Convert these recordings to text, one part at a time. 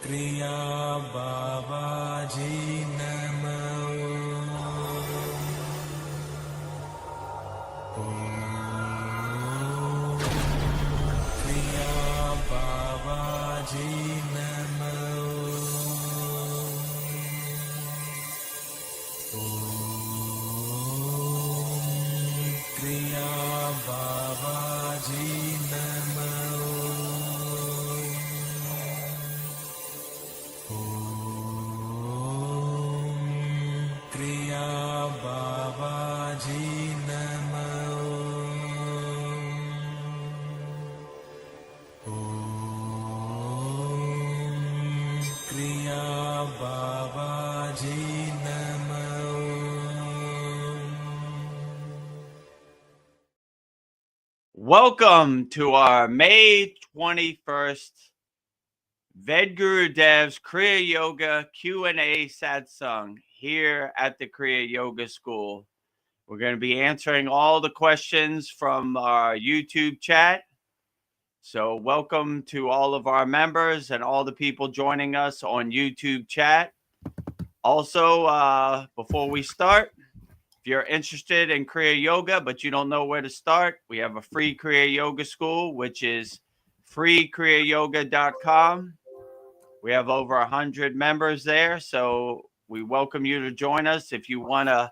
Kriya Babaji Namo. Kriya Babaji Namo. Kriya Babaji Namo. Kriya Babaji Namo. Kriya Babaji Namo. Welcome to our May 21st Vedgurudev's Kriya Yoga Q&A Satsang here at the Kriya Yoga School. We're going to be answering all the questions from our YouTube chat. So welcome to all of our members and all the people joining us on YouTube chat. Also, before we start, if you're interested in Kriya Yoga, but you don't know where to start, we have a free Kriya Yoga school, which is freekriyayogamasterclass.com. We have over 100 members there, so we welcome you to join us if you want a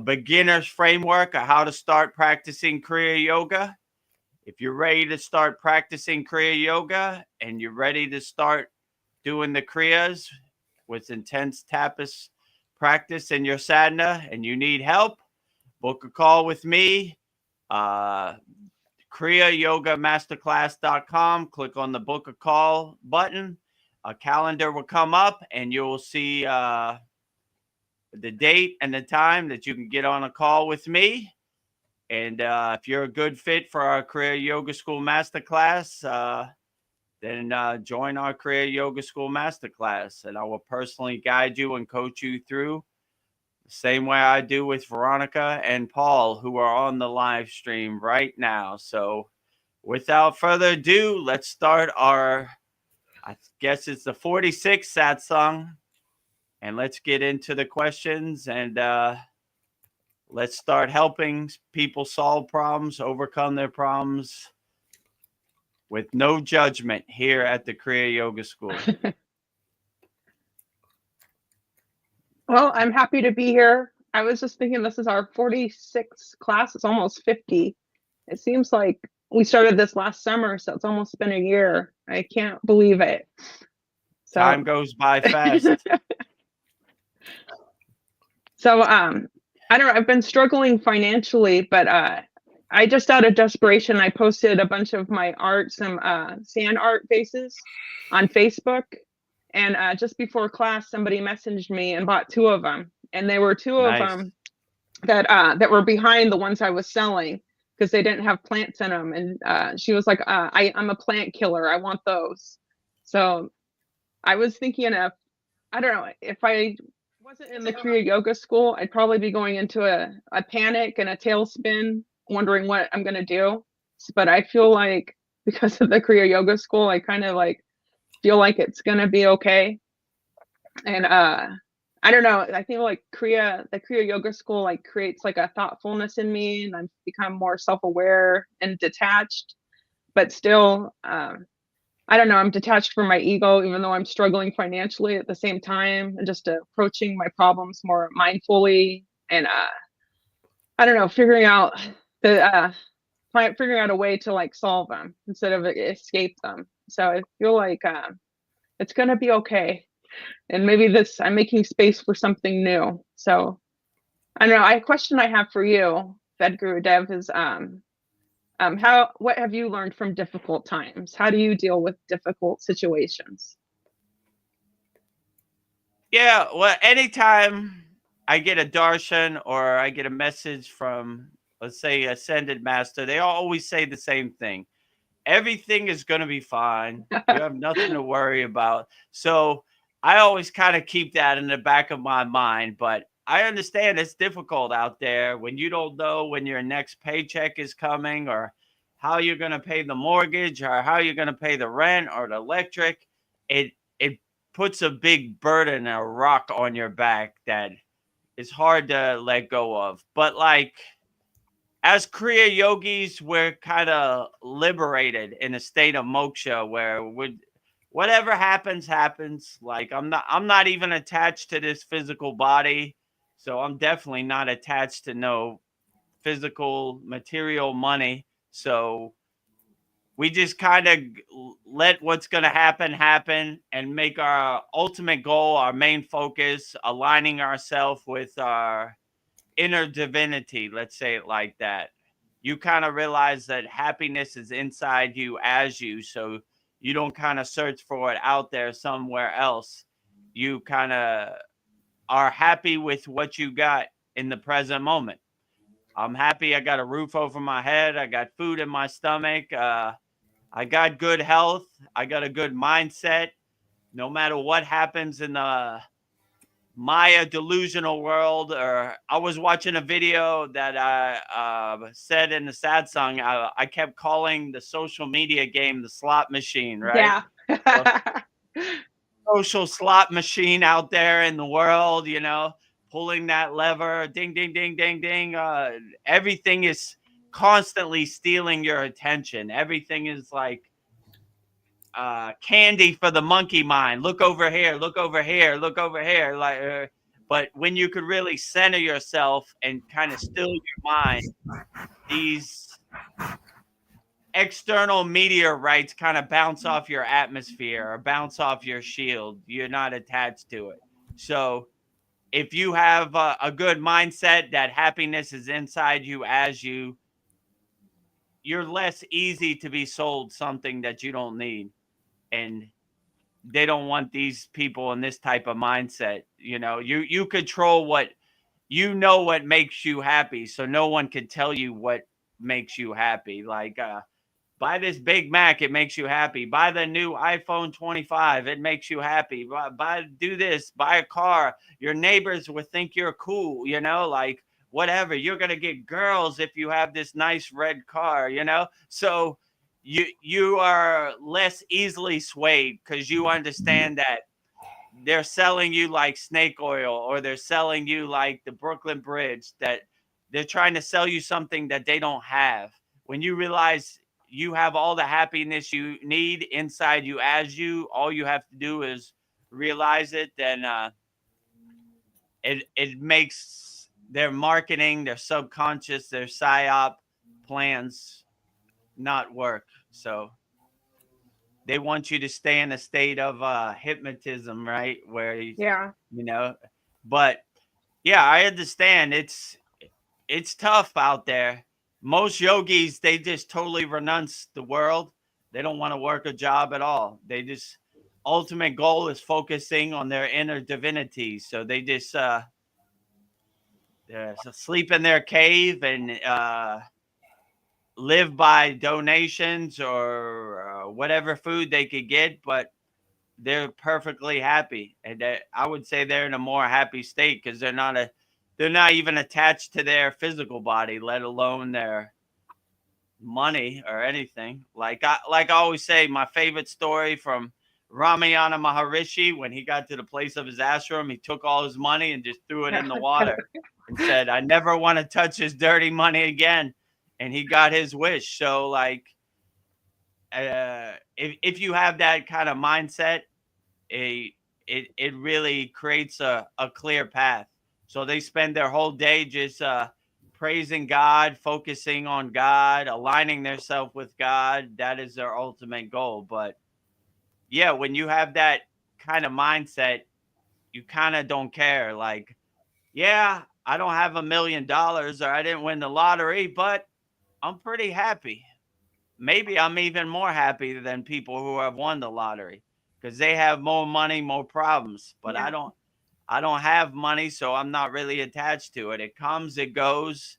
beginner's framework of how to start practicing Kriya Yoga. If you're ready to start practicing Kriya Yoga and you're ready to start doing the Kriyas with intense tapas practice in your sadhana and you need help, book a call with me, kriyayogamasterclass.com. Click on the book a call button. A calendar will come up and you'll see the date and the time that you can get on a call with me. And if you're a good fit for our Kriya Yoga School Masterclass, then join our Kriya Yoga School Masterclass, and I will personally guide you and coach you through the same way I do with Veronica and Paul, who are on the live stream right now. So without further ado, let's start our, I guess it's the 46th satsang, and let's get into the questions and let's start helping people solve problems, overcome their problems, with no judgment here at the Kriya Yoga School. Well, I'm happy to be here. I was just thinking this is our 46th class. It's almost 50. It seems like we started this last summer, so it's almost been a year. I can't believe it. So, Time goes by fast. So, I don't know. I've been struggling financially, but I just out of desperation, I posted a bunch of my art, some sand art faces on Facebook. And just before class, somebody messaged me and bought 2 of them. And they were 2 of them that were behind the ones I was selling because they didn't have plants in them. And she was like, I'm a plant killer. I want those. So I was thinking of, I don't know, if I wasn't in the Kriya Yoga School, I'd probably be going into a panic and a tailspin, wondering what I'm going to do. But I feel like because of the Kriya Yoga School, I kind of like feel like it's going to be okay. And I don't know, I feel like the Kriya Yoga School like creates like a thoughtfulness in me, and I've become more self-aware and detached, but still, I don't know, I'm detached from my ego, even though I'm struggling financially at the same time, and just approaching my problems more mindfully. And I don't know, figuring out a way to like solve them instead of escape them. So I feel like it's gonna be okay, and maybe I'm making space for something new. So I don't know. A question I have for you, Vedagurudev, is what have you learned from difficult times? How do you deal with difficult situations? Yeah, well, anytime I get a darshan or I get a message from, let's say, Ascended Master, they always say the same thing. Everything is going to be fine. You have nothing to worry about. So I always kind of keep that in the back of my mind. But I understand it's difficult out there when you don't know when your next paycheck is coming or how you're going to pay the mortgage or how you're going to pay the rent or the electric. It puts a big burden, a rock on your back that is hard to let go of. But like, as Kriya yogis, we're kind of liberated in a state of moksha where whatever happens, happens. Like I'm not even attached to this physical body. So I'm definitely not attached to no physical material money. So we just kind of let what's going to happen and make our ultimate goal, our main focus, aligning ourselves with our inner divinity. Let's say it like that. You kind of realize that happiness is inside you as you. So you don't kind of search for it out there somewhere else. You kind of are happy with what you got in the present moment. I'm happy I got a roof over my head. I got food in my stomach. I got good health. I got a good mindset. No matter what happens in the Maya delusional world, or I was watching a video that I said in the Satsang, I kept calling the social media game the slot machine, right? Yeah. Social slot machine out there in the world, pulling that lever, ding, ding, ding, ding, ding. Everything is constantly stealing your attention. Everything is like candy for the monkey mind. Look over here, look over here, look over here. Like, but when you could really center yourself and kind of still your mind, these external meteorites kind of bounce off your atmosphere or bounce off your shield. You're not attached to it. So if you have a good mindset that happiness is inside you as you're less easy to be sold something that you don't need. And they don't want these people in this type of mindset. You control what makes you happy. So no one can tell you what makes you happy. Like, buy this Big Mac, it makes you happy. Buy the new iPhone 25, it makes you happy. Do this, buy a car. Your neighbors will think you're cool, like whatever. You're going to get girls if you have this nice red car, So you are less easily swayed because you understand that they're selling you like snake oil, or they're selling you like the Brooklyn Bridge, that they're trying to sell you something that they don't have. When you realize you have all the happiness you need inside you as you, all you have to do is realize it, then it makes their marketing, their subconscious, their psyop plans not work. So they want you to stay in a state of hypnotism, right? Where Yeah. But yeah, I understand it's tough out there. Most yogis, they just totally renounce the world. They don't want to work a job at all. They just ultimate goal is focusing on their inner divinity. So they just sleep in their cave and live by donations or whatever food they could get, but they're perfectly happy. And I would say they're in a more happy state because they're not even attached to their physical body, let alone their money or anything. Like I always say, my favorite story from Ramayana Maharishi, when he got to the place of his ashram, he took all his money and just threw it in the water and said, I never want to touch his dirty money again. And he got his wish. So like, if you have that kind of mindset, it really creates a clear path. So they spend their whole day just praising God, focusing on God, aligning themselves with God. That is their ultimate goal. But yeah, when you have that kind of mindset, you kind of don't care. Like, yeah, I don't have $1 million or I didn't win the lottery, but I'm pretty happy. Maybe I'm even more happy than people who have won the lottery because they have more money, more problems. But Yeah. I don't have money, so I'm not really attached to it. It comes, it goes.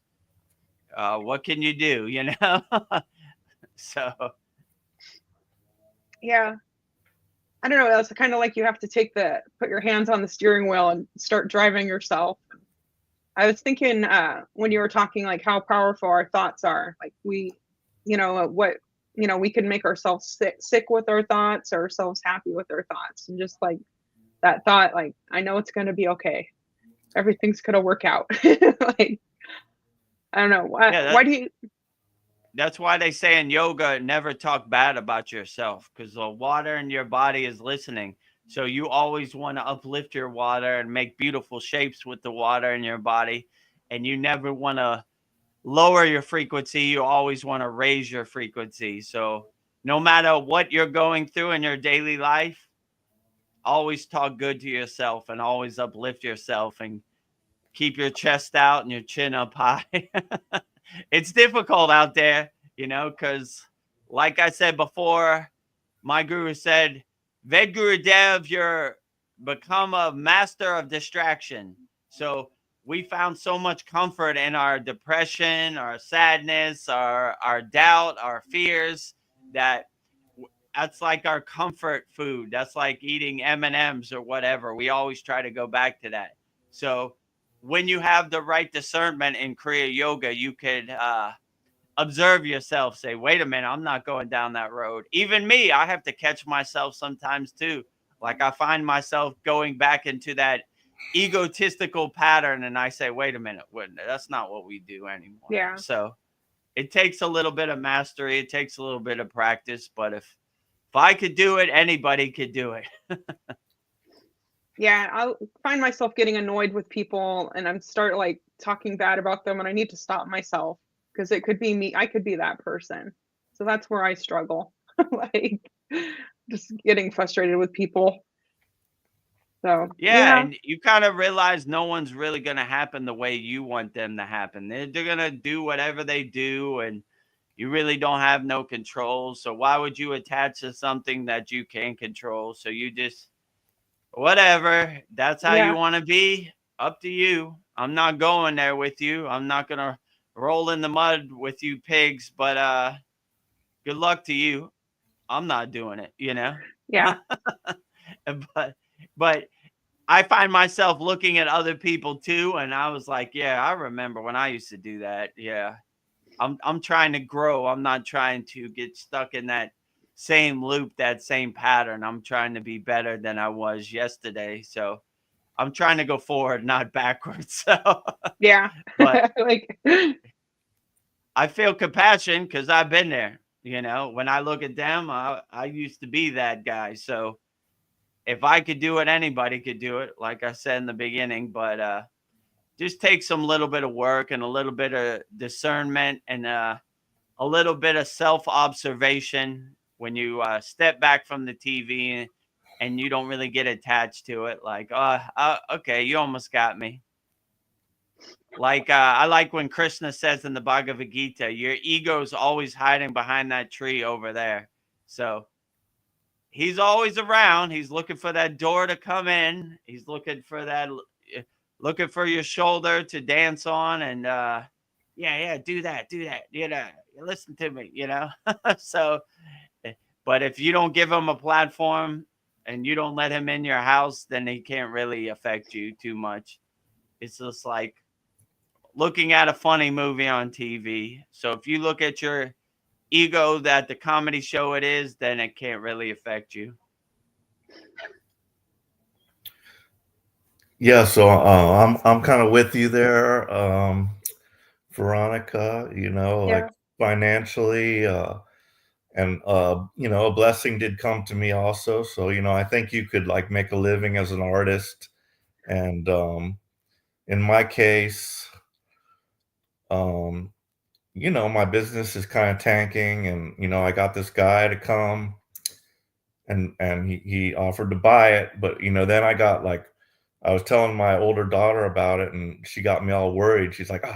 What can you do, So Yeah. I don't know. That's kind of like you have to put your hands on the steering wheel and start driving yourself. I was thinking when you were talking, like how powerful our thoughts are. Like we can make ourselves sick with our thoughts, or ourselves happy with our thoughts, and just like that thought, like, I know it's gonna be okay. Everything's gonna work out. Like, I don't know. Yeah, Why do you that's why they say in yoga, never talk bad about yourself, because the water in your body is listening. So you always want to uplift your water and make beautiful shapes with the water in your body. And you never want to lower your frequency. You always want to raise your frequency. So no matter what you're going through in your daily life, always talk good to yourself and always uplift yourself and keep your chest out and your chin up high. It's difficult out there, because like I said before, my guru said, Vedagurudev, you're become a master of distraction. So we found so much comfort in our depression, our sadness, our doubt, our fears, that that's like our comfort food. That's like eating M&Ms or whatever. We always try to go back to that. So when you have the right discernment in Kriya yoga, you could observe yourself, say, wait a minute, I'm not going down that road. Even me, I have to catch myself sometimes too. Like I find myself going back into that egotistical pattern and I say, wait a minute, that's not what we do anymore. Yeah. So it takes a little bit of mastery. It takes a little bit of practice. But if I could do it, anybody could do it. Yeah, I'll find myself getting annoyed with people and I'm start like talking bad about them and I need to stop myself because it could be me. I could be that person. So that's where I struggle. Like just getting frustrated with people. So Yeah, and you kind of realize no one's really going to happen the way you want them to happen. They're going to do whatever they do, and you really don't have no control. So why would you attach to something that you can't control? So you just, whatever, that's how you want to be, up to you. I'm not going there with you. I'm not going to roll in the mud with you pigs, but good luck to you. I'm not doing it, Yeah. But I find myself looking at other people too, and I was like, yeah, I remember when I used to do that. Yeah, I'm trying to grow. I'm not trying to get stuck in that same loop, that same pattern. I'm trying to be better than I was yesterday. So I'm trying to go forward, not backwards. So yeah, but like I feel compassion because I've been there. When I look at them, I used to be that guy. So if I could do it, anybody could do it, like I said in the beginning. But just take some little bit of work and a little bit of discernment and a little bit of self-observation when you step back from the TV and you don't really get attached to it. Like, okay, you almost got me. Like, I like when Krishna says in the Bhagavad Gita, your ego's always hiding behind that tree over there. So he's always around. He's looking for that door to come in. He's looking for your shoulder to dance on. And yeah, do that. Listen to me, So, but if you don't give him a platform and you don't let him in your house, then he can't really affect you too much. It's just like looking at a funny movie on TV. So if you look at your ego that the comedy show it is, then it can't really affect you. Yeah, so I'm kind of with you there, Veronica. Like financially, and a blessing did come to me also. So I think you could like make a living as an artist, and in my case, my business is kind of tanking, and I got this guy to come, and he offered to buy it, but then I was telling my older daughter about it, and she got me all worried. She's like,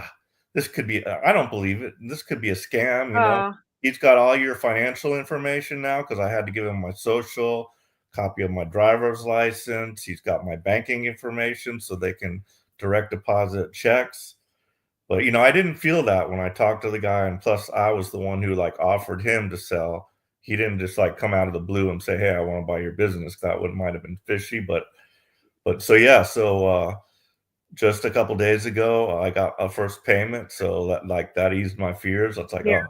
this could be, I don't believe it. This could be a scam. He's got all your financial information now, because I had to give him my social, copy of my driver's license. He's got my banking information so they can direct deposit checks. But, I didn't feel that when I talked to the guy. And plus I was the one who like offered him to sell. He didn't just like come out of the blue and say, hey, I want to buy your business. That might have been fishy, but so yeah. So just a couple days ago, I got a first payment. So that eased my fears. It's like, oh,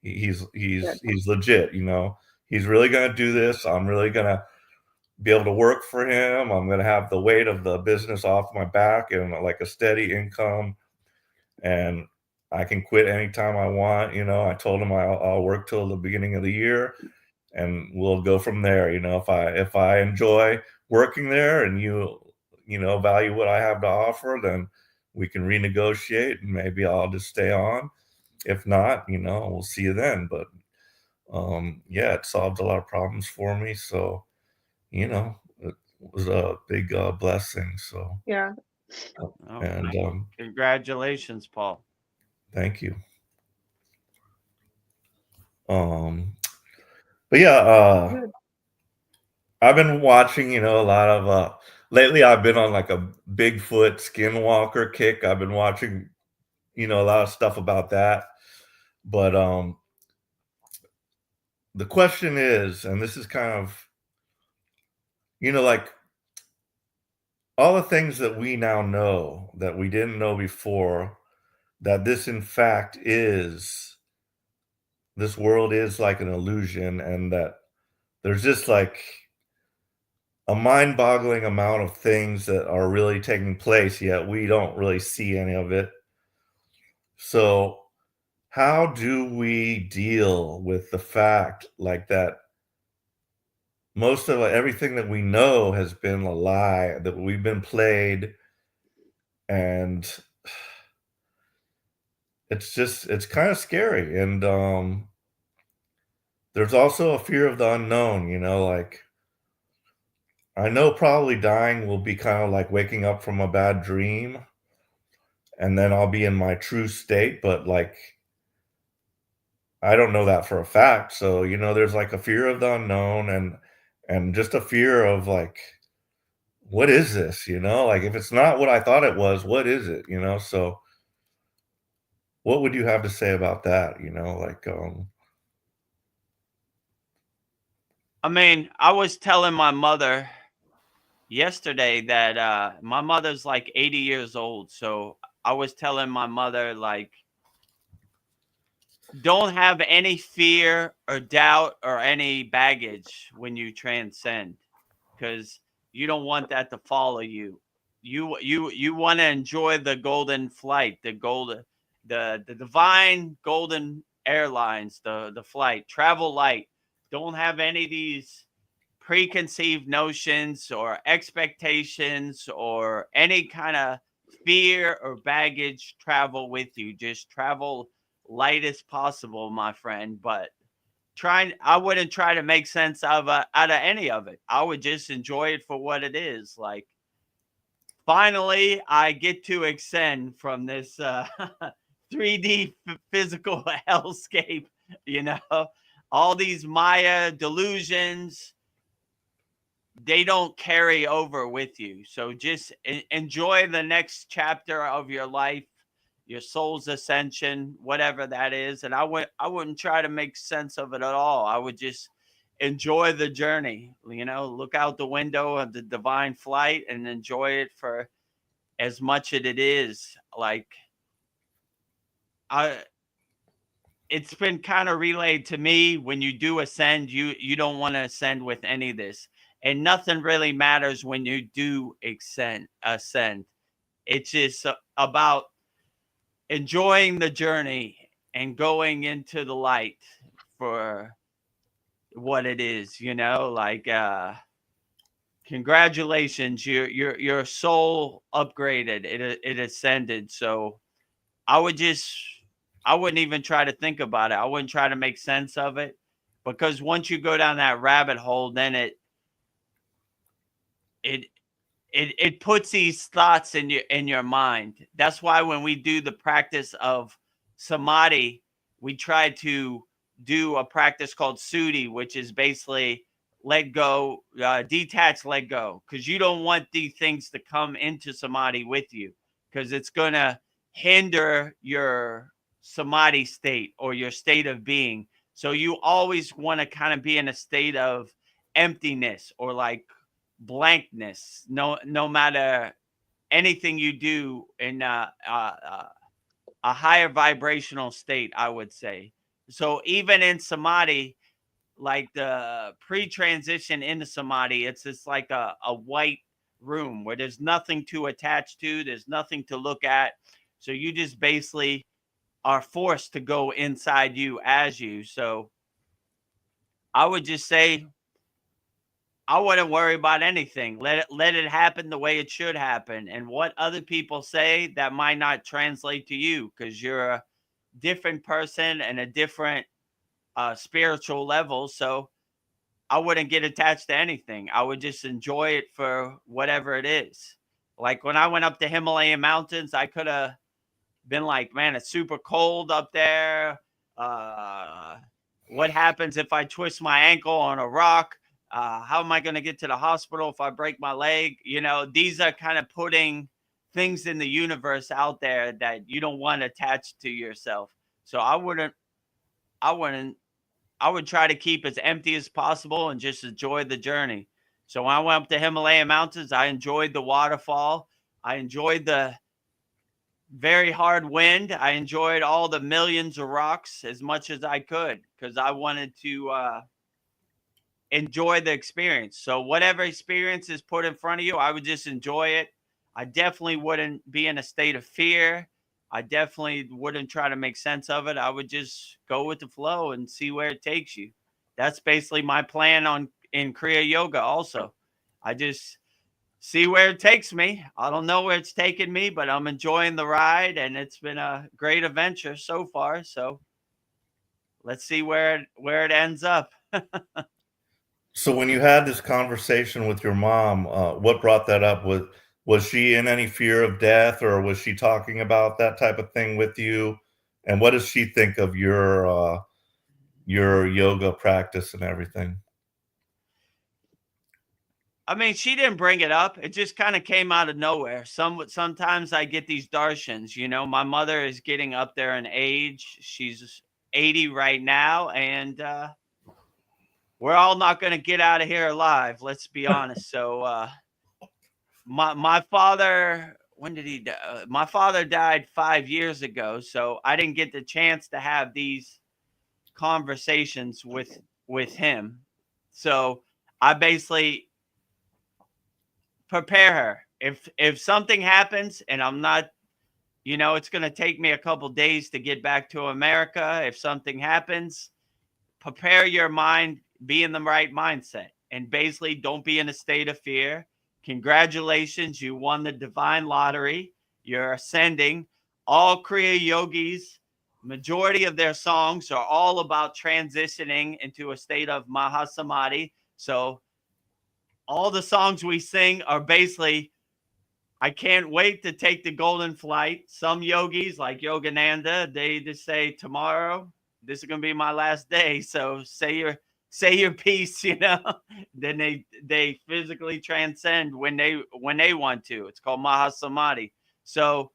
he's legit, he's really going to do this. I'm really going to be able to work for him. I'm going to have the weight of the business off my back and like a steady income, and I can quit anytime I want. You know, I told him I'll work till the beginning of the year, and we'll go from there. You know, if I enjoy working there and you know, value what I have to offer, then we can renegotiate and maybe I'll just stay on. If not, you know, we'll see you then. But yeah, it solved a lot of problems for me. So, you know, it was a big blessing. So, Yeah. Oh, and congratulations, Paul. thank you. But yeah, Good. I've been watching, you know, a lot of lately I've been on like a Bigfoot skinwalker kick. I've been watching, you know, a lot of stuff about that. But the question is, and this is kind of, you know, like all the things that we now know that we didn't know before, that this in fact is, this world is like an illusion, and that there's just like a mind-boggling amount of things that are really taking place, yet we don't really see any of it. So how do we deal with the fact like that most of everything that we know has been a lie, that we've been played, and it's kind of scary. And there's also a fear of the unknown, you know, like I know probably dying will be kind of like waking up from a bad dream, and then I'll be in my true state, but like I don't know that for a fact. So, you know, there's like a fear of the unknown, and just a fear of like, what is this? You know, like if it's not what I thought it was, what is it? You know, so what would you have to say about that? You know, like I mean, I was telling my mother yesterday that my mother's like 80 years old. So I was telling my mother, like, don't have any fear or doubt or any baggage when you transcend, because you don't want that to follow you. You want to enjoy the golden flight, the divine golden airlines, the flight, travel light. Don't have any of these preconceived notions or expectations or any kind of fear or baggage travel with you. Just travel light as possible, my friend. But I wouldn't try to make sense out of any of it. I would just enjoy it for what it is. Like, finally, I get to ascend from this 3D physical hellscape. You know, all these Maya delusions, they don't carry over with you. So just enjoy the next chapter of your life, your soul's ascension, whatever that is. And I wouldn't try to make sense of it at all. I would just enjoy the journey, you know, look out the window of the divine flight and enjoy it for as much as it is. Like, I it's been kind of relayed to me, when you do ascend, you don't want to ascend with any of this, and nothing really matters when you do ascend. It's just about enjoying the journey and going into the light for what it is, you know, like congratulations, your soul upgraded, it ascended. So I would just, I wouldn't even try to think about it. I wouldn't try to make sense of it, because once you go down that rabbit hole, then it it puts these thoughts in your mind. That's why when we do the practice of samadhi, we try to do a practice called sudi, which is basically let go, detach, let go, because you don't want these things to come into samadhi with you, because it's going to hinder your samadhi state or your state of being. So you always want to kind of be in a state of emptiness or like blankness, no matter anything you do in a higher vibrational state, I would say. So even in samadhi, like the pre-transition into samadhi, it's just like a white room where there's nothing to attach to, there's nothing to look at. So you just basically are forced to go inside you as you. So I would just say I wouldn't worry about anything. Let it happen the way it should happen. And what other people say, that might not translate to you, because you're a different person and a different spiritual level. So I wouldn't get attached to anything. I would just enjoy it for whatever it is. Like when I went up the Himalayan mountains, I could have been like, man, it's super cold up there. What happens if I twist my ankle on a rock? How am I going to get to the hospital if I break my leg? You know, these are kind of putting things in the universe out there that you don't want attached to yourself. So I would try to keep as empty as possible and just enjoy the journey. So when I went up the Himalayan mountains, I enjoyed the waterfall. I enjoyed the very hard wind. I enjoyed all the millions of rocks as much as I could, because I wanted to enjoy the experience. So whatever experience is put in front of you, I would just enjoy it. I definitely wouldn't be in a state of fear. I definitely wouldn't try to make sense of it. I would just go with the flow and see where it takes you. That's basically my plan in Kriya Yoga also. I just see where it takes me. I don't know where it's taken me, but I'm enjoying the ride, and it's been a great adventure so far. So let's see where it ends up. So when you had this conversation with your mom, what brought that up? Was she in any fear of death, or was she talking about that type of thing with you? And what does she think of your yoga practice and everything? I mean, she didn't bring it up. It just kind of came out of nowhere. Sometimes I get these darshans, you know. My mother is getting up there in age. She's 80 right now, and we're all not going to get out of here alive. Let's be honest. So my father, when did he die? My father died 5 years ago, so I didn't get the chance to have these conversations with him. So I basically prepare her. If something happens and I'm not, you know, it's going to take me a couple days to get back to America. If something happens, prepare your mind, be in the right mindset, and basically don't be in a state of fear. Congratulations, you won the divine lottery. You're ascending. All Kriya yogis, majority of their songs are all about transitioning into a state of Mahasamadhi. So all the songs we sing are basically, I can't wait to take the golden flight. Some yogis like Yogananda, they just say, tomorrow, this is going to be my last day. So say your piece, you know. Then they physically transcend when they want to. It's called Mahasamadhi. So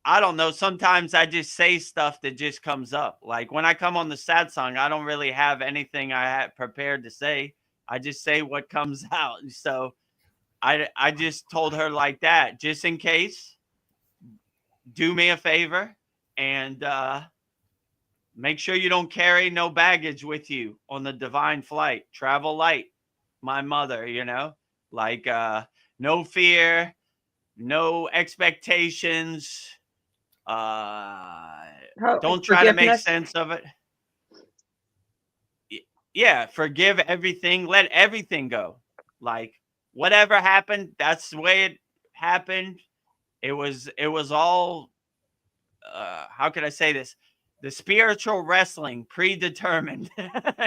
I don't know. Sometimes I just say stuff that just comes up. Like when I come on the Satsang, I don't really have anything I had prepared to say. I just say what comes out. So I just told her like that, just in case, do me a favor and make sure you don't carry no baggage with you on the divine flight. Travel light, my mother, you know, like no fear, no expectations. Don't try to make sense of it. Yeah, forgive everything. Let everything go. Like whatever happened, that's the way it happened. It was all how could I say this? The spiritual wrestling predetermined.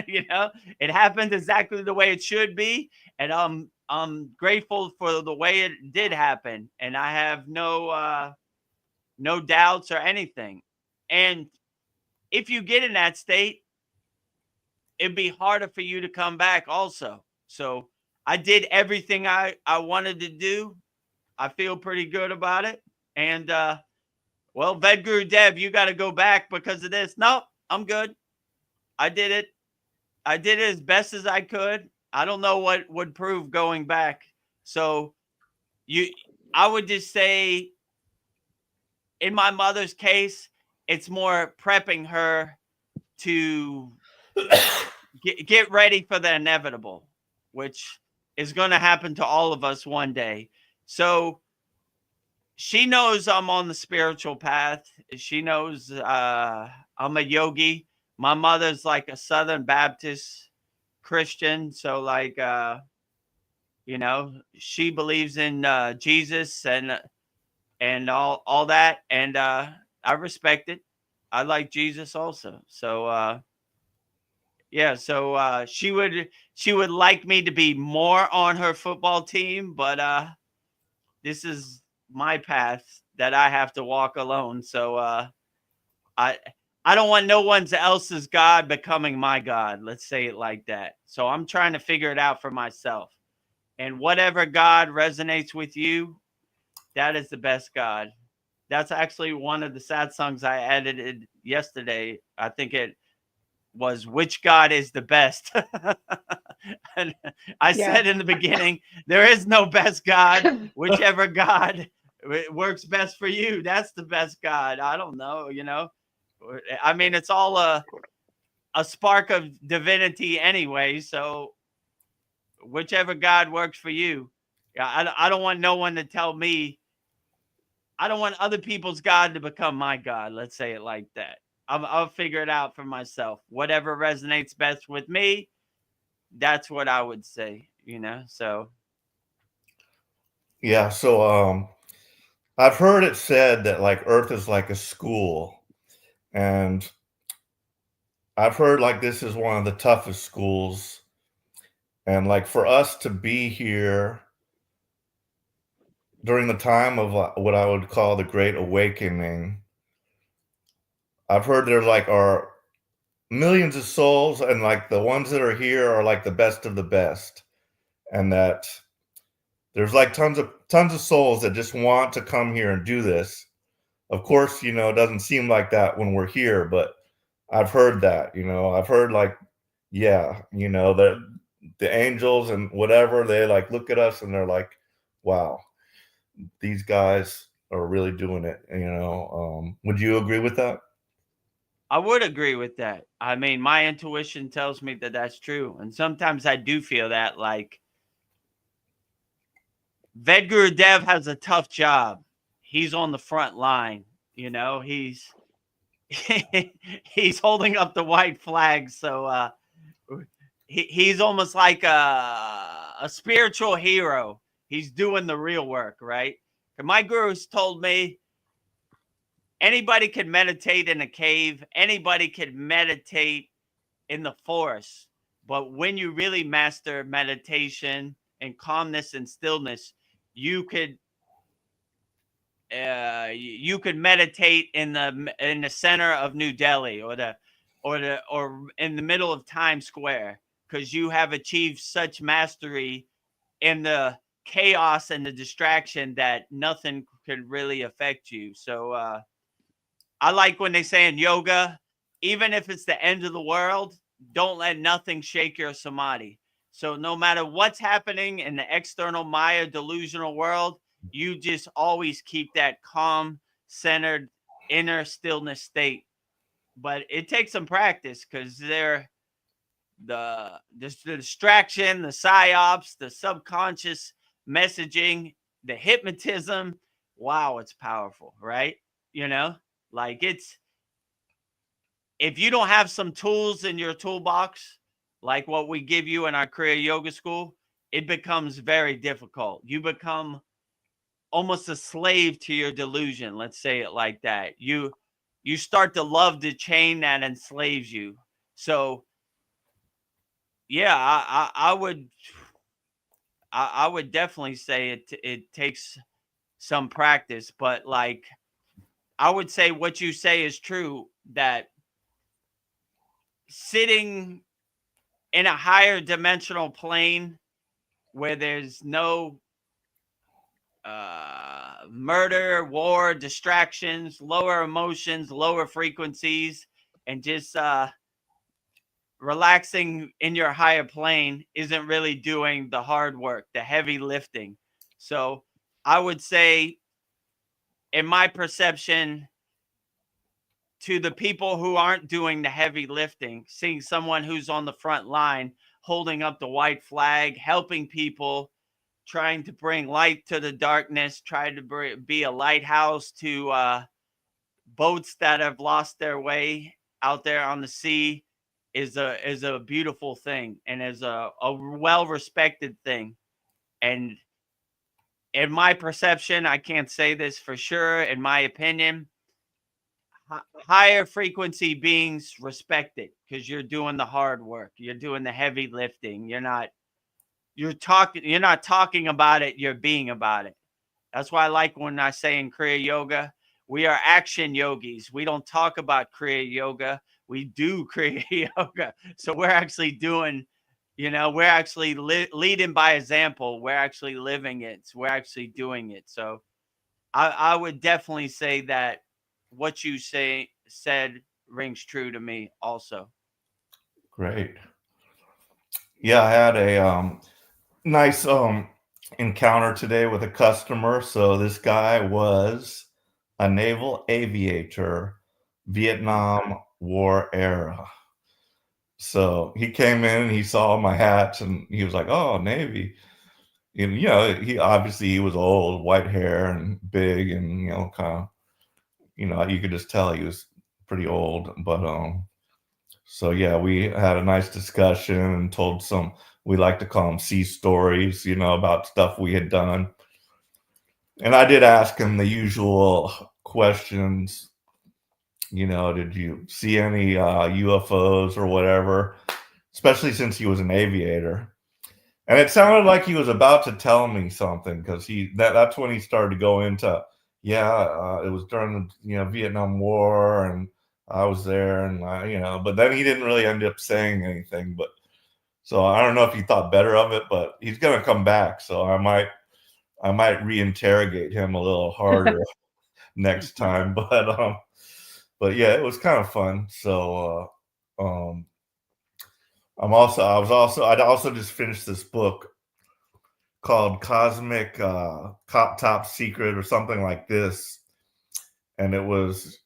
You know, it happened exactly the way it should be, and I'm grateful for the way it did happen, and I have no doubts or anything. And if you get in that state, it'd be harder for you to come back also. So I did everything I wanted to do. I feel pretty good about it. And well, Vedagurudev, you got to go back because of this. No, I'm good. I did it. I did it as best as I could. I don't know what would prove going back. So I would just say, in my mother's case, it's more prepping her to get ready for the inevitable, which is going to happen to all of us one day. So she knows I'm on the spiritual path. She knows I'm a yogi. My mother's like a Southern Baptist Christian. So like, she believes in Jesus and all that. And I respect it. I like Jesus also. So, yeah, so she would like me to be more on her football team, but this is my path that I have to walk alone. So I I don't want no one else's God becoming my God. Let's say it like that. So I'm trying to figure it out for myself. And whatever God resonates with you, that is the best God. That's actually one of the Satsangs I edited yesterday. I think it was which God is the best. And I said in the beginning, there is no best God. Whichever God works best for you, that's the best God. I don't know, I mean, it's all a spark of divinity anyway. So whichever God works for you. Yeah, I don't want no one to tell me. I don't want other people's God to become my God. Let's say it like that. I'll figure it out for myself. Whatever resonates best with me, that's what I would say, so. Yeah. So I've heard it said that like Earth is like a school. And I've heard like this is one of the toughest schools. And like for us to be here during the time of what I would call the Great Awakening, I've heard there like are millions of souls, and like the ones that are here are like the best of the best, and that there's like tons of souls that just want to come here and do this. Of course, it doesn't seem like that when we're here, but I've heard that. I've heard like, yeah, the angels and whatever, they like look at us and they're like, wow, these guys are really doing it. Would you agree with that? I would agree with that. I mean, my intuition tells me that that's true. And sometimes I do feel that, like, Vedagurudev has a tough job. He's on the front line. He's he's holding up the white flag. So he's almost like a spiritual hero. He's doing the real work, right? And my gurus told me anybody can meditate in a cave. Anybody can meditate in the forest. But when you really master meditation and calmness and stillness, you could meditate in the center of New Delhi or in the middle of Times Square, because you have achieved such mastery in the chaos and the distraction that nothing could really affect you. So I like when they say in yoga, even if it's the end of the world, don't let nothing shake your samadhi. So no matter what's happening in the external Maya delusional world, you just always keep that calm, centered, inner stillness state. But it takes some practice, because the distraction, the psyops, the subconscious messaging, the hypnotism. Wow, it's powerful, right? Like if you don't have some tools in your toolbox, like what we give you in our Kriya Yoga School, it becomes very difficult. You become almost a slave to your delusion. Let's say it like that. You start to love the chain that enslaves you. So yeah, I would definitely say it takes some practice, but like I would say what you say is true, that sitting in a higher dimensional plane where there's no murder, war, distractions, lower emotions, lower frequencies, and just relaxing in your higher plane isn't really doing the hard work, the heavy lifting. So I would say, in my perception, to the people who aren't doing the heavy lifting, seeing someone who's on the front line holding up the white flag, helping people, trying to bring light to the darkness, trying to be a lighthouse to boats that have lost their way out there on the sea is a beautiful thing, and is a well-respected thing. And in my perception, I can't say this for sure, in my opinion, higher frequency beings respect it because you're doing the hard work. You're doing the heavy lifting. You're not talking about it, you're being about it. That's why I like when I say in Kriya Yoga, we are action yogis. We don't talk about Kriya Yoga. We do Kriya Yoga. So we're actually doing, we're actually leading by example. We're actually living it. We're actually doing it. So I would definitely say that what you said rings true to me also. Great. Yeah, I had a nice encounter today with a customer. So this guy was a naval aviator, Vietnam War era. So he came in and he saw my hats and he was like, "Oh, Navy." And he was old, white hair and big, and kind of, you could just tell he was pretty old. But so yeah, we had a nice discussion and told we like to call them sea stories, about stuff we had done. And I did ask him the usual questions, did you see any UFOs or whatever, especially since he was an aviator. And it sounded like he was about to tell me something, because that's when he started to go into, it was during the Vietnam War, and I was there, and but then he didn't really end up saying anything. But so I don't know if he thought better of it, but he's gonna come back, so I might reinterrogate him a little harder next time. But yeah, it was kind of fun. So I'd also just finished this book called Cosmic Top Secret or something like this. And it was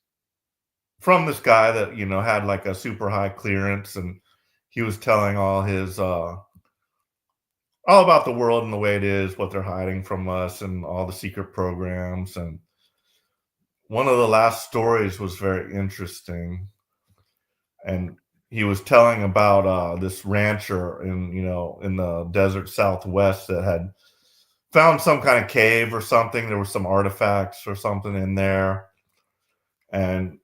from this guy that, had like a super high clearance, and he was telling all about the world and the way it is, what they're hiding from us, and all the secret programs. And one of the last stories was very interesting. And he was telling about this rancher in the desert Southwest that had found some kind of cave or something. There were some artifacts or something in there. And,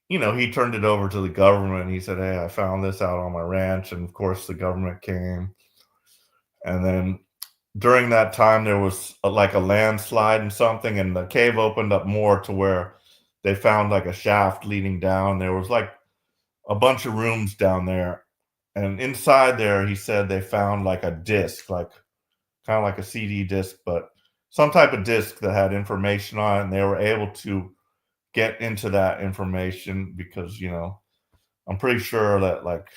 he turned it over to the government. He said, "Hey, I found this out on my ranch." And of course the government came. And then during that time, there was like a landslide and something, and the cave opened up more to where they found like a shaft leading down. There was like a bunch of rooms down there, and inside there, he said they found like a disc, like kind of like a CD disc, but some type of disc that had information on it, and they were able to get into that information because, I'm pretty sure that like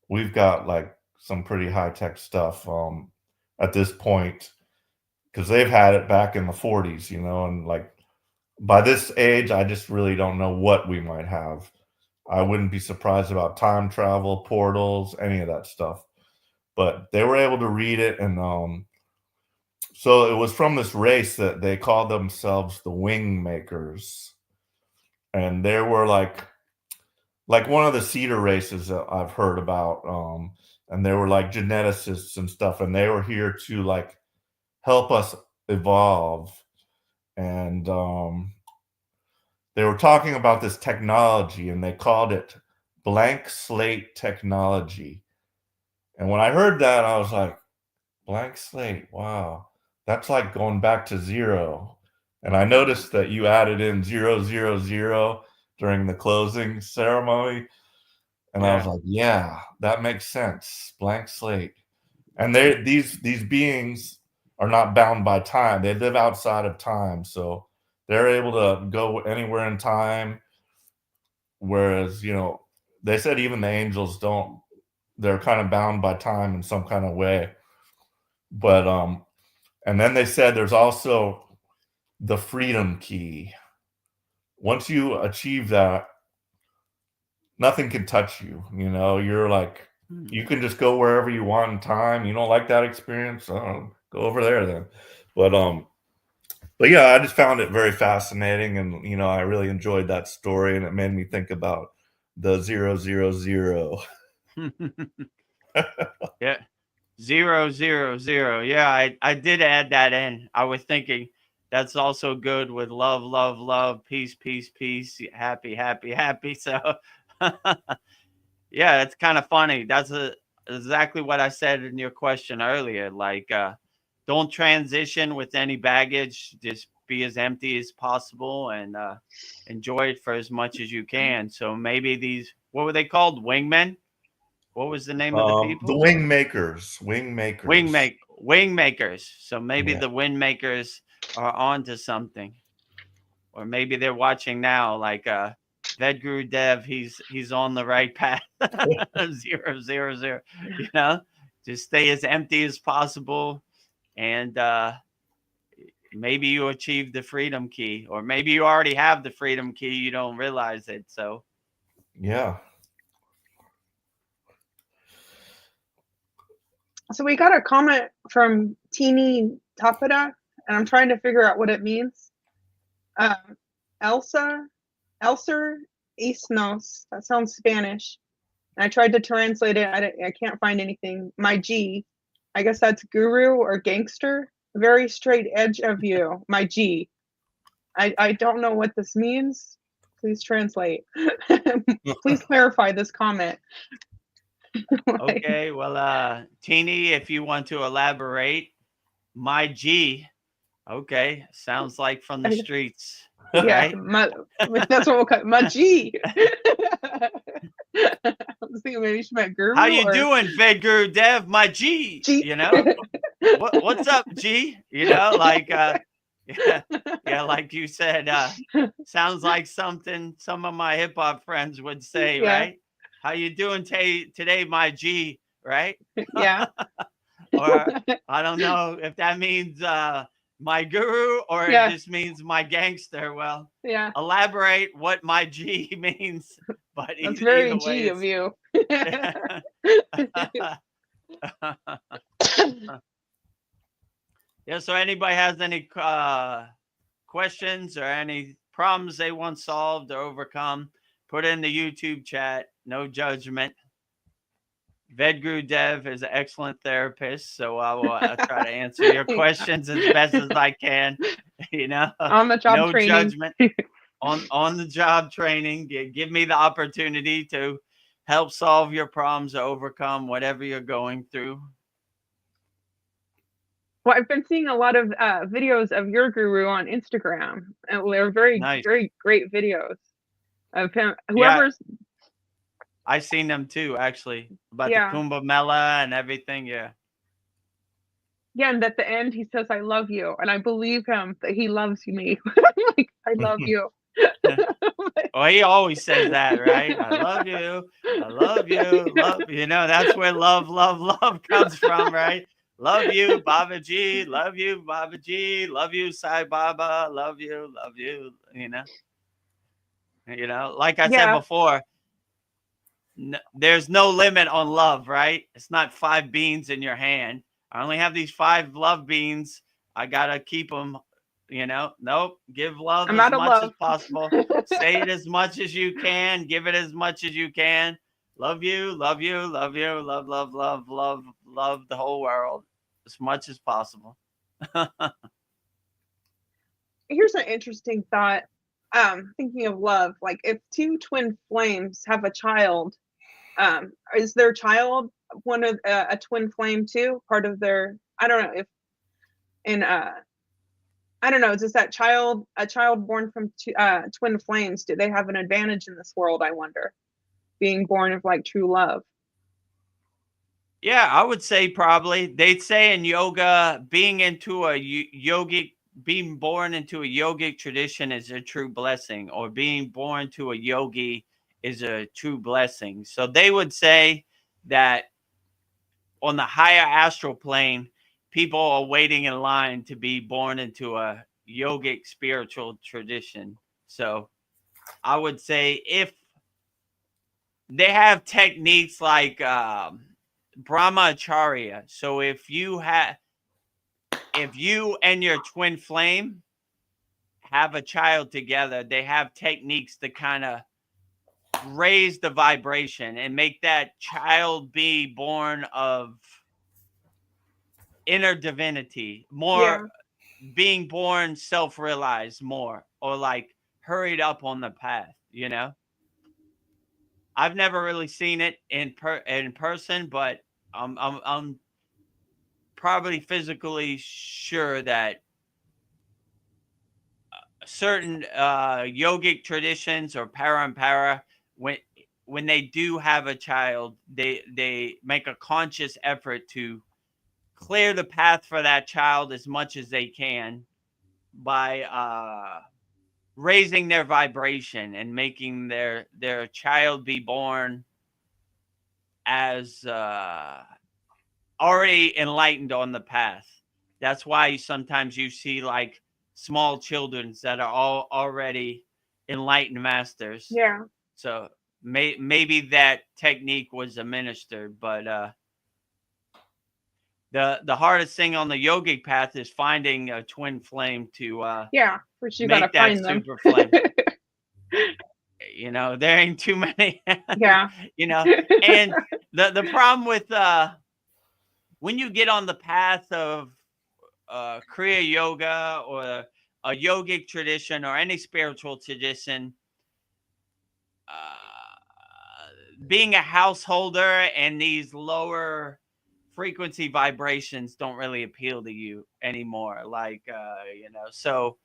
we've got like some pretty high tech stuff at this point, because they've had it back in the 40s, and like by this age, I just really don't know what we might have. I wouldn't be surprised about time travel, portals, any of that stuff. But they were able to read it, and so it was from this race that they called themselves the Wing Makers, and they were like one of the cedar races that I've heard about, and they were like geneticists and stuff, and they were here to like help us evolve. And they were talking about this technology, and they called it blank slate technology. And when I heard that, I was like, blank slate, wow, that's like going back to zero. And I noticed that you added in 000 during the closing ceremony. And I was like, yeah, that makes sense. Blank slate. And these beings are not bound by time. They live outside of time. So they're able to go anywhere in time. Whereas, they said even the angels don't. They're kind of bound by time in some kind of way. But and then they said there's also the freedom key. once you achieve that, nothing can touch you. You know, you're like, you can just go wherever you want in time. You don't like that experience, go over there then. But yeah, I just found it very fascinating, and you know, I really enjoyed that story, and it made me think about the 000. Yeah. 000. Yeah, I did add that in. I was thinking that's also good with love, love, love, peace, peace, peace, happy, happy, happy. So yeah, it's kind of funny. That's exactly what I said in your question earlier. Like, don't transition with any baggage. Just be as empty as possible and enjoy it for as much as you can. So maybe these, what were they called? Wingmen? What was the name of the The people? wing makers, wing makers. Wing makers. So maybe Yeah. the wind makers are onto something, or maybe they're watching now. Like Vedagurudev, he's on the right path. 000. You know, just stay as empty as possible, and maybe you achieve the freedom key, or maybe you already have the freedom key. You don't realize it. So Yeah. So we got a comment from Teeny Tapida, and I'm trying to figure out what it means. Elsa Isnos, that sounds Spanish. And I tried to translate it. I can't find anything. My G, I guess that's guru or gangster. Very straight edge of you, my G. I don't know what this means. Please translate. Please clarify this comment. okay, well, Teeny, if you want to elaborate, my G. Okay, sounds like from the streets. Yeah, Right? that's what we'll call it. My G. I was thinking maybe she meant guru. How you doing, Vedagurudev? My G. G. You know, what's up, G? You know, like yeah, like you said, sounds like something some of my hip hop friends would say, Yeah. right? How you doing today, my G? Right? Yeah. Or I don't know if that means my guru or Yeah. it just means my gangster. Well, Yeah. elaborate what my G means. But That's very either way, G of you. Yeah. So anybody has any questions or any problems they want solved or overcome, put in the YouTube chat. No judgment. Vedagurudev is an excellent therapist, so I will try to answer your questions as best as I can. You know, On the job no training. judgment. On the job training. Give me the opportunity to help solve your problems or overcome whatever you're going through. Well, I've been seeing a lot of videos of your guru on Instagram, and they're very, Nice. very great videos of him. Yeah. Whoever's I seen them too, actually, about Yeah. the Kumbh Mela and everything. Yeah. Yeah, and at the end he says, "I love you," and I believe him that he loves me. Like, I love you. Well, he always says that, right? I love you. I love you. Love, you know, that's where love comes from, right? Love you, Babaji. Love you, Babaji. Love you, Sai Baba. Love you, you know. You know, like I said before, there's no limit on love, right? It's not 5 beans in your hand. I only have these 5 love beans. I got to keep them, you know. Nope. Give love as much as possible. Say it as much as you can. Give it as much as you can. Love you, love you, love you, love, love, love, love, love the whole world as much as possible. Here's an interesting thought. Thinking of love, like if 2 twin flames have a child, is their child one of a twin flame too? Part of their, I don't know if, in I don't know, is that a child born from twin flames, do they have an advantage in this world, I wonder, being born of like true love? Yeah, I would say probably. They'd say in yoga, being born into a yogic tradition is a true blessing, or being born to a yogi is a true blessing. So they would say that on the higher astral plane, people are waiting in line to be born into a yogic spiritual tradition. So I would say if they have techniques like brahmacharya. So if you and your twin flame have a child together, they have techniques to kind of raise the vibration and make that child be born of inner divinity, more being born self-realized more, or like hurried up on the path, you know? I've never really seen it in person, but I'm probably physically sure that certain yogic traditions or parampara, when they do have a child, they make a conscious effort to clear the path for that child as much as they can by raising their vibration and making their child be born as already enlightened on the path. That's why sometimes you see like small children that are all already enlightened masters. Yeah. So maybe that technique was administered, but the hardest thing on the yogic path is finding a twin flame to First you gotta make that find them. super flame. You know, there ain't too many. Yeah. You know, and the problem with when you get on the path of Kriya yoga or a yogic tradition or any spiritual tradition, being a householder and these lower frequency vibrations don't really appeal to you anymore. Like, you know, so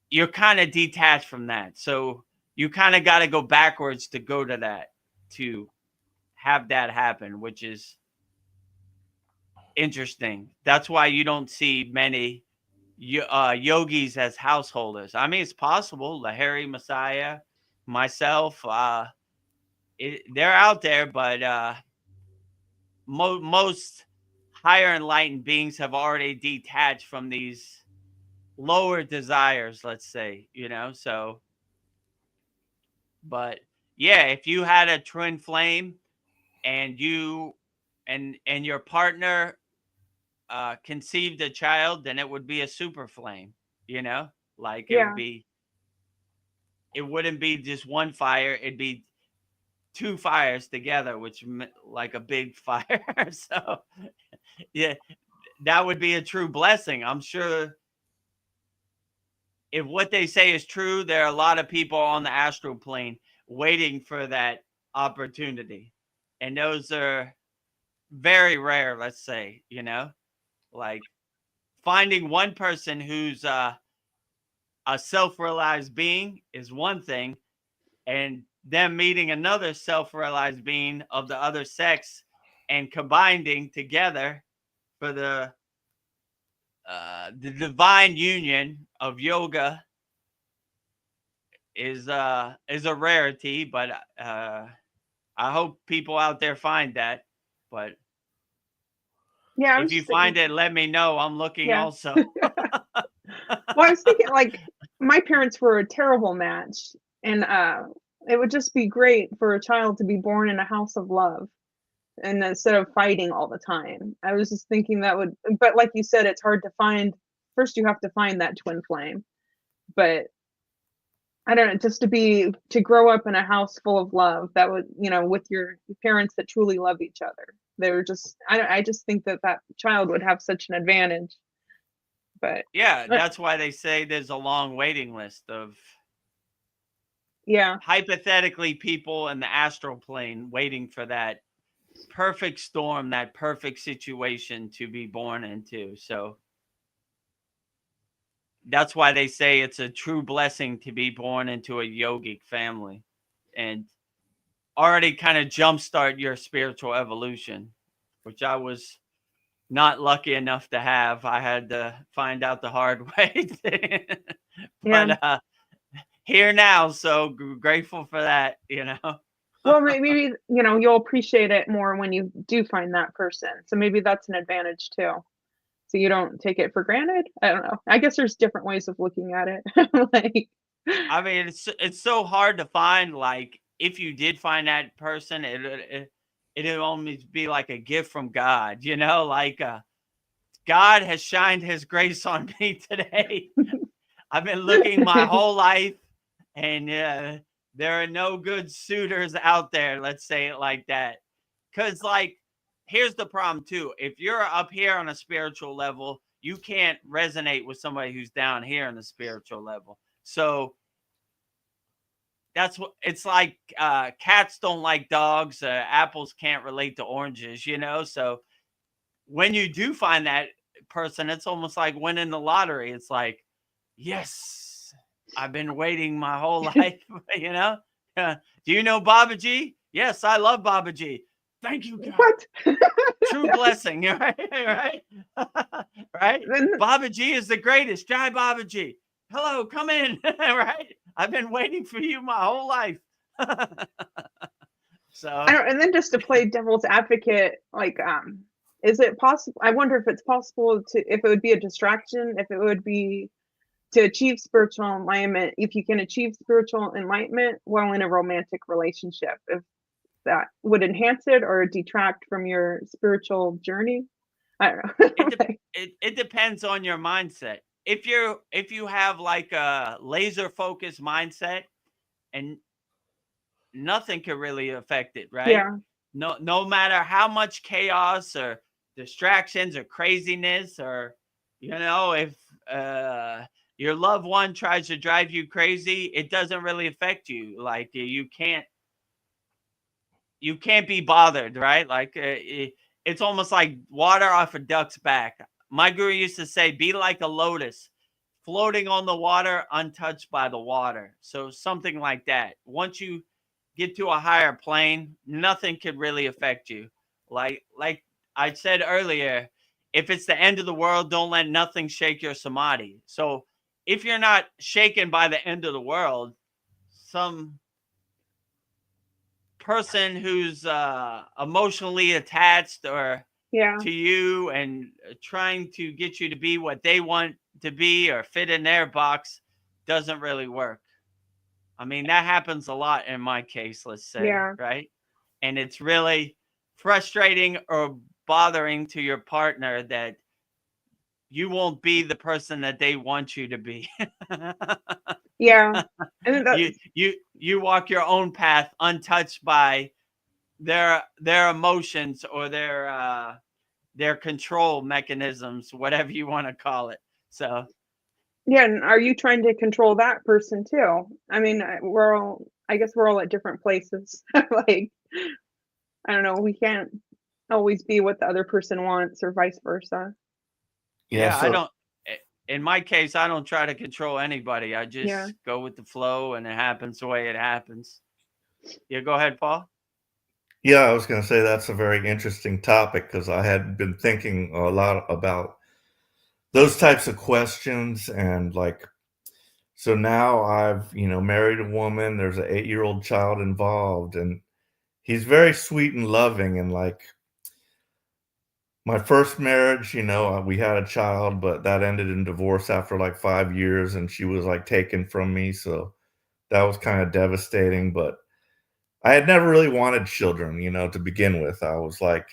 you're kind of detached from that. So you kind of got to go backwards to go to that, to have that happen, which is interesting. That's why you don't see many yogis as householders. I mean, it's possible. Lahiri Messiah, myself, they're out there, but most higher enlightened beings have already detached from these lower desires, let's say, you know. So, but yeah, if you had a twin flame and you and your partner conceived a child, then it would be a super flame, you know, like it wouldn't be just one fire, it'd be two fires together, which like a big fire. So yeah, that would be a true blessing. I'm sure if what they say is true, there are a lot of people on the astral plane waiting for that opportunity, and those are very rare, let's say, you know, like finding one person who's a self-realized being is one thing, and them meeting another self-realized being of the other sex and combining together for the divine union of yoga is a rarity, but I hope people out there find that. But Yeah. if you find it, let me know. I'm looking also. Well, I was thinking, like, my parents were a terrible match, and it would just be great for a child to be born in a house of love, and instead of fighting all the time. I was just thinking that would, but like you said, it's hard to find. First, you have to find that twin flame, but I don't know, just to grow up in a house full of love, that would, you know, with your parents that truly love each other. They were just, I just think that child would have such an advantage. But yeah, that's why they say there's a long waiting list of hypothetically people in the astral plane waiting for that perfect storm, that perfect situation to be born into. So that's why they say it's a true blessing to be born into a yogic family and already kind of jumpstart your spiritual evolution, which I was not lucky enough to have. I had to find out the hard way. But here now, so grateful for that, you know. Well, maybe, you know, you'll appreciate it more when you do find that person. So maybe that's an advantage too. So you don't take it for granted. I don't know. I guess there's different ways of looking at it. Like, I mean, it's so hard to find. Like, if you did find that person, it'd almost be like a gift from God, you know, like God has shined his grace on me today. I've been looking my whole life, and there are no good suitors out there. Let's say it like that. Because, like, here's the problem, too. If you're up here on a spiritual level, you can't resonate with somebody who's down here on the spiritual level. So that's what it's like. Cats don't like dogs. Apples can't relate to oranges, you know? So when you do find that person, it's almost like winning the lottery. It's like, yes, I've been waiting my whole life, you know? Do you know Babaji? Yes, I love Babaji. Thank you, God. What? True blessing, right? Right? Right? Babaji is the greatest. Jai Babaji. Hello, come in. Right? I've been waiting for you my whole life. So and then just to play devil's advocate, like, is it possible? I wonder if it's possible if it would be a distraction, if it would be to achieve spiritual enlightenment, if you can achieve spiritual enlightenment while in a romantic relationship, if that would enhance it or detract from your spiritual journey. I don't know. It depends on your mindset. If you have like a laser focused mindset, and nothing can really affect it, right? Yeah. No matter how much chaos or distractions or craziness, or, you know, if your loved one tries to drive you crazy, it doesn't really affect you. Like, you can't be bothered, right? Like, it's almost like water off a duck's back. My guru used to say, be like a lotus, floating on the water, untouched by the water. So something like that. Once you get to a higher plane, nothing could really affect you. Like I said earlier, if it's the end of the world, don't let nothing shake your samadhi. So if you're not shaken by the end of the world, some person who's emotionally attached or to you and trying to get you to be what they want to be or fit in their box doesn't really work. I mean, that happens a lot in my case, let's say, right? And it's really frustrating or bothering to your partner that you won't be the person that they want you to be. Yeah. You walk your own path untouched by their emotions or their control mechanisms, whatever you want to call it. So yeah, and are you trying to control that person too? I mean, I guess we're all at different places. Like, I don't know, we can't always be what the other person wants or vice versa. Yeah, I don't. In my case, I don't try to control anybody. I just go with the flow, and it happens the way it happens. Yeah, go ahead, Paul. Yeah, I was going to say that's a very interesting topic because I had been thinking a lot about those types of questions. And like, so now I've, married a woman, there's an 8-year-old child involved, and he's very sweet and loving. And like my first marriage, we had a child, but that ended in divorce after like 5 years, and she was like taken from me. So that was kind of devastating, but I had never really wanted children, to begin with. I was like,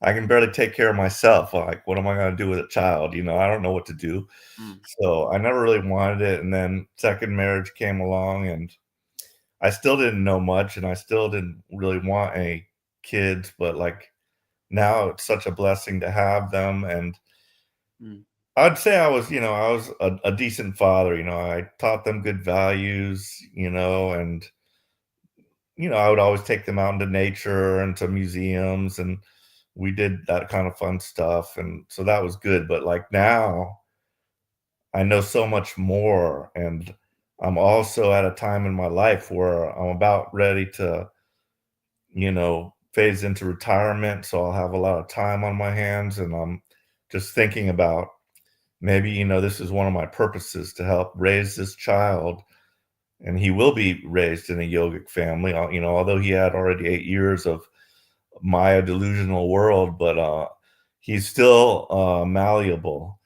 I can barely take care of myself. Like, what am I going to do with a child? I don't know what to do. So I never really wanted it. And then second marriage came along, and I still didn't know much, and I still didn't really want any kids. But like now it's such a blessing to have them. And I'd say I was a decent father. I taught them good values, and I would always take them out into nature and to museums, and we did that kind of fun stuff. And so that was good. But like now I know so much more. And I'm also at a time in my life where I'm about ready to, phase into retirement. So I'll have a lot of time on my hands. And I'm just thinking about maybe, this is one of my purposes to help raise this child. And he will be raised in a yogic family, although he had already 8 years of Maya delusional world, but he's still malleable.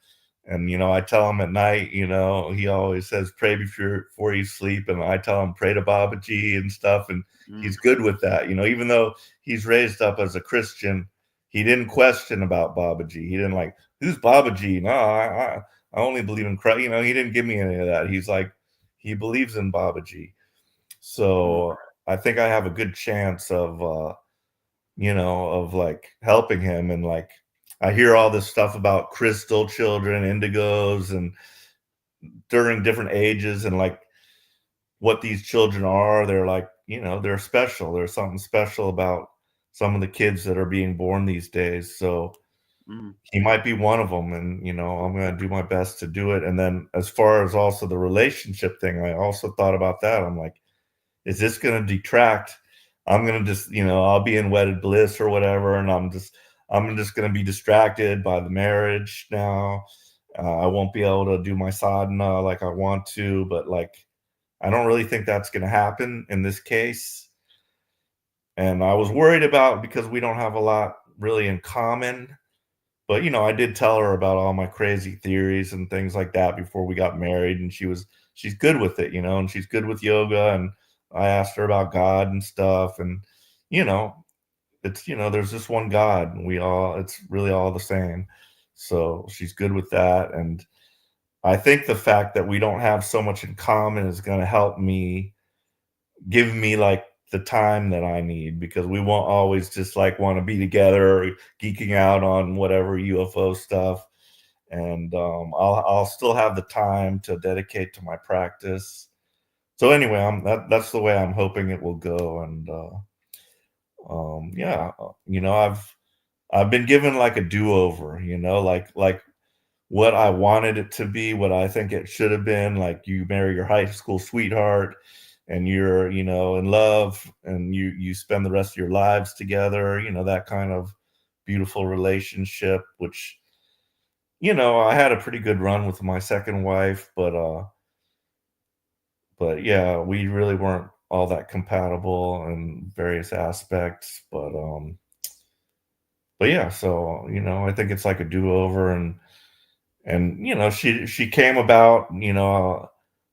And, you know, I tell him at night, you know, he always says, pray before you sleep. And I tell him, pray to Babaji and stuff. And he's good with that. You know, even though he's raised up as a Christian, he didn't question about Babaji. He didn't like, who's Babaji? No, I only believe in Christ. You know, he didn't give me any of that. He's like, he believes in Babaji. So I think I have a good chance of, you know, of like helping him. And like, I hear all this stuff about crystal children, indigos, and during different ages, and like what these children are. They're like, you know, they're special. There's something special about some of the kids that are being born these days. So he might be one of them. And, you know, I'm going to do my best to do it. And then as far as also the relationship thing, I also thought about that. I'm like, is this going to detract? I'm going to just, you know, I'll be in wedded bliss or whatever. And I'm just going to be distracted by the marriage now. I won't be able to do my sadhana like I want to, but like, I don't really think that's going to happen in this case. And I was worried about, because we don't have a lot really in common, but, you know, I did tell her about all my crazy theories and things like that before we got married. And she's good with it, you know, and she's good with yoga. And I asked her about God and stuff. And, you know, it's, you know, there's just one God, and it's really all the same. So she's good with that. And I think the fact that we don't have so much in common is going to help me, give me like the time that I need, because we won't always just like want to be together or geeking out on whatever UFO stuff. And I'll still have the time to dedicate to my practice. So anyway, that's the way I'm hoping it will go. And yeah, you know, I've been given like a do-over, you know, like what I wanted it to be, what I think it should have been. Like, you marry your high school sweetheart and you're, you know, in love, and you spend the rest of your lives together, you know, that kind of beautiful relationship, which, you know, I had a pretty good run with my second wife, but yeah, we really weren't all that compatible in various aspects. But yeah, so, you know, I think it's like a do-over. And, you know, she came about, you know,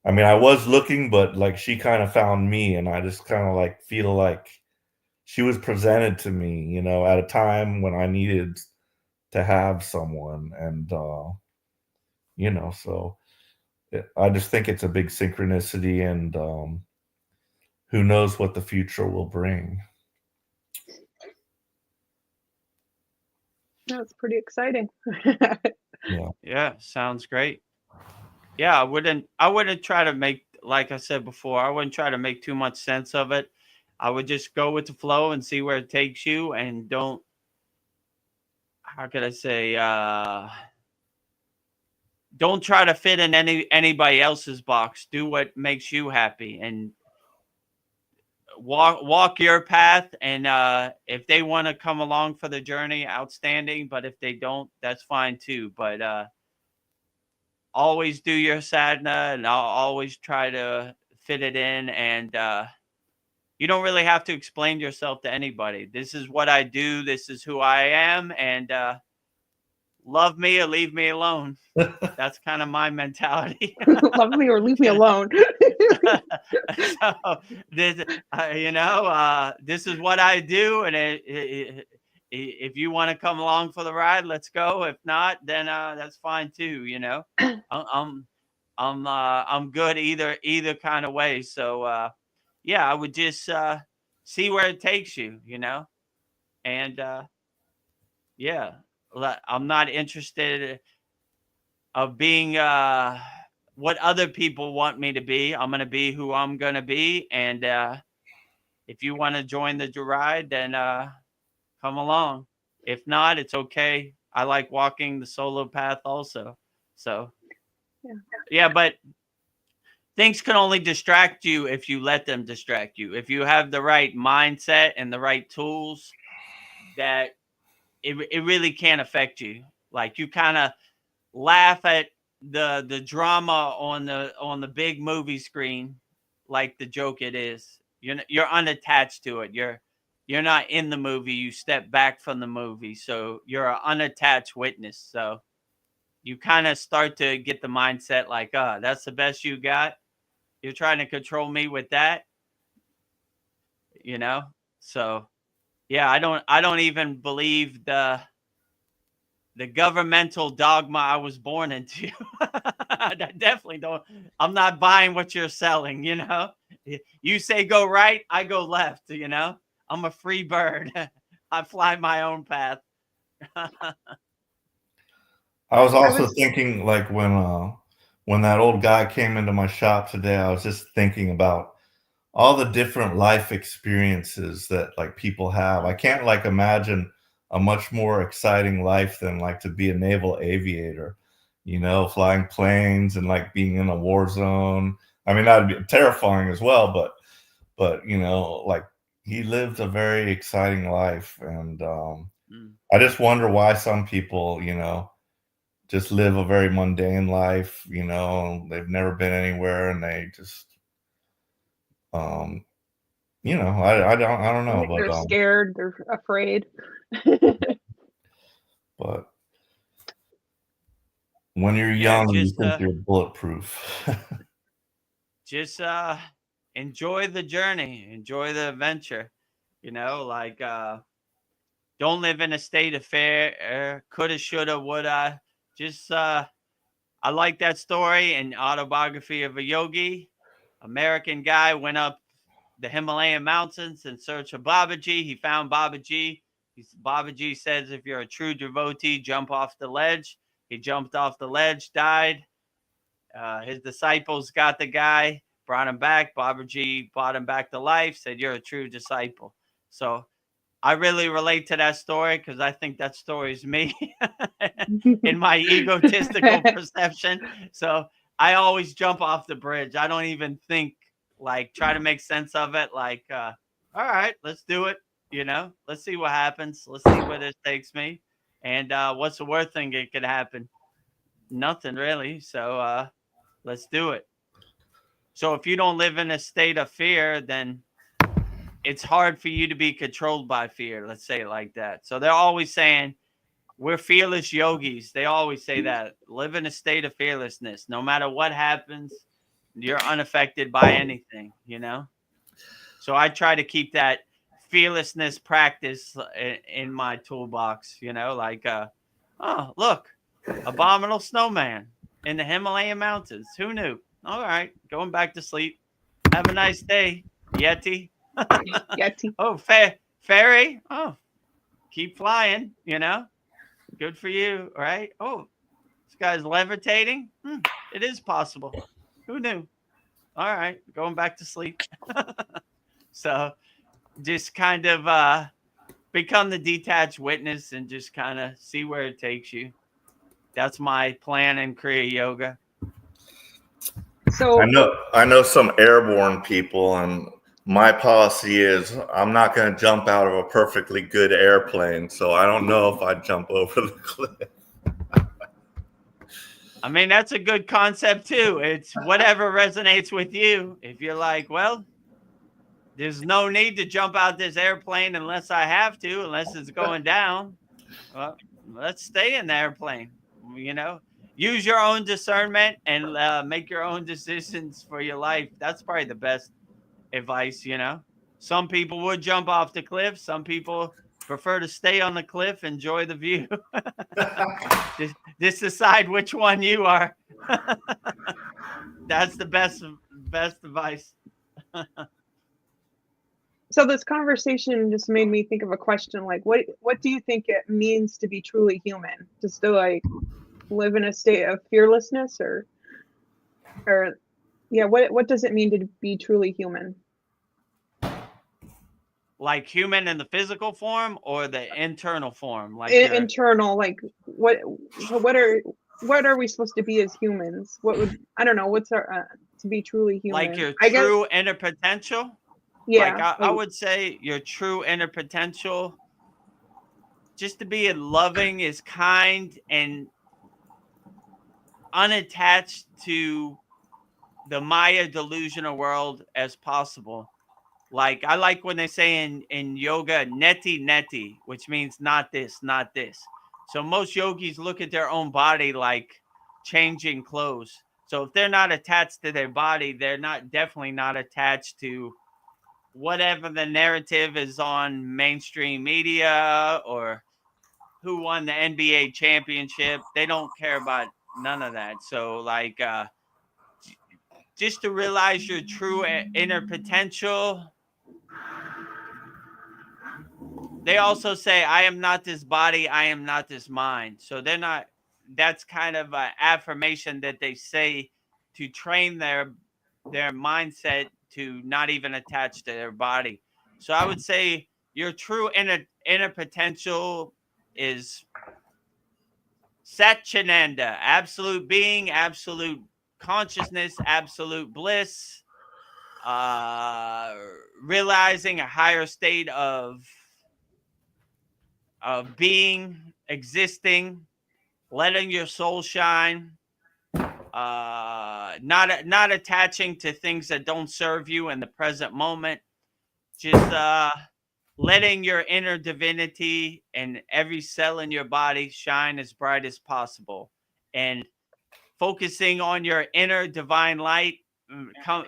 I mean, I was looking, but like she kind of found me, and I just kind of like feel like she was presented to me, you know, at a time when I needed to have someone. And, you know, so I just think it's a big synchronicity. And who knows what the future will bring. That's pretty exciting. Yeah, sounds great. Yeah, I wouldn't try to make, like I said before, I wouldn't try to make too much sense of it. I would just go with the flow and see where it takes you, and don't, how could I say, don't try to fit in anybody else's box. Do what makes you happy, and walk your path. And if they want to come along for the journey, outstanding. But if they don't, that's fine too. But always do your sadhana, and I'll always try to fit it in. And you don't really have to explain yourself to anybody. This is what I do. This is who I am. And love me or leave me alone. That's kind of my mentality. Love me or leave me alone. So this, you know, this is what I do. And if you want to come along for the ride, let's go. If not, then that's fine too. You know, I'm good either kind of way. So yeah, I would just see where it takes you. You know, and yeah, I'm not interested of being what other people want me to be. I'm going to be who I'm going to be. And if you want to join the ride, then come along. If not, it's okay. I like walking the solo path also. So yeah, but things can only distract you if you let them distract you. If you have the right mindset and the right tools, that it really can't affect you. Like, you kind of laugh at the drama on the big movie screen, like the joke it is. You're unattached to it. You're not in the movie. You step back from the movie, so you're an unattached witness. So you kind of start to get the mindset like, that's the best you got. You're trying to control me with that, you know? So yeah, I don't even believe the governmental dogma I was born into. I definitely don't. I'm not buying what you're selling, you know? You say go right, I go left, you know? I'm a free bird. I fly my own path. I was I also was thinking, like, when that old guy came into my shop today, I was just thinking about all the different life experiences that like people have. I can't like imagine a much more exciting life than like to be a naval aviator, you know, flying planes and like being in a war zone. I mean, that'd be terrifying as well, but you know, like he lived a very exciting life, and Mm. I just wonder why some people, you know, just live a very mundane life. You know, they've never been anywhere, and they just, um, you know, I don't I know, think they're scared, they're afraid. but when you're Yeah, young, you think you're bulletproof. just enjoy the journey, enjoy the adventure, you know, like don't live in a state of fear, coulda, shoulda, woulda. Just I like that story and autobiography of a yogi. American guy went up the Himalayan mountains in search of Babaji. He found Babaji. Babaji says, if you're a true devotee, jump off the ledge. He jumped off the ledge, died. His disciples got the guy, brought him back. Babaji brought him back to life, said, you're a true disciple. So I really relate to that story because I think that story is me in my egotistical perception. So I always jump off the bridge. I don't even think, like, try to make sense of it. Like, all right, let's do it. You know, let's see what happens. Let's see where this takes me. And what's the worst thing that could happen? Nothing really. So let's do it. So if you don't live in a state of fear, then it's hard for you to be controlled by fear. Let's say it like that. So they're always saying, we're fearless yogis. They always say that. Live in a state of fearlessness. No matter what happens, you're unaffected by anything, you know? So I try to keep that fearlessness practice in my toolbox, you know, like, oh, look, abominable snowman in the Himalayan mountains. Who knew? All right, going back to sleep. Have a nice day, Yeti. Yeti. Oh, fairy. Oh, keep flying, you know? Good for you, right? Oh, this guy's levitating. It is possible. Who knew? All right, going back to sleep. So just kind of become the detached witness and just kind of see where it takes you. That's my plan in Kriya Yoga. So I know some airborne people, and my policy is I'm not going to jump out of a perfectly good airplane, so I don't know if I'd jump over the cliff. I mean, that's a good concept too. It's whatever resonates with you. If you're like, well, there's no need to jump out this airplane unless I have to, unless it's going down. Well, let's stay in the airplane. You know, use your own discernment and make your own decisions for your life. That's probably the best advice, you know. Some people would jump off the cliff. Some people prefer to stay on the cliff, enjoy the view. just decide which one you are. That's the best advice. so this conversation just made me think of a question, like what do you think it means to be truly human? Just to like live in a state of fearlessness, or yeah, what does it mean to be truly human? Like human in the physical form or the internal form? Like Internal, like what are we supposed to be as humans? What would, I don't know, what's our to be truly human? like your I guess, true inner potential. yeah, Like I would say your true inner potential, just to be loving, is kind and unattached to the Maya delusional world as possible. Like I like when they say in yoga, neti neti, which means not this, not this. So most yogis look at their own body like changing clothes. So if they're not attached to their body, they're definitely not attached to whatever the narrative is on mainstream media or who won the NBA championship. They don't care about none of that. So like just to realize your true inner potential. They also say, I am not this body, I am not this mind. So they're not, that's kind of an affirmation that they say to train their mindset to not even attach to their body. So I would say your true inner potential is Satchinanda, absolute being, absolute consciousness, absolute bliss, realizing a higher state of being, existing, letting your soul shine, not attaching to things that don't serve you in the present moment, just letting your inner divinity and every cell in your body shine as bright as possible, and focusing on your inner divine light,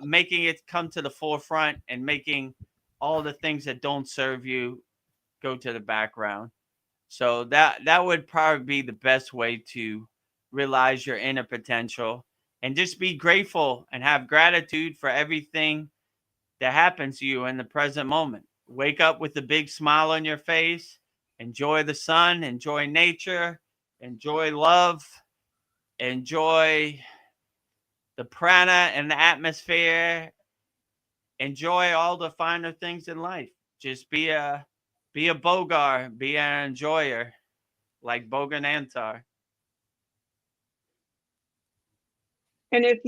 making it come to the forefront, and making all the things that don't serve you go to the background. So that would probably be the best way to realize your inner potential, and just be grateful and have gratitude for everything that happens to you in the present moment. Wake up with a big smile on your face, enjoy the sun, enjoy nature, enjoy love, enjoy the prana and the atmosphere, enjoy all the finer things in life. Just be a bogar, be an enjoyer, like Bogan Antar. And if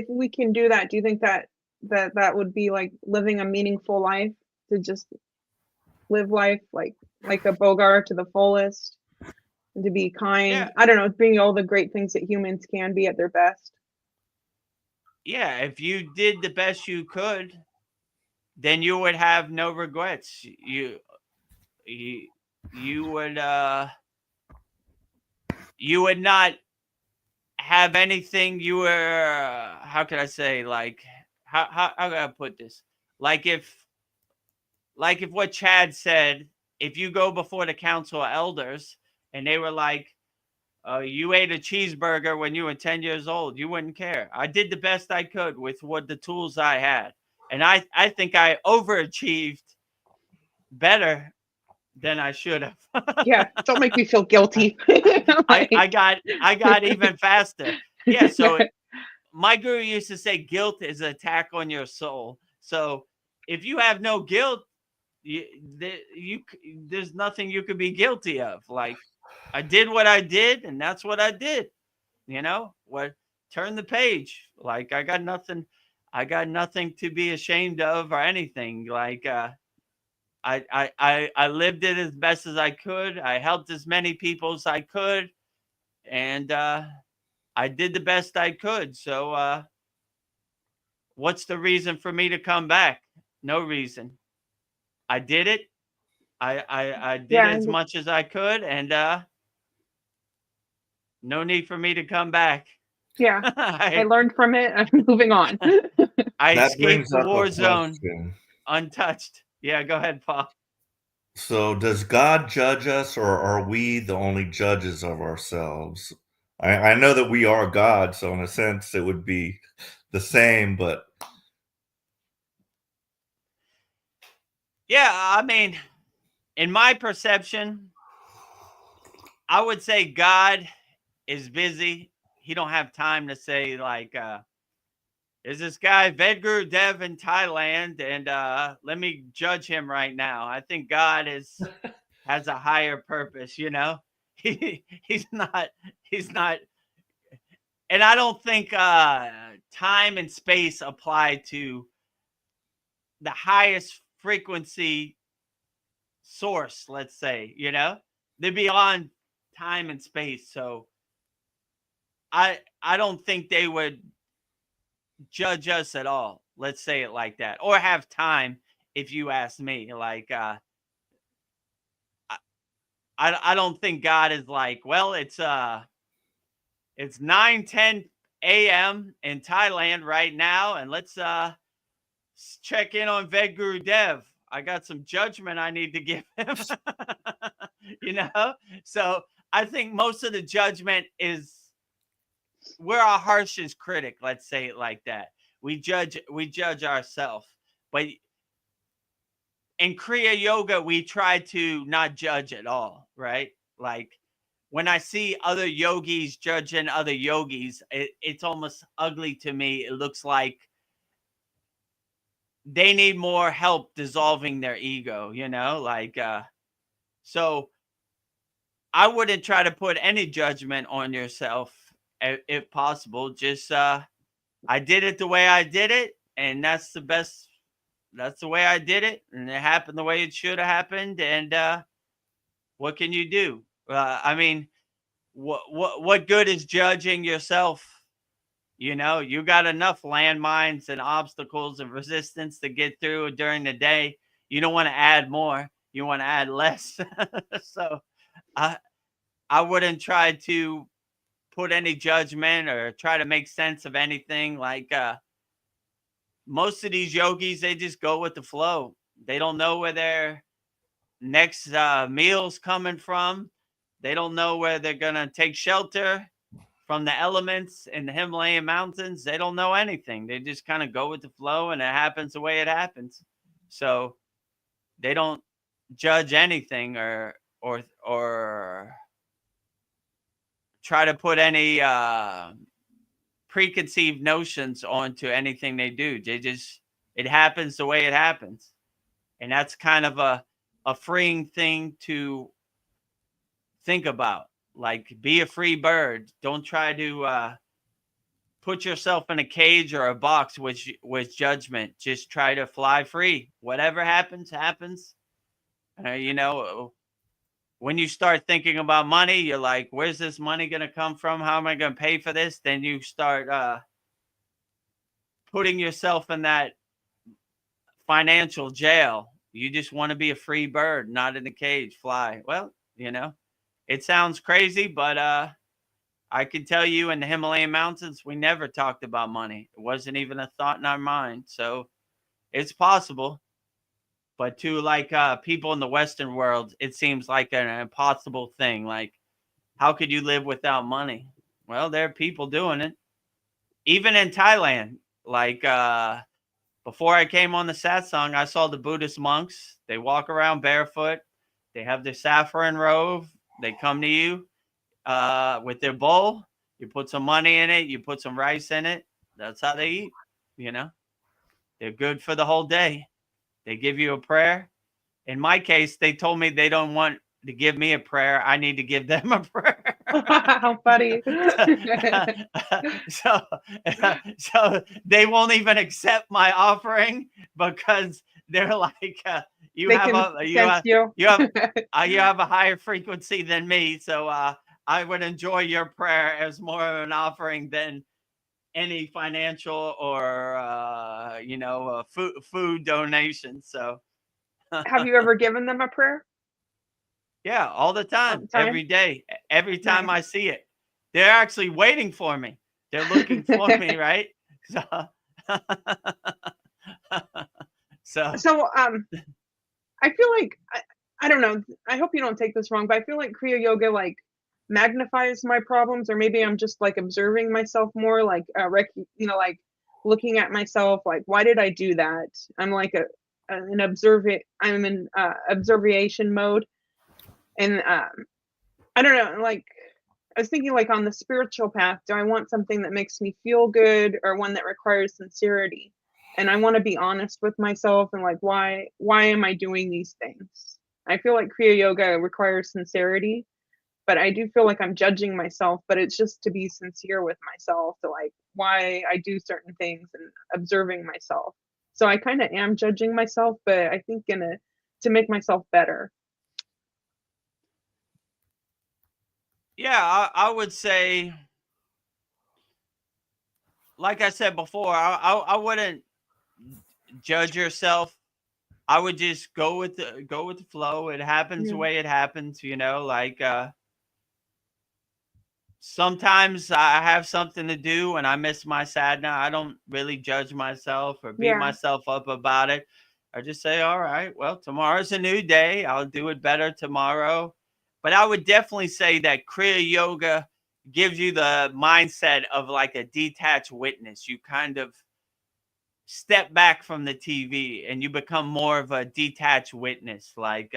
we can do that, do you think that would be like living a meaningful life, to just live life like a Bogart to the fullest, and to be kind? Yeah. I don't know, being all the great things that humans can be at their best. Yeah, if you did the best you could, then you would have no regrets. You would you would not have anything you were how can I say, like how can I put this? Like if what Chad said, if you go before the council of elders and they were like, you ate a cheeseburger when you were 10 years old, you wouldn't care. I did the best I could with what the tools I had. And I think I overachieved better than I should have. Yeah, don't make me feel guilty. I got even faster. Yeah, so my guru used to say guilt is an attack on your soul. So if you have no guilt, there's nothing you could be guilty of. Like, I did what I did, and that's what I did. What? Turn the page. Like, I got nothing to be ashamed of or anything. Like, I lived it as best as I could. I helped as many people as I could, and I did the best I could. So what's the reason for me to come back? No reason. I did it. I did Yeah, as much as I could, and no need for me to come back. yeah. I learned from it. I'm moving on. I That escaped brings the up war a zone question. untouched. Yeah, go ahead, Paul. So, does God judge us, or are we the only judges of ourselves? I know that we are God, so in a sense, it would be the same, but Yeah, I mean, in my perception, I would say God is busy. He don't have time to say, like, is this guy Vedagurudev in Thailand, and let me judge him right now. I think God has a higher purpose. He's not, and I don't think time and space apply to the highest frequency source. Let's say, they're beyond time and space. So I don't think they would judge us at all. Let's say it like that, or have time. If you ask me, like, I don't think God is like, well, it's 9:10 a.m. in Thailand right now, and let's check in on Vedagurudev. I got some judgment I need to give him. You know? So I think most of the judgment is we're our harshest critic, let's say it like that. We judge ourselves. But in Kriya yoga, we try to not judge at all, right? Like when I see other yogis judging other yogis, it's almost ugly to me. It looks like they need more help dissolving their ego, you know, like, so I wouldn't try to put any judgment on yourself if possible. Just, I did it the way I did it, and that's the best. That's the way I did it, and it happened the way it should have happened. And what can you do? I mean, what good is judging yourself? You know, you got enough landmines and obstacles and resistance to get through during the day. You don't want to add more. You want to add less. So I wouldn't try to put any judgment or try to make sense of anything. Like most of these yogis, they just go with the flow. They don't know where their next meal's coming from. They don't know where they're going to take shelter from the elements in the Himalayan mountains. They don't know anything. They just kind of go with the flow, and it happens the way it happens. So they don't judge anything or try to put any preconceived notions onto anything they do. It happens the way it happens. And that's kind of a freeing thing to think about. Like, be a free bird. Don't try to put yourself in a cage or a box with judgment. Just try to fly free. Whatever happens, happens. You know, when you start thinking about money, you're like, where's this money going to come from? How am I going to pay for this? Then you start putting yourself in that financial jail. You just want to be a free bird, not in a cage, fly. Well, you know, it sounds crazy, but I can tell you in the Himalayan mountains, we never talked about money. It wasn't even a thought in our mind. So it's possible. But to like people in the Western world, it seems like an impossible thing. Like, how could you live without money? Well, there are people doing it. Even in Thailand, like before I came on the Satsang, I saw the Buddhist monks. They walk around barefoot. They have their saffron robe. They come to you with their bowl. You put some money in it. You put some rice in it. That's how they eat, you know. They're good for the whole day. They give you a prayer. In my case, they told me they don't want to give me a prayer. I need to give them a prayer. How funny. So they won't even accept my offering because they're like, you have a higher frequency than me. So I would enjoy your prayer as more of an offering than any financial or you know, food donation. So Have you ever given them a prayer? yeah, all the time, every day, every time I see it. They're actually waiting for me. They're looking for me, right? So I feel like I don't know. I hope you don't take this wrong, but I feel like Kriya Yoga like magnifies my problems, or maybe I'm just like observing myself more, like you know, like looking at myself, like why did I do that? I'm like I'm in observation mode, and I don't know, like I was thinking like on the spiritual path, do I want something that makes me feel good or one that requires sincerity? And I want to be honest with myself and like why am I doing these things? I feel like Kriya Yoga requires sincerity, but I do feel like I'm judging myself, but it's just to be sincere with myself, to like why I do certain things and observing myself. So I kind of am judging myself, but I think to make myself better. yeah, I would say, like I said before, I wouldn't judge yourself. I would just go with the flow. It happens the way it happens, you know, like sometimes I have something to do and I miss my sadhana. I don't really judge myself or beat myself up about it. I just say, all right, well, tomorrow's a new day. I'll do it better tomorrow. But I would definitely say that Kriya Yoga gives you the mindset of like a detached witness. You kind of step back from the TV and you become more of a detached witness. Like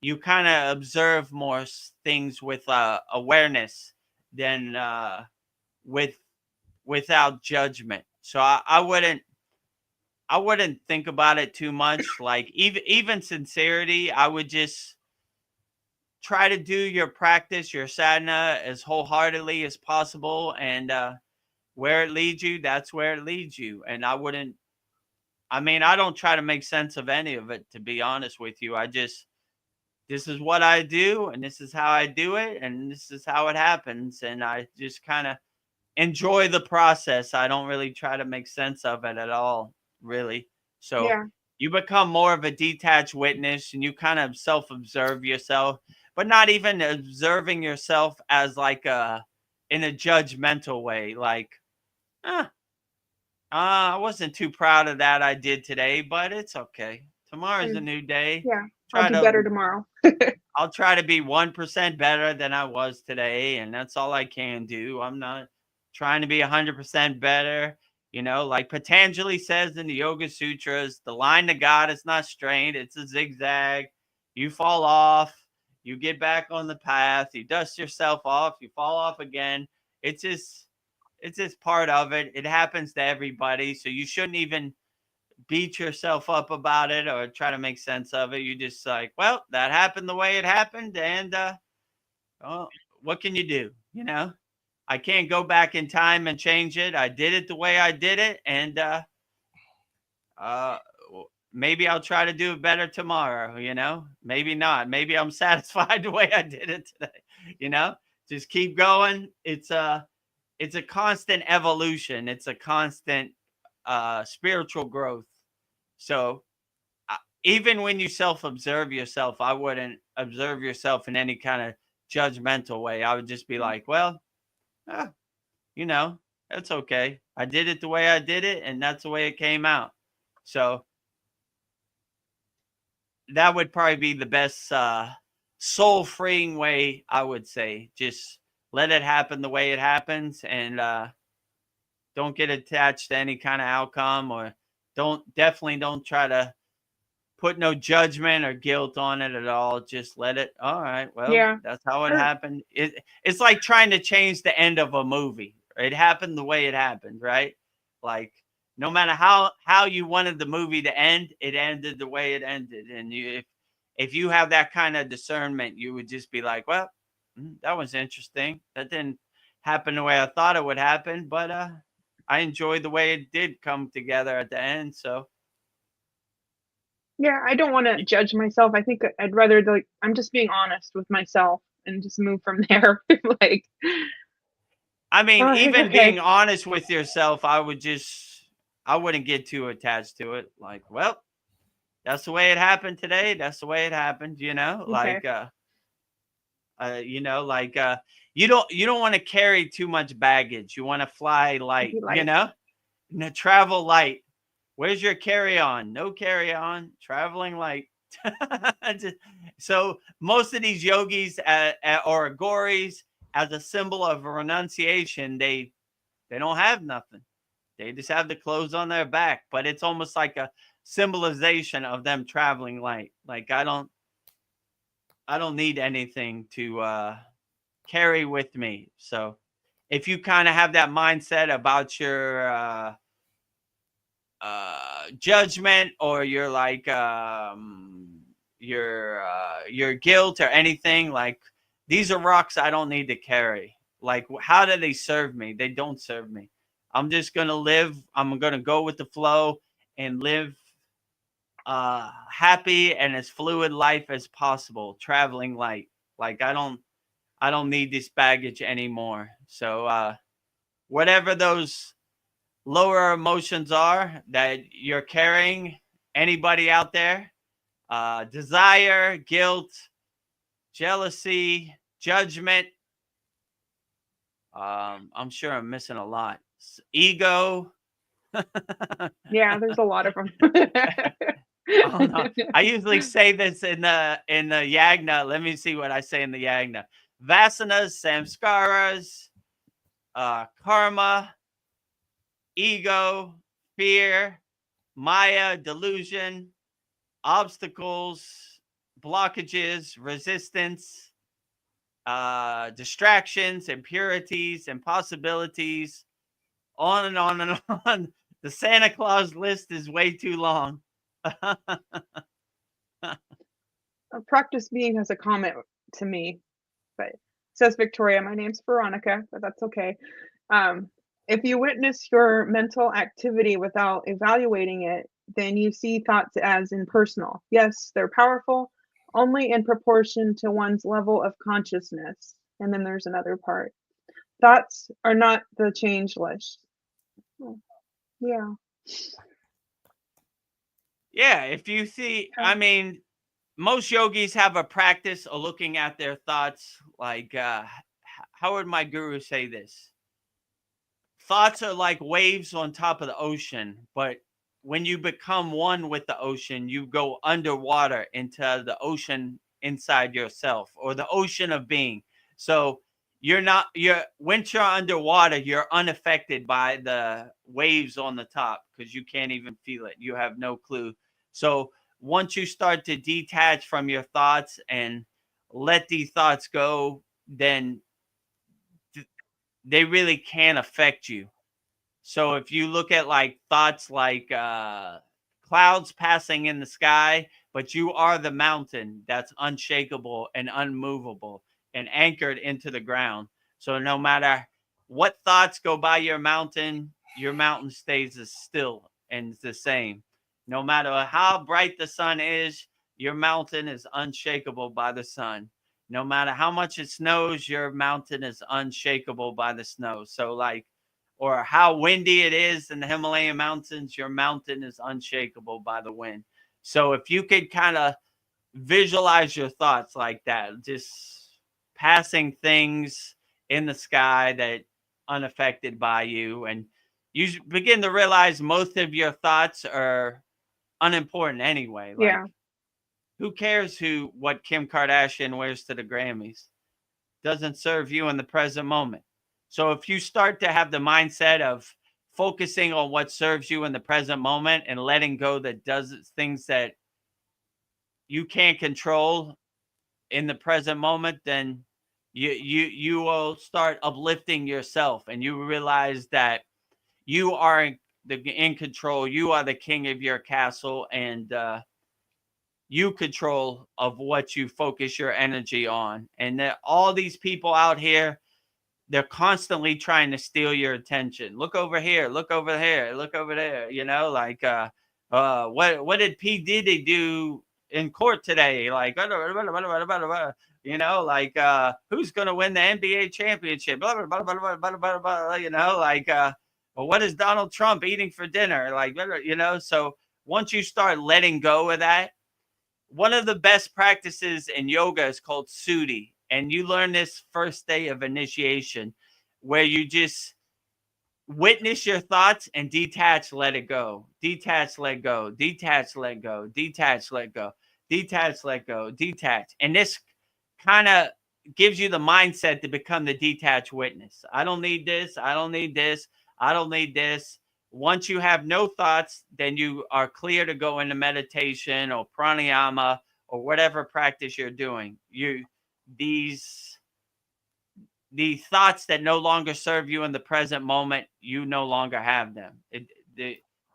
you kind of observe more things with awareness than without judgment. So I wouldn't think about it too much. Like even sincerity, I would just try to do your practice, your sadhana, as wholeheartedly as possible, and where it leads you, that's where it leads you. And I don't try to make sense of any of it, to be honest with you. This is what I do, and this is how I do it, and this is how it happens. And I just kind of enjoy the process. I don't really try to make sense of it at all, really. So you become more of a detached witness, and you kind of self-observe yourself, but not even observing yourself as like in a judgmental way. Like, I wasn't too proud of that I did today, but it's okay. Tomorrow's a new day. I'll do better tomorrow. I'll try to be 1% better than I was today, and that's all I can do. I'm not trying to be 100% better. You know, like Patanjali says in the Yoga Sutras, the line to God is not straight, it's a zigzag. You fall off, you get back on the path, you dust yourself off, you fall off again. It's just part of it. It happens to everybody, so you shouldn't even beat yourself up about it or try to make sense of it. You just like, well, that happened the way it happened, and well, what can you do? You know, I can't go back in time and change it. I did it the way I did it, and maybe I'll try to do it better tomorrow. You know, maybe not. Maybe I'm satisfied the way I did it today. You know, just keep going. It's a constant evolution. It's a constant spiritual growth. So even when you self-observe yourself, I wouldn't observe yourself in any kind of judgmental way. I would just be like, well, you know, that's okay. I did it the way I did it, and that's the way it came out. So that would probably be the best soul-freeing way, I would say. Just let it happen the way it happens, and don't get attached to any kind of outcome, or definitely don't try to put no judgment or guilt on it at all. Just let it. All right, well, that's how it happened. It's like trying to change the end of a movie. It happened the way it happened, right? Like no matter how you wanted the movie to end, it ended the way it ended. And if you have that kind of discernment, you would just be like, well, that was interesting. That didn't happen the way I thought it would happen, but I enjoyed the way it did come together at the end. So I don't want to judge myself. I think I'd rather I'm just being honest with myself and just move from there. Like, I mean, even being honest with yourself, I wouldn't get too attached to it. Like, well, that's the way it happened today. That's the way it happened, you know, like, you know, like, you don't want to carry too much baggage. You want to fly light, you know, travel light. Where's your carry-on? No carry-on, traveling light. So most of these yogis or agoris, as a symbol of renunciation, they don't have nothing. They just have the clothes on their back, but it's almost like a symbolization of them traveling light. Like I don't need anything to carry with me. So if you kind of have that mindset about your judgment or your like your guilt or anything, like these are rocks I don't need to carry. Like how do they serve me? They don't serve me. I'm just gonna live. I'm gonna go with the flow and live happy and as fluid life as possible, traveling light. Like I don't need this baggage anymore. So whatever those lower emotions are that you're carrying Anybody out there? Desire, guilt, jealousy, judgment. I'm sure I'm missing a lot. Ego. Yeah, there's a lot of them. Oh, no. I usually say this in the yagna. Let me see what I say in the yagna. Vasanas, samskaras, karma, ego, fear, maya, delusion, obstacles, blockages, resistance, distractions, impurities, impossibilities, on and on and on. The Santa Claus list is way too long. Practice Being has a comment to me, but says Victoria, my name's Veronica, but that's okay. If you witness your mental activity without evaluating it, then you see thoughts as impersonal. Yes, they're powerful, only in proportion to one's level of consciousness. And then there's another part. Thoughts are not the changeless. Yeah. Yeah, if you see, I mean, most yogis have a practice of looking at their thoughts like, how would my guru say this? Thoughts are like waves on top of the ocean, but when you become one with the ocean, you go underwater into the ocean inside yourself, or the ocean of being. So once you're underwater, you're unaffected by the waves on the top because you can't even feel it. You have no clue. So once you start to detach from your thoughts and let these thoughts go, then they really can't affect you. So if you look at like thoughts like clouds passing in the sky, but you are the mountain that's unshakable and unmovable and anchored into the ground. So no matter what thoughts go by your mountain stays as still and the same. No matter how bright the sun is, your mountain is unshakable by the sun. No matter how much it snows, your mountain is unshakable by the snow. So like, or how windy it is in the Himalayan mountains, your mountain is unshakable by the wind. So if you could kind of visualize your thoughts like that, just passing things in the sky that unaffected by you, and you begin to realize most of your thoughts are unimportant anyway. Like, Yeah. who cares what Kim Kardashian wears to the Grammys? Doesn't serve you in the present moment. So if you start to have the mindset of focusing on what serves you in the present moment and letting go that does things that you can't control in the present moment, then you will start uplifting yourself, and you realize that you are in control. You are the king of your castle, and you control of what you focus your energy on. And that all these people out here, they're constantly trying to steal your attention. Look over here, look over here, look over there. You know, like what did P. Diddy do in court today? Like, you know, like who's gonna win the NBA championship? Blah, blah, blah, blah, blah, blah, blah, you know, like well, what is Donald Trump eating for dinner? Like, you know, so once you start letting go of that, one of the best practices in yoga is called Sudhi. And you learn this first day of initiation, where you just witness your thoughts and detach, let it go. Detach, let go. Detach, let go. Detach, let go. Detach, let go. Detach. And this kind of gives you the mindset to become the detached witness. I don't need this. I don't need this. I don't need this. Once you have no thoughts, then you are clear to go into meditation or pranayama or whatever practice you're doing. These thoughts that no longer serve you in the present moment, you no longer have them.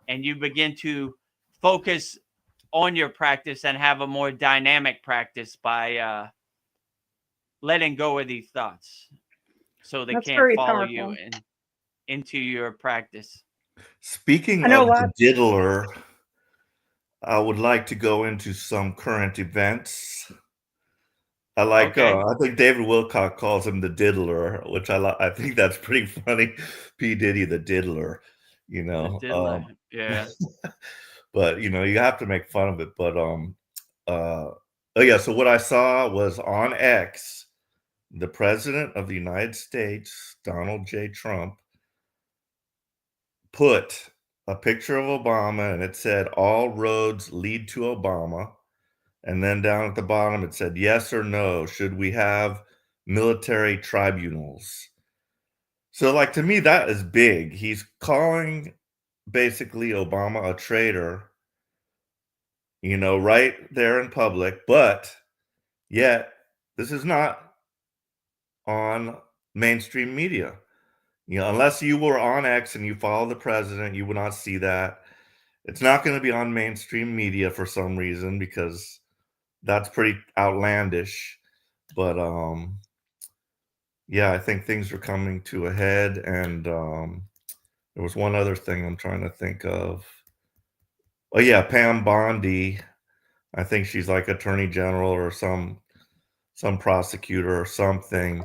And you begin to focus on your practice and have a more dynamic practice by letting go of these thoughts, so they can't follow you into your practice. Speaking of the diddler, I would like to go into some current events. I like. I think David Wilcock calls him the diddler, which I think that's pretty funny. P. Diddy, the diddler. You know. The diddler. Yeah. but you know, you have to make fun of it. But oh yeah, so what I saw was on X, the president of the United States, Donald J. Trump, put a picture of Obama and it said, "All roads lead to Obama." And then down at the bottom, it said, "Yes or no, should we have military tribunals?" So, like, to me, that is big. He's calling basically Obama a traitor, you know, right there in public. But yet, this is not on mainstream media. You know, unless you were on X and you follow the president, you would not see that. It's not going to be on mainstream media for some reason because that's pretty outlandish. But yeah, I think things are coming to a head. And there was one other thing I'm trying to think of. Oh yeah, Pam Bondi. I think she's like attorney general or some prosecutor or something,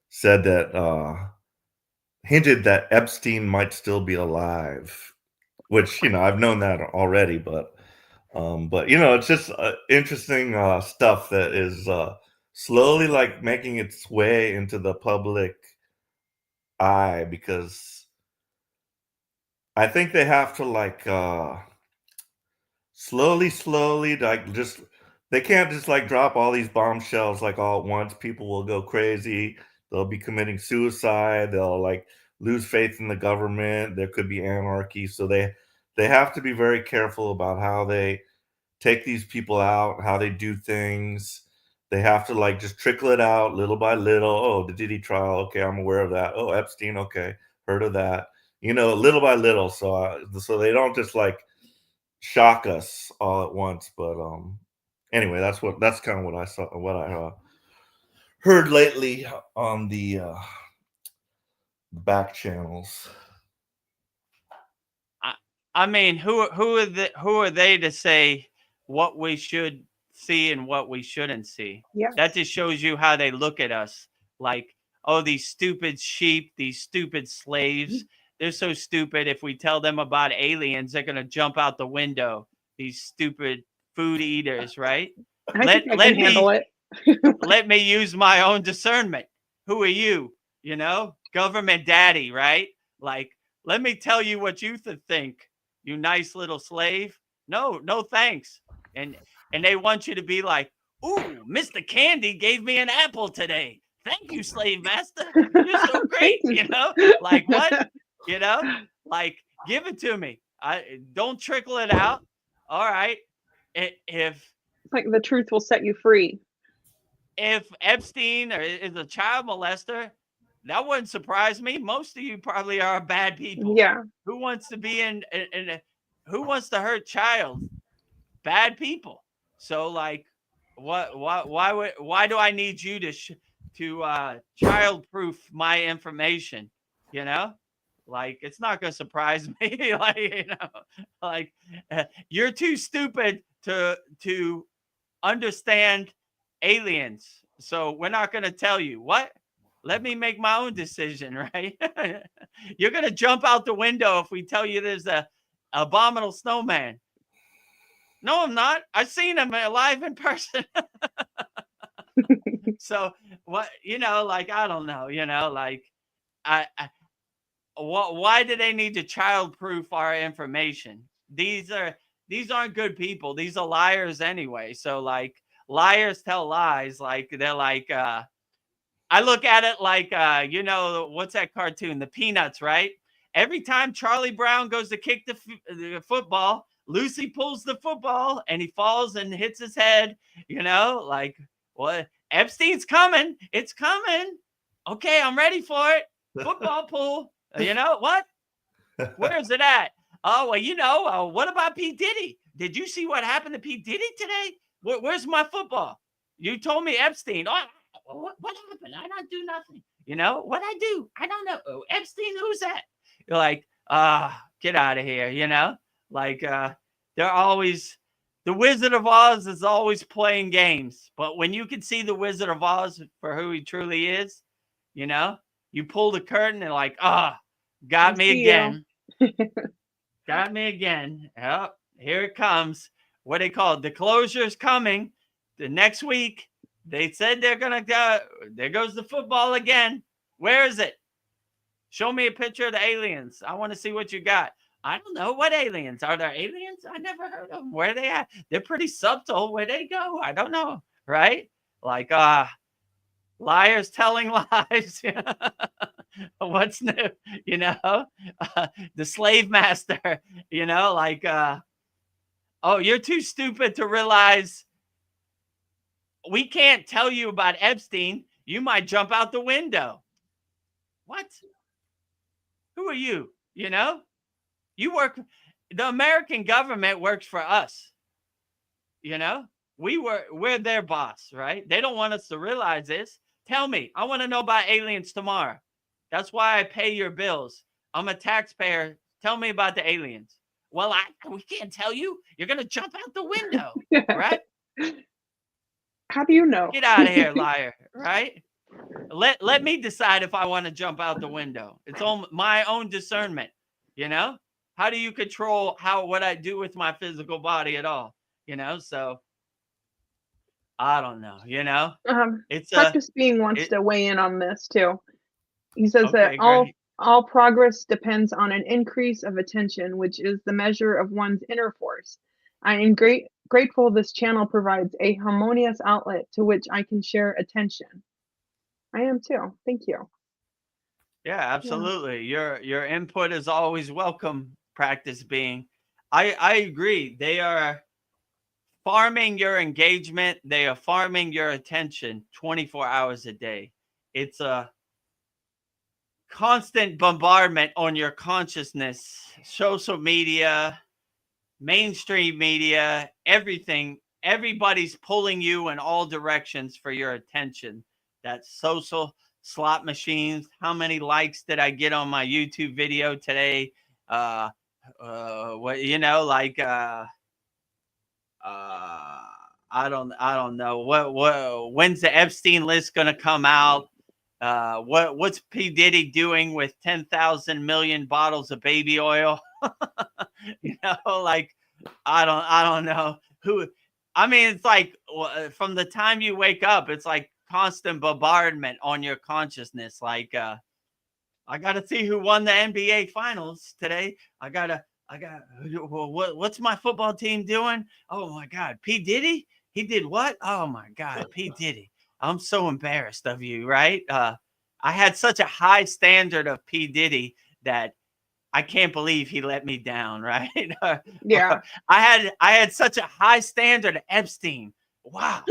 said that hinted that Epstein might still be alive, which, you know, I've known that already, but you know, it's just interesting stuff that is slowly like making its way into the public eye, because I think they have to like slowly, like, just, they can't just like drop all these bombshells like all at once. People will go crazy. They'll be committing suicide. They'll like lose faith in the government. There could be anarchy. So they have to be very careful about how they take these people out, how they do things. They have to like just trickle it out little by little. Oh, the Diddy trial. Okay, I'm aware of that. Oh, Epstein. Okay, heard of that. You know, little by little. So so they don't just like shock us all at once. But anyway, that's kind of what I saw, what I heard lately on the back channels. I mean, who are they to say what we should see and what we shouldn't see? Yeah. That just shows you how they look at us. Like, oh, these stupid sheep, these stupid slaves. They're so stupid. If we tell them about aliens, they're gonna jump out the window. These stupid food eaters, right? I think I can handle it. Let me use my own discernment. Who are you? You know, government daddy, right? Like, let me tell you what you think. You nice little slave. No, thanks. And they want you to be like, ooh, Mr. Candy gave me an apple today. Thank you, slave master. You're so great. You know, like what? You know, like, give it to me. I don't trickle it out. All right. If Like the truth will set you free. If Epstein is a child molester, that wouldn't surprise me. Most of you probably are bad people. Yeah. Who wants to be in who wants to hurt child? Bad people. So like, why do I need you to child-proof my information? You know, like, it's not going to surprise me. Like, you know, like, you're too stupid to understand aliens. So we're not going to tell you what. Let me make my own decision, right? You're going to jump out the window if we tell you there's a abominable snowman. No, I'm not. I've seen him alive in person. So what, you know, like, I don't know, you know, like, why do they need to child-proof our information? These aren't good people. These are liars anyway. So like, liars tell lies. Like, they're like, I look at it like, you know, what's that cartoon? The Peanuts, right? Every time Charlie Brown goes to kick the football, Lucy pulls the football and he falls and hits his head, you know, like, what? Epstein's coming. It's coming. Okay, I'm ready for it. Football pull. You know what? Where is it at? Oh, well, you know, what about P. Diddy? Did you see what happened to P. Diddy today? Where's my football? You told me Epstein. Oh, what happened? I don't do nothing. You know, what I do? I don't know. Oh, Epstein, who's that? You're like, get out of here, you know? Like, they're always, the Wizard of Oz is always playing games. But when you can see the Wizard of Oz for who he truly is, you know, you pull the curtain and like, got me again. Got me again. Yep. Here it comes. What they call it, the closure's coming. The next week, they said they're gonna go. There goes the football again. Where is it? Show me a picture of the aliens. I want to see what you got. I don't know. What aliens? Are there aliens? I never heard of them. Where are they at? They're pretty subtle. Where they go? I don't know. Right? Like liars telling lies. What's new? You know, the slave master. You know, like oh, you're too stupid to realize we can't tell you about Epstein. You might jump out the window. What? Who are you? You know, you work, the American government works for us. You know, we're their boss, right? They don't want us to realize this. Tell me, I want to know about aliens tomorrow. That's why I pay your bills. I'm a taxpayer. Tell me about the aliens. Well, we can't tell you. You're going to jump out the window, right? How do you know? Get out of here, liar, right? Let me decide if I want to jump out the window. It's on my own discernment, you know? How do you control what I do with my physical body at all? You know, so I don't know, you know? It's Practice Being wants to weigh in on this too. He says okay, that great. all progress depends on an increase of attention, which is the measure of one's inner force. I am grateful this channel provides a harmonious outlet to which I can share attention. I am too. Thank you. Yeah, absolutely. Yeah. Your input is always welcome, Practice Being. I agree. They are farming your engagement. They are farming your attention 24 hours a day. It's a constant bombardment on your consciousness, social media, mainstream media, everything. Everybody's pulling you in all directions for your attention. That social slot machines. How many likes did I get on my YouTube video today? What, you know, like I don't know what when's the Epstein list gonna come out? What's P. Diddy doing with 10,000 million bottles of baby oil? You know, like I don't know who. I mean, it's like from the time you wake up, it's like constant bombardment on your consciousness. Like I gotta see who won the NBA finals today. What's my football team doing? Oh my God, P. Diddy? He did what? Oh my God, P. Diddy. I'm so embarrassed of you, right? I had such a high standard of P. Diddy that I can't believe he let me down, right? Yeah. I had such a high standard of Epstein. Wow.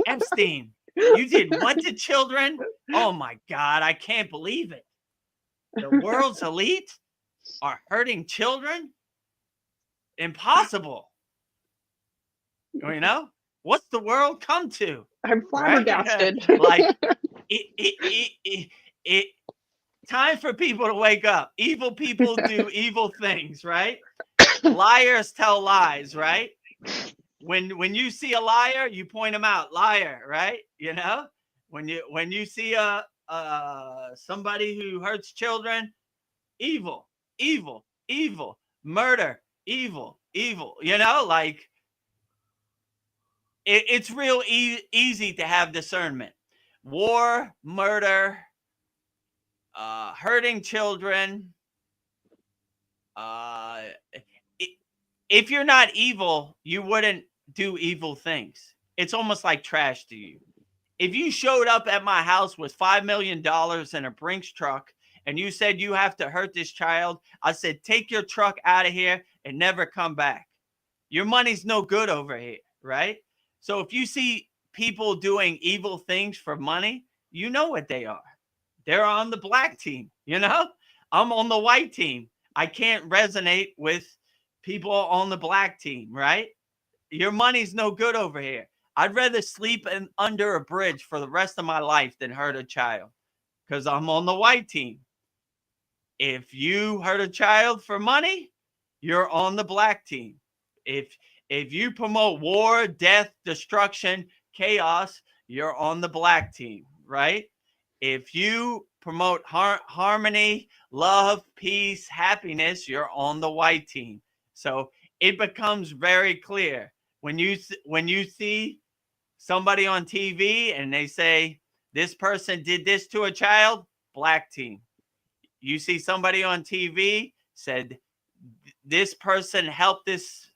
Epstein, you did what to children? Oh my God, I can't believe it. The world's elite are hurting children? Impossible. You know? What's the world come to? I'm flabbergasted. Right? Like it time for people to wake up. Evil people do evil things, right? Liars tell lies, right? When you see a liar, you point them out, liar, right? You know, when you see somebody who hurts children, evil, evil, evil, murder, evil, evil. You know, like it's real easy to have discernment. War, murder, hurting children. If you're not evil, you wouldn't do evil things. It's almost like trash to you. If you showed up at my house with $5 million in a Brinks truck and you said you have to hurt this child, I said, take your truck out of here and never come back. Your money's no good over here, right? So if you see people doing evil things for money, you know what they are. They're on the black team, you know? I'm on the white team. I can't resonate with people on the black team, right? Your money's no good over here. I'd rather sleep under a bridge for the rest of my life than hurt a child because I'm on the white team. If you hurt a child for money, you're on the black team. If you promote war, death, destruction, chaos, you're on the black team, right? If you promote harmony, love, peace, happiness, you're on the white team. So it becomes very clear when you see somebody on TV and they say this person did this to a child, black team. You see somebody on TV said this person helped this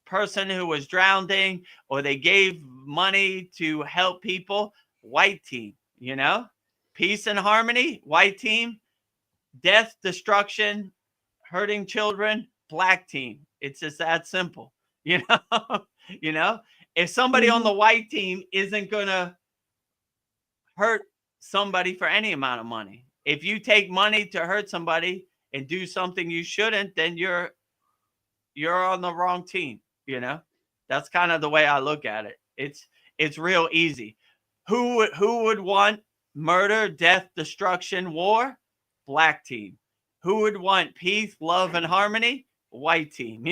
person who was drowning, or they gave money to help people, white team. Peace and harmony, white team. Death, destruction, hurting children, black team. It's just that simple. If somebody on the white team isn't gonna hurt somebody for any amount of money, if you take money to hurt somebody and do something you shouldn't, then you're on the wrong team. That's kind of the way I look at it. It's real easy. Who would want murder, death, destruction, war? Black team. Who would want peace, love, and harmony? White team.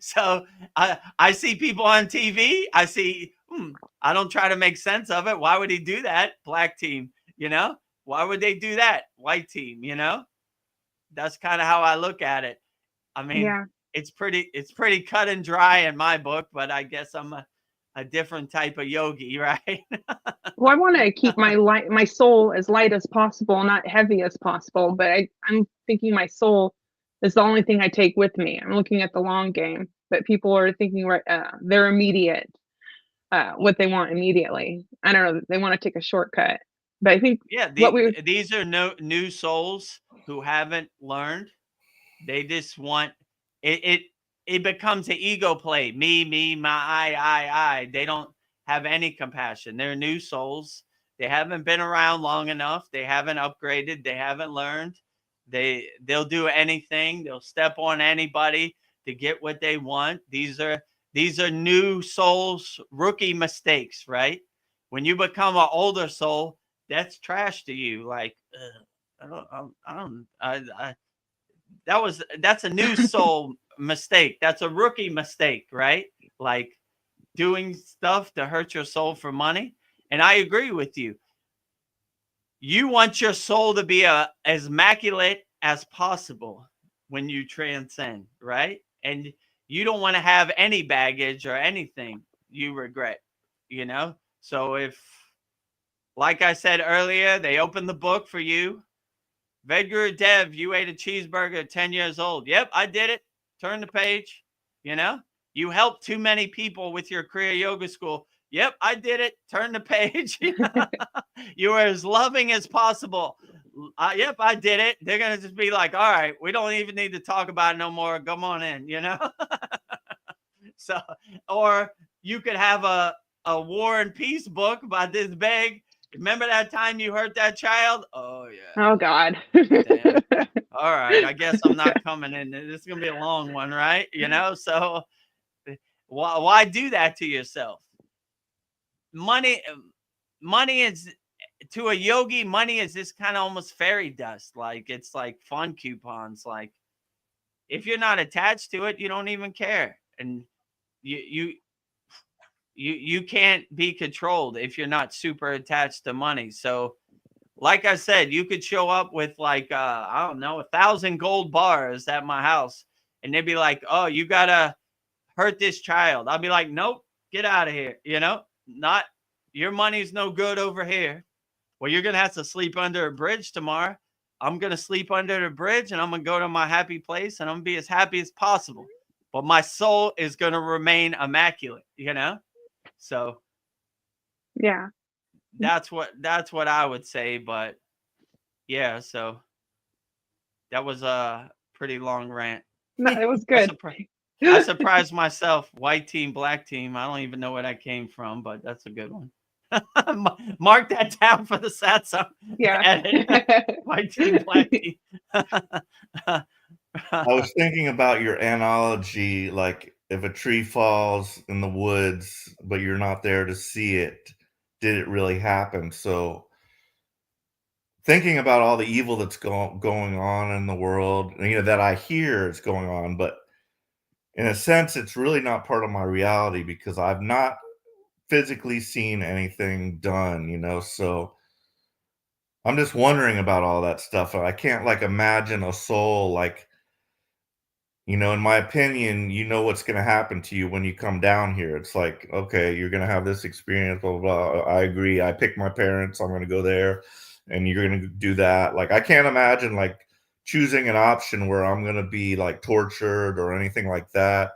So I see people on TV. I see. I don't try to make sense of it. Why would he do that? Black team. Why would they do that? White team. That's kind of how I look at it. I mean, Yeah. it's pretty cut and dry in my book, but I guess I'm a different type of yogi, right? Well, I want to keep my soul as light as possible, not heavy as possible. But I'm thinking my soul is the only thing I take with me. I'm looking at the long game, but people are thinking they're immediate, what they want immediately. I don't know. They want to take a shortcut. But I think these are new souls who haven't learned. They just want it. It becomes an ego play. Me, my, I. They don't have any compassion. They're new souls. They haven't been around long enough. They haven't upgraded. They haven't learned. They'll do anything. They'll step on anybody to get what they want. These are new souls, rookie mistakes, right? When you become an older soul, that's trash to you. Like, that's a new soul mistake. That's a rookie mistake, right? Like doing stuff to hurt your soul for money. And I agree with you. You want your soul to be as immaculate as possible when you transcend, right? And you don't want to have any baggage or anything you regret, So if, like I said earlier, they open the book for you. Vedagurudev, you ate a cheeseburger at 10 years old. Yep, I did it. Turn the page. You helped too many people with your Kriya yoga school. Yep, I did it. Turn the page. You were as loving as possible. Yep, I did it. They're going to just be like, all right, we don't even need to talk about it no more. Come on in, So, or you could have a war and peace book about this big. Remember that time you hurt that child? Oh, yeah. Oh, God. Damn. All right. I guess I'm not coming in. This is going to be a long one, right? So why do that to yourself? Money is, to a yogi, money is this kind of almost fairy dust. Like, it's like fun coupons. Like, if you're not attached to it, you don't even care. And you can't be controlled if you're not super attached to money. So like I said, you could show up with like, I don't know, 1,000 gold bars at my house. And they'd be like, oh, you got to hurt this child. I'll be like, nope, get out of here. Not your money's no good over here. Well, you're going to have to sleep under a bridge tomorrow. I'm going to sleep under the bridge and I'm going to go to my happy place and I'm going to be as happy as possible. But my soul is going to remain immaculate, So yeah, that's what I would say. But yeah, so that was a pretty long rant. no, it was good. I surprised myself. White team, black team. I don't even know where that came from, but that's a good one. Mark that down for the Satsang. Yeah. White team, black team. I was thinking about your analogy, like if a tree falls in the woods, but you're not there to see it, did it really happen? So thinking about all the evil that's going on in the world, that I hear is going on, but in a sense, it's really not part of my reality because I've not physically seen anything done, so I'm just wondering about all that stuff. I can't imagine a soul you know, in my opinion, you know what's going to happen to you when you come down here. It's like, okay, you're going to have this experience, blah, blah, blah. I agree. I picked my parents. I'm going to go there and you're going to do that. Like, I can't imagine like choosing an option where I'm going to be like tortured or anything like that.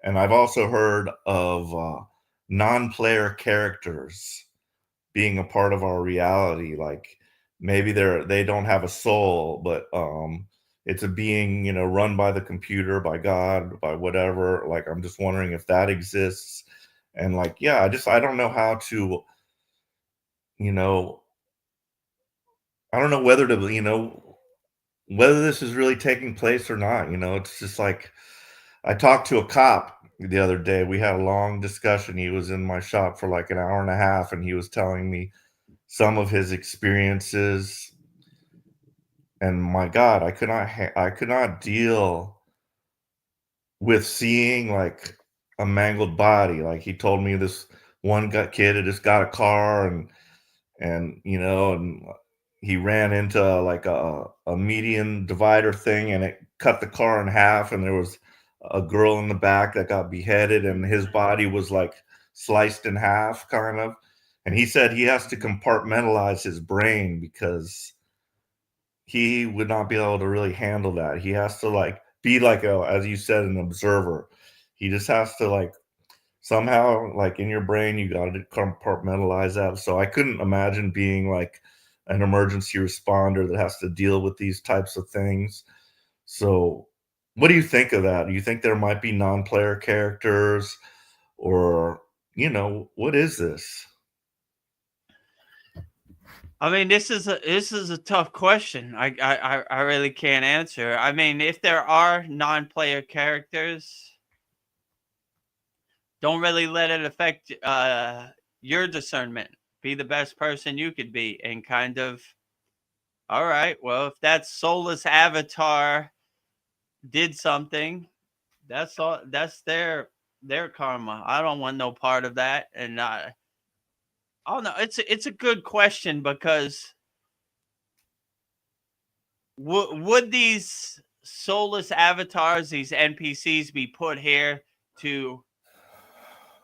And I've also heard of non-player characters being a part of our reality. Like maybe they don't have a soul, but it's a being, you know, run by the computer, by God, by whatever. Like I'm just wondering if that exists. And like, yeah, I don't know how to, you know, I don't know whether to, you know, whether this is really taking place or not. You know, it's just like I talked to a cop the other day. We had a long discussion. He was in my shop for like an hour and a half, and he was telling me some of his experiences. And my God, I could not deal with seeing like a mangled body. Like he told me this kid had just got a car and you know, and he ran into like a median divider thing and it cut the car in half, and there was a girl in the back that got beheaded and his body was like sliced in half kind of. And he said he has to compartmentalize his brain because he would not be able to really handle that. He has to like be like as you said, an observer. He just has to like somehow like in your brain you got to compartmentalize that. So I couldn't imagine being like an emergency responder that has to deal with these types of things. So what do you think of that? Do you think there might be non-player characters, or you know, what is this? I mean, this is a tough question. I really can't answer. I mean, if there are non-player characters, don't really let it affect your discernment. Be the best person you could be, and kind of, all right, well, if that soulless avatar did something, that's all. That's their karma. I don't want no part of that. And I don't know. It's a good question because would these soulless avatars, these NPCs, be put here to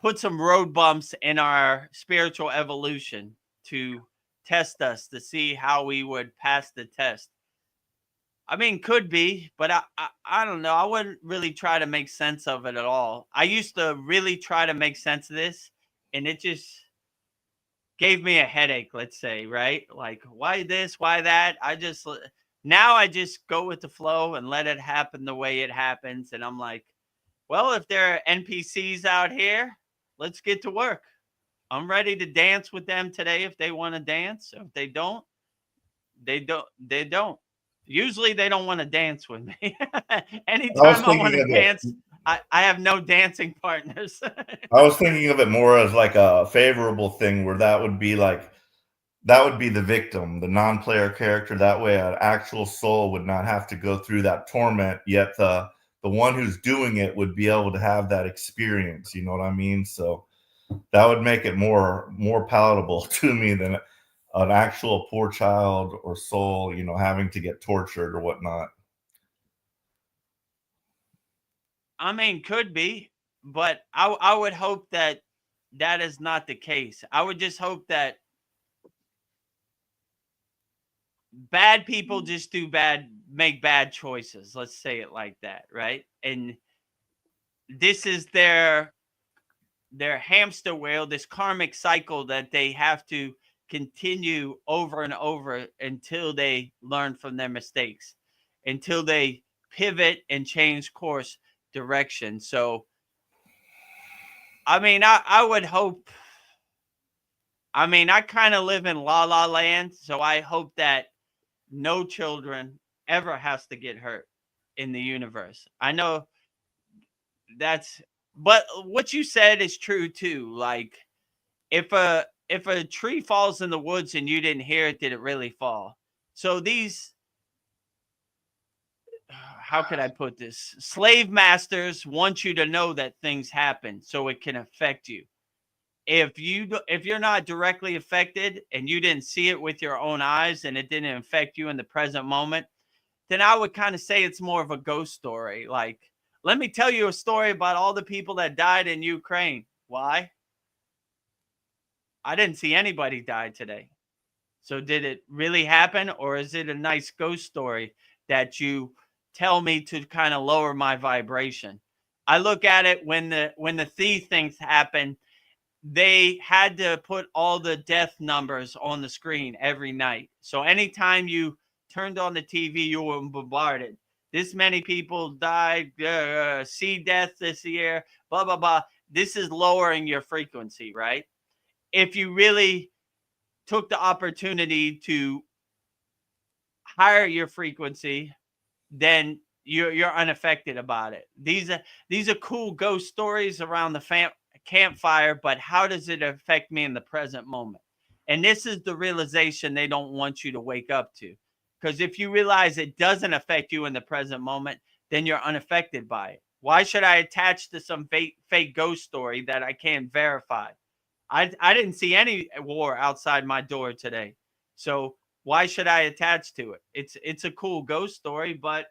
put some road bumps in our spiritual evolution, to test us, to see how we would pass the test? I mean, could be, but I don't know. I wouldn't really try to make sense of it at all. I used to really try to make sense of this, and it just gave me a headache, let's say, right? Like, why this, why that? Now I just go with the flow and let it happen the way it happens. And I'm like, well, if there are NPCs out here, let's get to work. I'm ready to dance with them today if they want to dance. If they don't, they don't. Usually they don't want to dance with me. I was Anytime I want thinking to of it. dance, I have no dancing partners. I was thinking of it more as like a favorable thing where that would be the victim, the non-player character. That way an actual soul would not have to go through that torment, yet the one who's doing it would be able to have that experience. You know what I mean? So that would make it more palatable to me than an actual poor child or soul, you know, having to get tortured or whatnot. I mean, could be, but I would hope that that is not the case. I would just hope that bad people just make bad choices. Let's say it like that, right? And this is their hamster wheel, this karmic cycle that they have to continue over and over until they learn from their mistakes, until they pivot and change course direction. So, I mean, I would hope. I mean, I kind of live in La La Land, so I hope that no children ever has to get hurt in the universe. I know that's, but what you said is true too. Like, if a tree falls in the woods and you didn't hear it, did it really fall? So these, how could I put this? Slave masters want you to know that things happen so it can affect you. If you're not directly affected and you didn't see it with your own eyes and it didn't affect you in the present moment, then I would kind of say it's more of a ghost story. Like, let me tell you a story about all the people that died in Ukraine. Why? I didn't see anybody die today. So did it really happen, or is it a nice ghost story that you tell me to kind of lower my vibration? I look at it when the thief things happen, they had to put all the death numbers on the screen every night. So anytime you turned on the TV, you were bombarded. This many people died, see death this year, blah, blah, blah. This is lowering your frequency, right? If you really took the opportunity to higher your frequency, then you're unaffected about it. These are cool ghost stories around the campfire, but how does it affect me in the present moment? And this is the realization they don't want you to wake up to. Because if you realize it doesn't affect you in the present moment, then you're unaffected by it. Why should I attach to some fake ghost story that I can't verify? I didn't see any war outside my door today. So why should I attach to it? It's a cool ghost story, but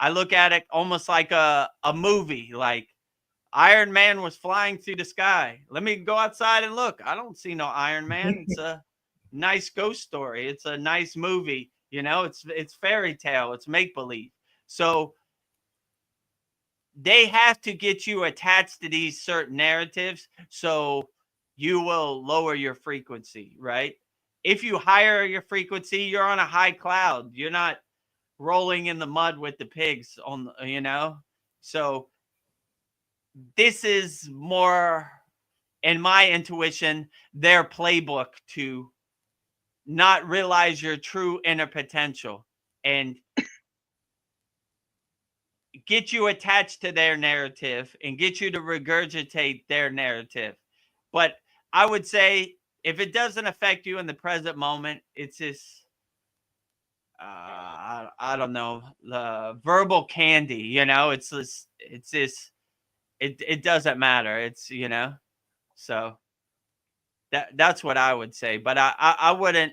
I look at it almost like a movie. Like Iron Man was flying through the sky. Let me go outside and look. I don't see no Iron Man. It's a nice ghost story. It's a nice movie. You know, it's fairy tale. It's make believe. So they have to get you attached to these certain narratives so you will lower your frequency, right? If you higher your frequency, you're on a high cloud. You're not rolling in the mud with the pigs on, you know? So this is more, in my intuition, their playbook to not realize your true inner potential and get you attached to their narrative and get you to regurgitate their narrative. But I would say if it doesn't affect you in the present moment, it's this, I don't know, the verbal candy, you know, it doesn't matter. It's, you know, so that's what I would say. But I wouldn't,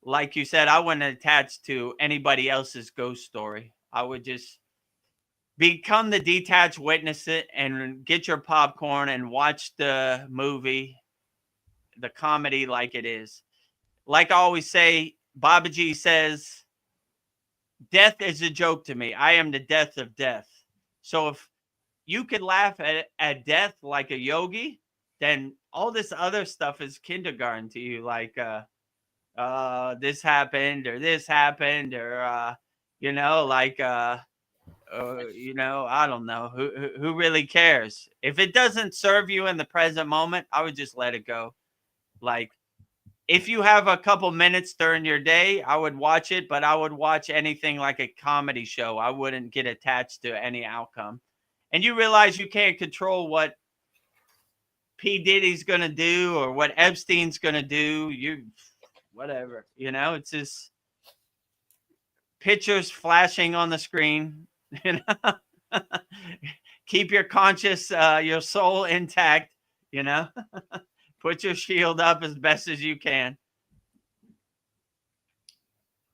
like you said, I wouldn't attach to anybody else's ghost story. I would just become the detached witness it and get your popcorn and watch the movie, the comedy like it is. Like I always say, Babaji says, death is a joke to me. I am the death of death. So if you could laugh at death like a yogi, then all this other stuff is kindergarten to you. Like, this happened or this happened or, you know, like, you know, I don't know who really cares. If it doesn't serve you in the present moment, I would just let it go. Like, if you have a couple minutes during your day, I would watch it, but I would watch anything like a comedy show. I wouldn't get attached to any outcome. And you realize you can't control what P. Diddy's going to do or what Epstein's going to do. Whatever, you know, it's just pictures flashing on the screen. You know, keep your conscious, your soul intact, you know, put your shield up as best as you can.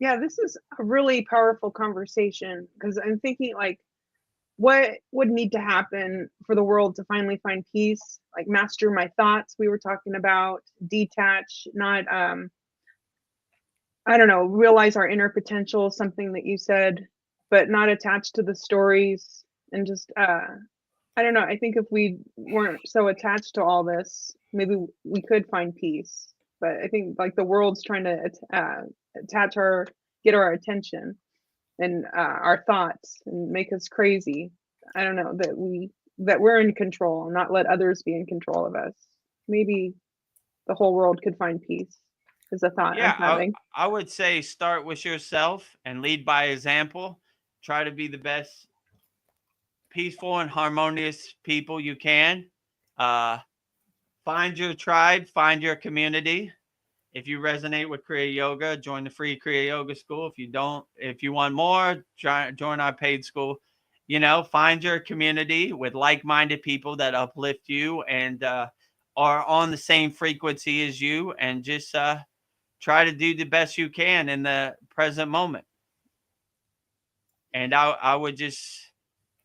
Yeah, this is a really powerful conversation because I'm thinking like, what would need to happen for the world to finally find peace? Like master my thoughts, we were talking about, detach, not, I don't know, realize our inner potential, something that you said, but not attached to the stories and just, I don't know. I think if we weren't so attached to all this, maybe we could find peace. But I think like the world's trying to get our attention and our thoughts and make us crazy. I don't know that we're in control and not let others be in control of us. Maybe the whole world could find peace. Is a thought I'm having. I would say start with yourself and lead by example. Try to be the best peaceful and harmonious people you can. Find your tribe, find your community. If you resonate with Kriya Yoga, join the free Kriya Yoga school. If you don't, if you want more, join our paid school. You know, find your community with like-minded people that uplift you and are on the same frequency as you, and just try to do the best you can in the present moment. And I would just,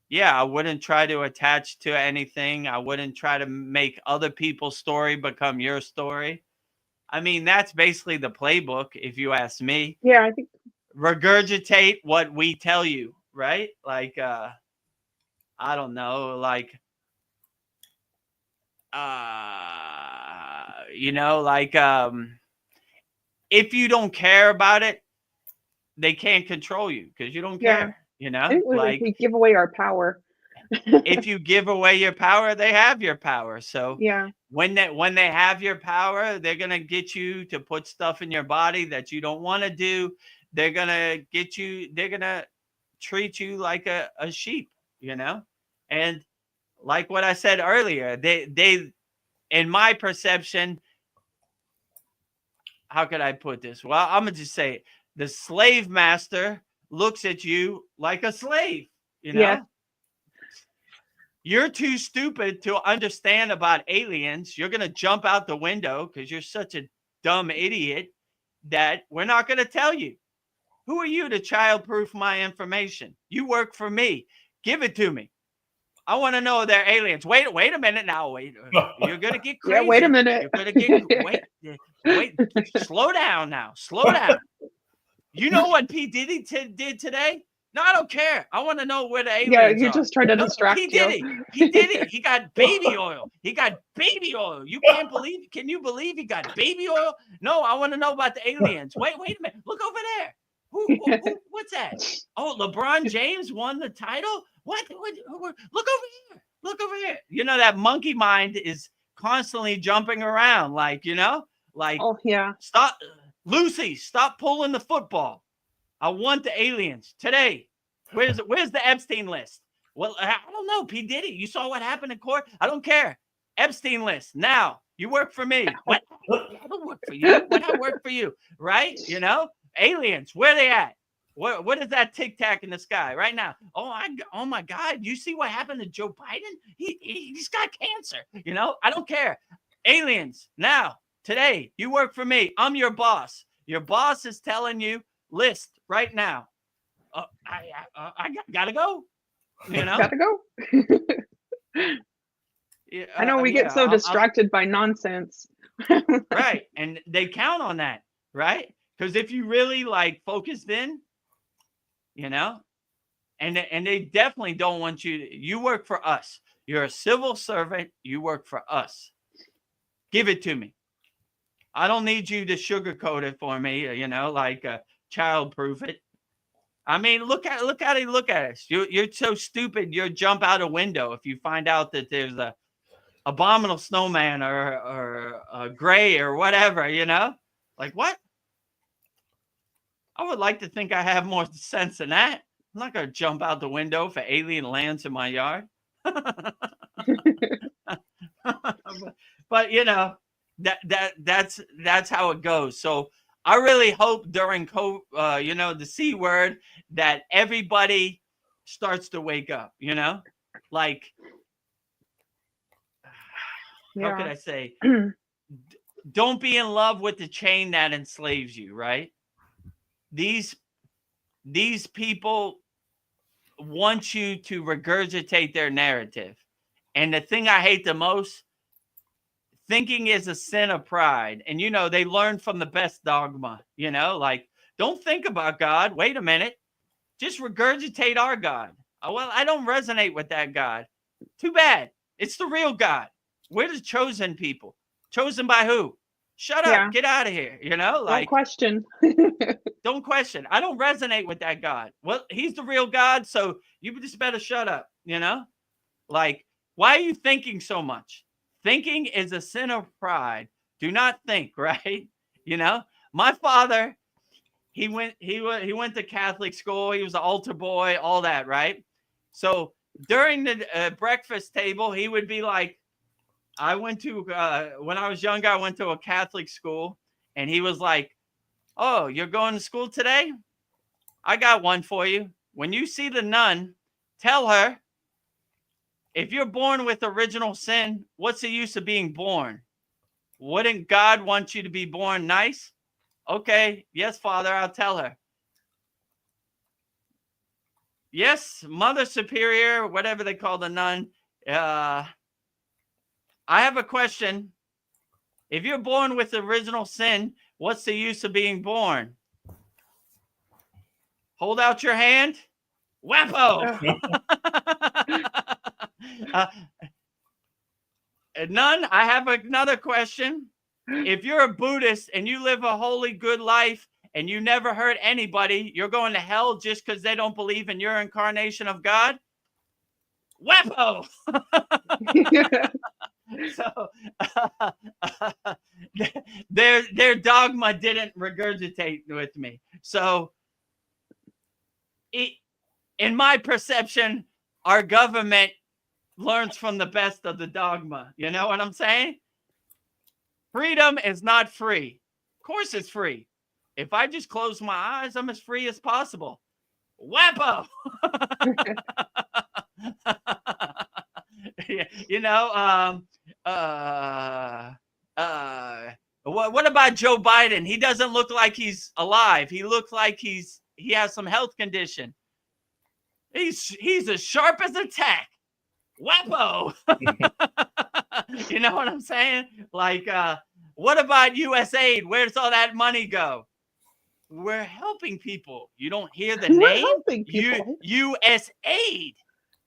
yeah, I wouldn't try to attach to anything. I wouldn't try to make other people's story become your story. I mean, that's basically the playbook, if you ask me. Yeah, I think. Regurgitate what we tell you, right? Like, I don't know, like, like, if you don't care about it, they can't control you because you don't Yeah. care, I think like we give away our power. if you give away your power, they have your power. So Yeah. when they have your power, they're gonna get you to put stuff in your body that you don't want to do. They're gonna treat you like a sheep, and like what I said earlier, they in my perception, how could I put this? Well, I'm gonna just say it. The slave master looks at you like a slave, Yeah. You're too stupid to understand about aliens. You're going to jump out the window because you're such a dumb idiot that we're not going to tell you. Who are you to childproof my information? You work for me. Give it to me. I want to know they're aliens. Wait a minute now. Wait. You're going to get crazy. Yeah, wait a minute. You're going to get, wait. Slow down now. Slow down. You know what P. Diddy did today? No, I don't care. I want to know where the aliens Yeah, you are. just tried to distract He did you. it. He did it. He got baby oil. You can't believe. Can you believe he got baby oil? No, I want to know about the aliens. Wait a minute. Look over there. Who what's that? Oh, LeBron James won the title? What? Look over here. Look over here. That monkey mind is constantly jumping around like, like, oh yeah. Stop, Lucy, stop pulling the football. I want the aliens today. Where's the Epstein list? Well, I don't know. P. Diddy, you saw what happened in court? I don't care. Epstein list. Now, you work for me. What? I don't work for you. When I work for you, right? Aliens, where they at? What is that tic-tac in the sky right now? Oh my God. You see what happened to Joe Biden? He's got cancer. I don't care. Aliens, now, today, you work for me. I'm your boss. Your boss is telling you, list right now. I gotta go. Gotta go. I know we get so distracted by nonsense. Right, and they count on that, right? Because if you really focused in, and they definitely don't want you. You work for us. You're a civil servant. You work for us. Give it to me. I don't need you to sugarcoat it for me. Childproof it. I mean, look at us. You're so stupid. You'll jump out a window if you find out that there's a abominable snowman or a gray or whatever. Like what? I would like to think I have more sense than that. I'm not gonna jump out the window if an alien lands in my yard. But that's how it goes. So I really hope during COVID, the C word, that everybody starts to wake up, like, how could I say? Don't be in love with the chain that enslaves you, right? These people want you to regurgitate their narrative. And the thing I hate the most, thinking is a sin of pride. And, they learn from the best dogma, like, don't think about God. Wait a minute. Just regurgitate our God. Well, I don't resonate with that God. Too bad. It's the real God. We're the chosen people. Chosen by who? Shut up. Get out of here. Don't question. Don't question. I don't resonate with that God. Well, he's the real God. So you just better shut up. Like, why are you thinking so much? Thinking is a sin of pride. Do not think, right? My father, he went to Catholic school. He was an altar boy, all that, right? So during the breakfast table, he would be like, I went to, when I was younger, I went to a Catholic school, and he was like, oh, you're going to school today? I got one for you. When you see the nun, tell her, if you're born with original sin, what's the use of being born? Wouldn't God want you to be born nice? Okay, yes, Father, I'll tell her. Yes, Mother Superior, whatever they call the nun. I have a question. If you're born with original sin, what's the use of being born? Hold out your hand. Wappo. Nun, I have another question. If you're a Buddhist and you live a holy, good life and you never hurt anybody, you're going to hell just because they don't believe in your incarnation of God? Wappo! So their dogma didn't regurgitate with me. So in my perception, our government learns from the best of the dogma. You know what I'm saying? Freedom is not free. Of course it's free. If I just close my eyes, I'm as free as possible. Wappo! You know, what about Joe Biden? He doesn't look like he's alive. He looks like he has some health condition. He's as sharp as a tack. Wappo! You know what I'm saying? Like, what about U.S. aid? Where's all that money go? We're helping people. You don't hear the We're name? helping people. U.S. aid.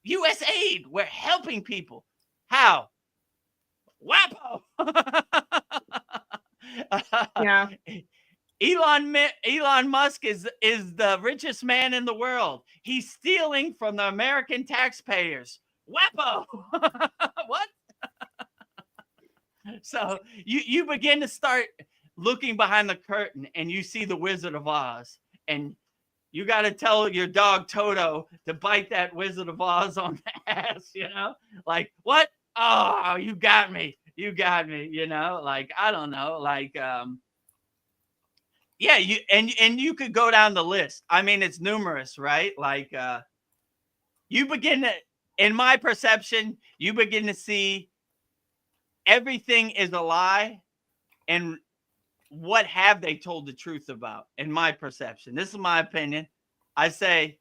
U.S. aid. We're helping people. How? Wappo! Yeah. Elon Musk is the richest man in the world. He's stealing from the American taxpayers. Wappo! What? So you begin to start looking behind the curtain and you see the Wizard of Oz, and you got to tell your dog Toto to bite that Wizard of Oz on the ass, you know? Like, what? Oh, you got me. You got me, you know? Like, I don't know. Like, yeah, you could go down the list. I mean, it's numerous, right? Like, you begin to, in my perception, you begin to see everything is a lie. And what have they told the truth about? In my perception, this is my opinion. I say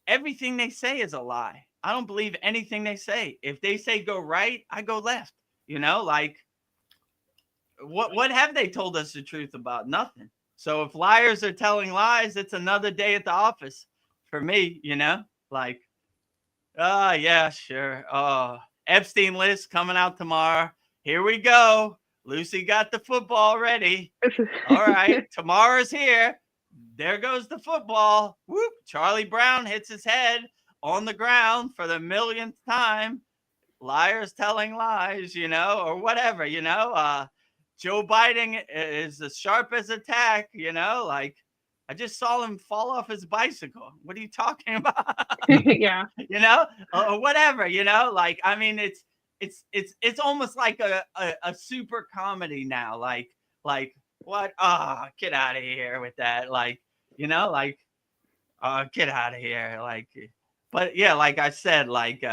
everything they say is a lie. I don't believe anything they say. If they say go right, I go left. You know, like, what have they told us the truth about? Nothing. So if liars are telling lies, it's another day at the office for me, you know? Like, yeah, sure. Epstein list coming out tomorrow. Here we go. Lucy got the football ready. All right, tomorrow's here. There goes the football. Whoop. Charlie Brown hits his head on the ground for the millionth time. Liars telling lies, you know, or whatever, you know. Joe Biden is as sharp as a tack, you know, like, I just saw him fall off his bicycle. What are you talking about? Yeah. You know, or whatever, you know, like, I mean, it's almost like a super comedy now. Like what? Oh, get out of here with that. Like, you know, like, get out of here. Like, but yeah, like I said, like,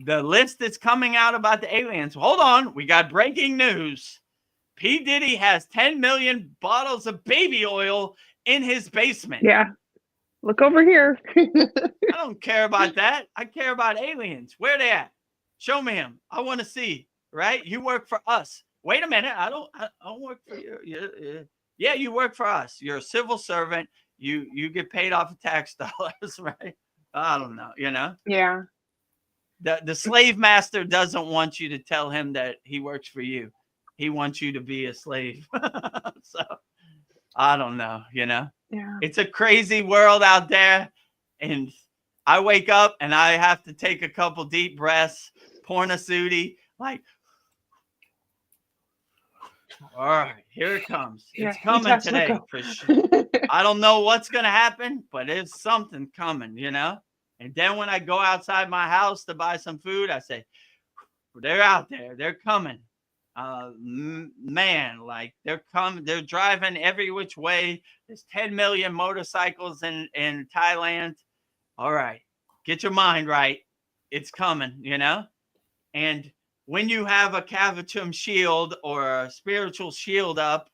the list that's coming out about the aliens. Hold on. We got breaking news. P. Diddy has 10 million bottles of baby oil in his basement. Yeah. Look over here. I don't care about that. I care about aliens. Where they at? Show me them. I want to see, right? You work for us. Wait a minute. I don't work for you. Yeah, you work for us. You're a civil servant. You get paid off of tax dollars, right? I don't know, you know? Yeah. The slave master doesn't want you to tell him that he works for you. He wants you to be a slave. So I don't know, you know? Yeah. It's a crazy world out there. And I wake up and I have to take a couple deep breaths, pornosudi, like, all right, here it comes. It's coming today for sure. I don't know what's going to happen, but it's something coming, you know? And then when I go outside my house to buy some food, I say, they're out there. They're coming. Man, like, they're coming. They're driving every which way. There's 10 million motorcycles in Thailand. All right, get your mind right. It's coming, you know? And when you have a Kavachum shield or a spiritual shield up,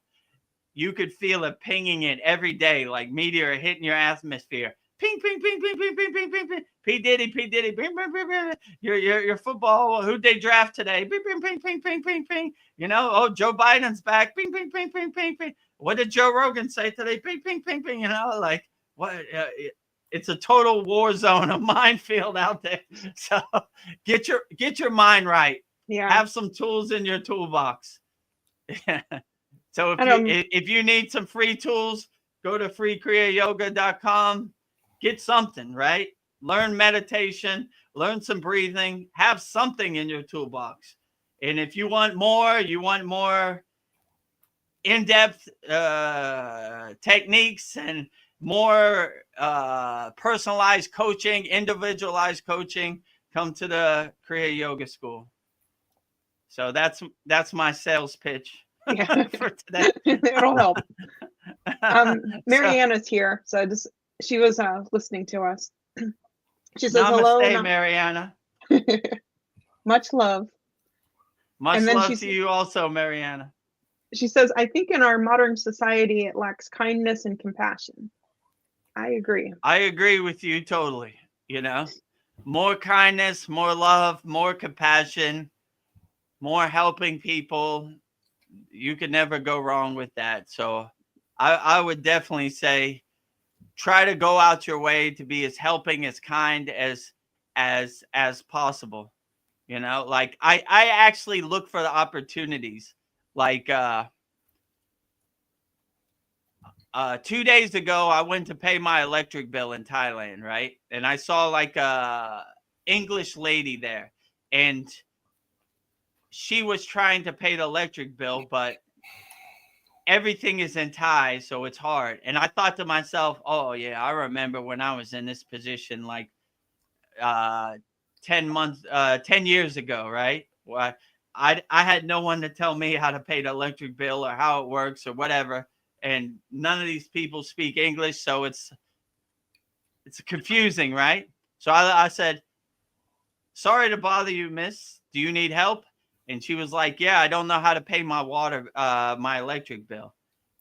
you could feel it pinging it every day, like meteor hitting your atmosphere. Ping, ping, ping, ping, ping, ping, ping, ping, ping. P. Diddy, P. Diddy, ping, ping, ping, ping. Your football, who'd they draft today? Ping, ping, ping, ping, ping, ping, ping. You know, oh, Joe Biden's back. Ping, ping, ping, ping, ping, ping. What did Joe Rogan say today? Ping, ping, ping, ping. You know, like what? It's a total war zone, a minefield out there. So get your mind right. Yeah. Have some tools in your toolbox. So if you need some free tools, go to freekriyayoga.com. Get something, right? Learn meditation, learn some breathing, have something in your toolbox. And if you want more in-depth techniques and more personalized coaching, individualized coaching, come to the Kriya Yoga School. So that's my sales pitch for today. It'll help. Mariana's here, so she was listening to us. She says hello. Namaste, Mariana. Much love. Much love to you also, Mariana. She says, I think in our modern society, it lacks kindness and compassion. I agree. I agree with you totally. You know, more kindness, more love, more compassion, more helping people. You can never go wrong with that. So I would definitely say try to go out your way to be as helping, as kind as possible. You know, like I actually look for the opportunities. Like 2 days ago, I went to pay my electric bill in Thailand, right? And I saw like a English lady there, and she was trying to pay the electric bill, but everything is in Thai, so it's hard. And I thought to myself, oh yeah, I remember when I was in this position like 10 years ago, right? Well, I had no one to tell me how to pay the electric bill or how it works or whatever. And none of these people speak English, so it's confusing, right? So I said, sorry to bother you, miss. Do you need help? And she was like, yeah, I don't know how to pay my my electric bill.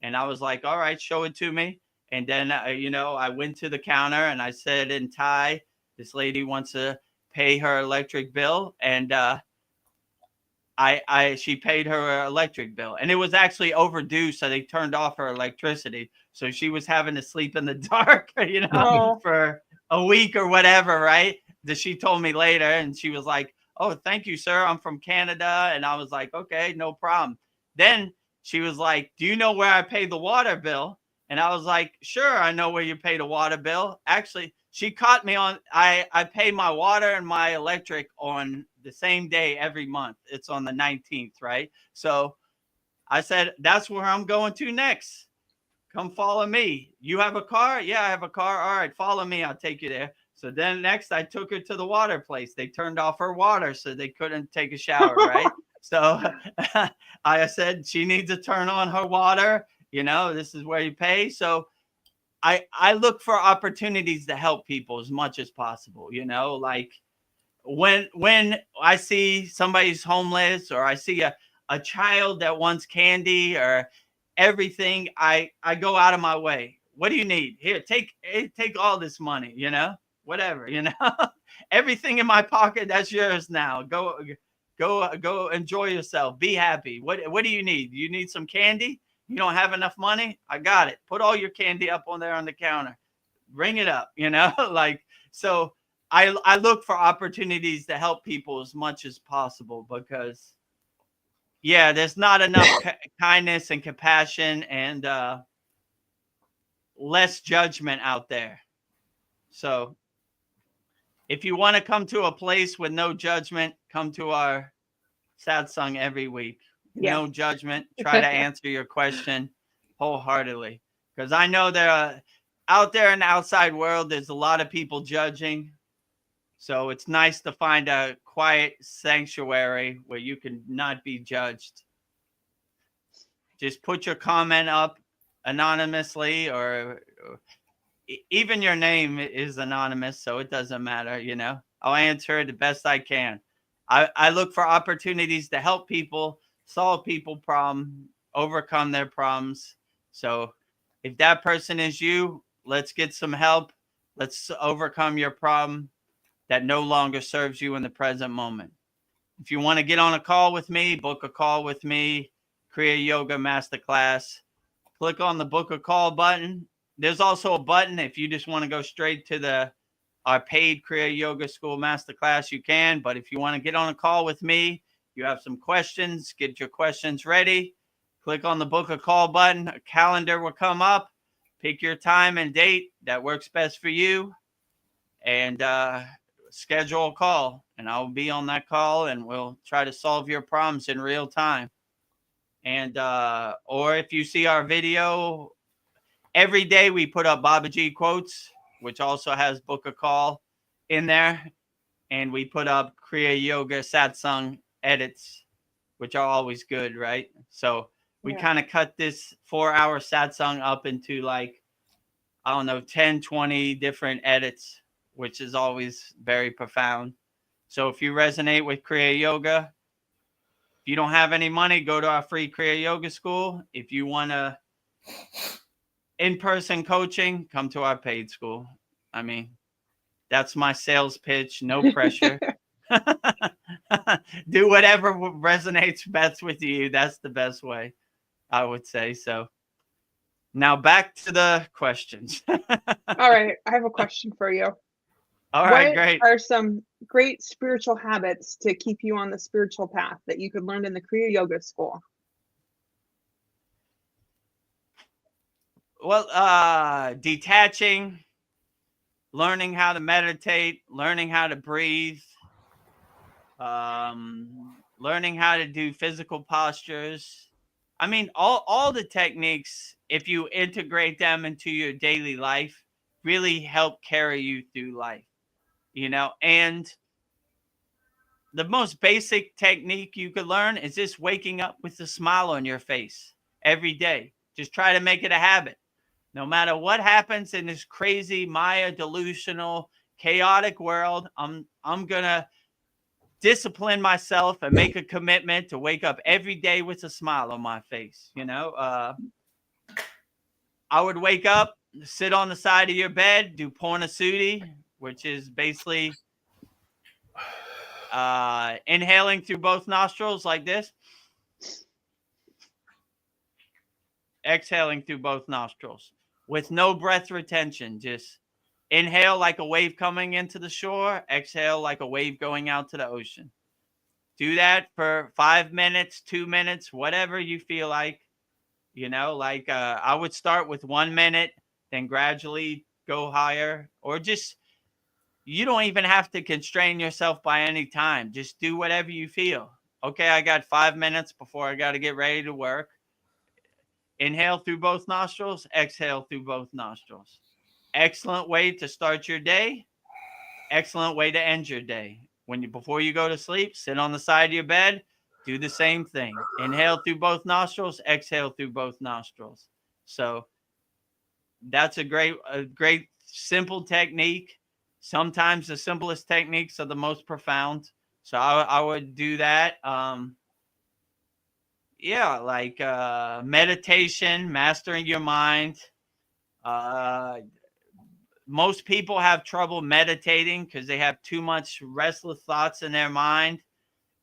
And I was like, all right, show it to me. And then, I went to the counter and I said in Thai, this lady wants to pay her electric bill. And she paid her electric bill, and it was actually overdue. So they turned off her electricity. So she was having to sleep in the dark, for a week or whatever. Right. That she told me later. And she was like, oh, thank you, sir. I'm from Canada. And I was like, okay, no problem. Then she was like, do you know where I pay the water bill? And I was like, sure, I know where you pay the water bill. Actually, she caught me on, I pay my water and my electric on the same day every month. It's on the 19th, right? So I said, that's where I'm going to next. Come follow me. You have a car? Yeah, I have a car. All right, follow me. I'll take you there. So then next I took her to the water place. They turned off her water so they couldn't take a shower, right? So I said, she needs to turn on her water. This is where you pay. So I look for opportunities to help people as much as possible, like when I see somebody's homeless or I see a child that wants candy or everything, I go out of my way. What do you need? Here, take all this money, whatever, everything in my pocket, that's yours now. Go enjoy yourself. Be happy. What do you need? You need some candy? You don't have enough money? I got it. Put all your candy up on there on the counter. Bring it up, like, so I look for opportunities to help people as much as possible because, yeah, there's not enough kindness and compassion and less judgment out there. So if you want to come to a place with no judgment, come to our Satsang every week. Yeah. No judgment. Try to answer your question wholeheartedly. Because I know out there in the outside world, there's a lot of people judging. So it's nice to find a quiet sanctuary where you can not be judged. Just put your comment up anonymously, or even your name is anonymous, so it doesn't matter, I'll answer it the best I can. I look for opportunities to help people, solve people problems, overcome their problems, So if that person is you, let's get some help. Let's overcome your problem that no longer serves you in the present moment. If you want to get on a call with me, book a call with me, Kriya Yoga Masterclass. Click on the book a call button. There's also a button if you just want to go straight to our paid Kriya Yoga School Masterclass, you can. But if you want to get on a call with me, you have some questions, get your questions ready. Click on the book a call button. A calendar will come up. Pick your time and date that works best for you, and schedule a call. And I'll be on that call, and we'll try to solve your problems in real time. And or if you see our video, every day we put up Babaji quotes, which also has book a call in there. And we put up Kriya Yoga Satsang edits, which are always good, right? So we kind of cut this 4-hour Satsang up into like, I don't know, 10, 20 different edits, which is always very profound. So if you resonate with Kriya Yoga, if you don't have any money, go to our free Kriya Yoga school. If you want to in-person coaching, come to our paid school. I mean, that's my sales pitch. No pressure. Do whatever resonates best with you. That's the best way, I would say. So now back to the questions. All right. I have a question for you. All right, great. What are some great spiritual habits to keep you on the spiritual path that you could learn in the Kriya Yoga school? Well, detaching, learning how to meditate, learning how to breathe, learning how to do physical postures. I mean, all the techniques, if you integrate them into your daily life, really help carry you through life, you know. And the most basic technique you could learn is just waking up with a smile on your face every day. Just try to make it a habit. No matter what happens in this crazy Maya delusional chaotic world, I'm gonna discipline myself and make a commitment to wake up every day with a smile on my face. You know, I would wake up, sit on the side of your bed, do Purnasuti, which is basically inhaling through both nostrils like this, exhaling through both nostrils with no breath retention. Just inhale like a wave coming into the shore, exhale like a wave going out to the ocean. Do that for 5 minutes, 2 minutes, whatever you feel like. You know, like I would start with 1 minute, then gradually go higher, or just, you don't even have to constrain yourself by any time. Just do whatever you feel. Okay, I got 5 minutes before I got to get ready to work. Inhale through both nostrils, exhale through both nostrils. Excellent way to start your day. Excellent way to end your day. Before you go to sleep, sit on the side of your bed, do the same thing. Inhale through both nostrils, exhale through both nostrils. So that's a great simple technique. Sometimes the simplest techniques are the most profound. So I would do that. Like meditation, mastering your mind. Most people have trouble meditating because they have too much restless thoughts in their mind.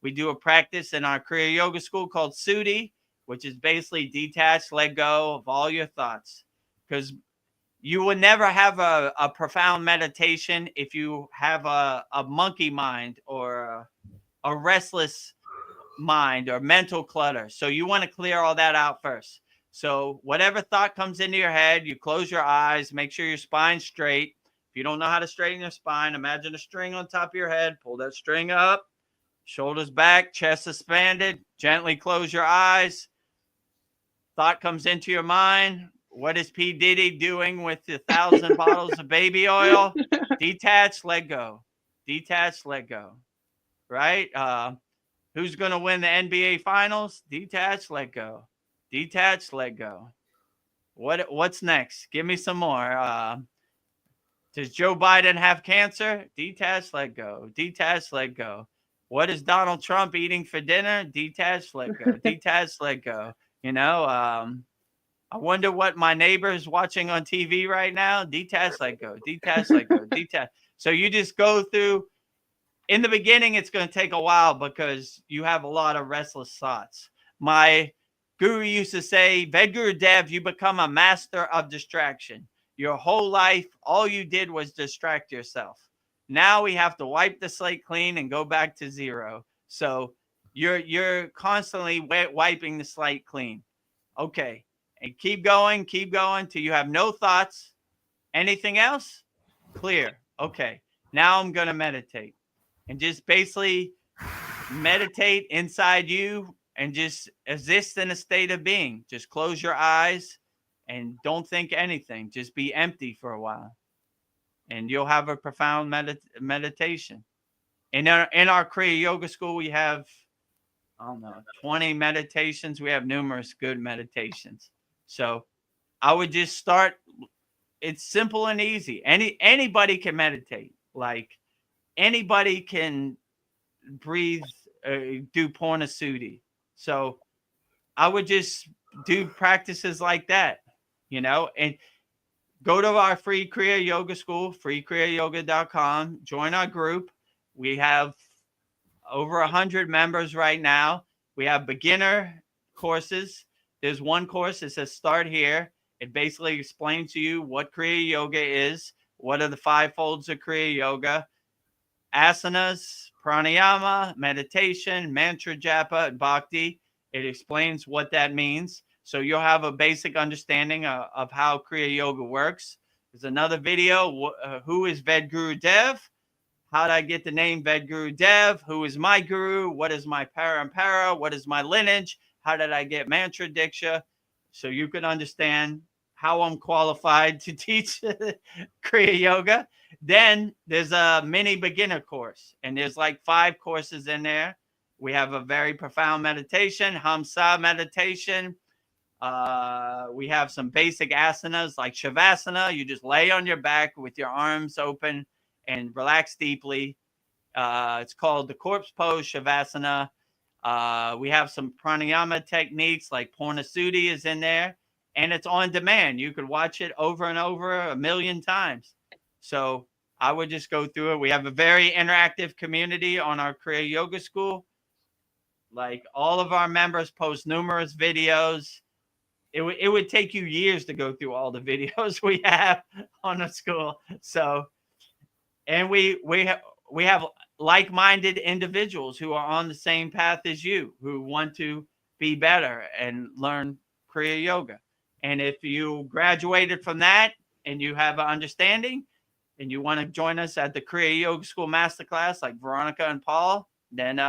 We do a practice in our Kriya Yoga school called Sudi, which is basically detach, let go of all your thoughts. Because you will never have a profound meditation if you have a monkey mind or a restless mind or mental clutter. So you want to clear all that out first. So whatever thought comes into your head, you close your eyes, make sure your spine's straight. If you don't know how to straighten your spine, imagine a string on top of your head, pull that string up, shoulders back, chest expanded, gently close your eyes. Thought comes into your mind. What is P. Diddy doing with the 1,000 bottles of baby oil? Detach, let go. Detach, let go. Right? Who's going to win the NBA finals? Detach, let go. Detach, let go. What's next? Give me some more. Does Joe Biden have cancer? Detach, let go. Detach, let go. What is Donald Trump eating for dinner? Detach, let go. Detach, let go. You know, I wonder what my neighbor is watching on TV right now. Detach, let go, detach, let go, detach. So you just go through. In the beginning, it's going to take a while because you have a lot of restless thoughts. My guru used to say, Vedagurudev, you become a master of distraction. Your whole life, all you did was distract yourself. Now we have to wipe the slate clean and go back to zero. So you're constantly wiping the slate clean. Okay. And keep going till you have no thoughts. Anything else? Clear. Okay. Now I'm going to meditate. And just basically meditate inside you and just exist in a state of being. Just close your eyes and don't think anything. Just be empty for a while. And you'll have a profound meditation. In our Kriya Yoga School, we have, I don't know, 20 meditations. We have numerous good meditations. So I would just start. It's simple and easy. Anybody can meditate. Like anybody can breathe, do Purnasudhi. So I would just do practices like that, and go to our free Kriya Yoga School, freekriyayogamasterclass.com. Join our group. We have over 100 members right now. We have beginner courses. There's one course that says start here. It basically explains to you what Kriya Yoga is, what are the 5 folds of Kriya Yoga, asanas, pranayama, meditation, mantra japa, and bhakti. It explains what that means. So you'll have a basic understanding of how Kriya Yoga works. There's another video, who is Vedagurudev? How did I get the name Vedagurudev? Who is my guru? What is my parampara? What is my lineage? How did I get mantra diksha? So you can understand how I'm qualified to teach Kriya Yoga. Then there's a mini beginner course, and there's like 5 courses in there. We have a very profound meditation, Hamsa meditation. We have some basic asanas like Shavasana. You just lay on your back with your arms open and relax deeply. It's called the corpse pose, Shavasana. We have some pranayama techniques like Purnasudhi is in there, and it's on demand. You could watch it over and over 1,000,000 times. So I would just go through it. We have a very interactive community on our Kriya Yoga School. Like all of our members post numerous videos. It would take you years to go through all the videos we have on the school. So, and we have like-minded individuals who are on the same path as you, who want to be better and learn Kriya Yoga. And if you graduated from that and you have an understanding and you want to join us at the Kriya Yoga School Masterclass like Veronica and Paul, then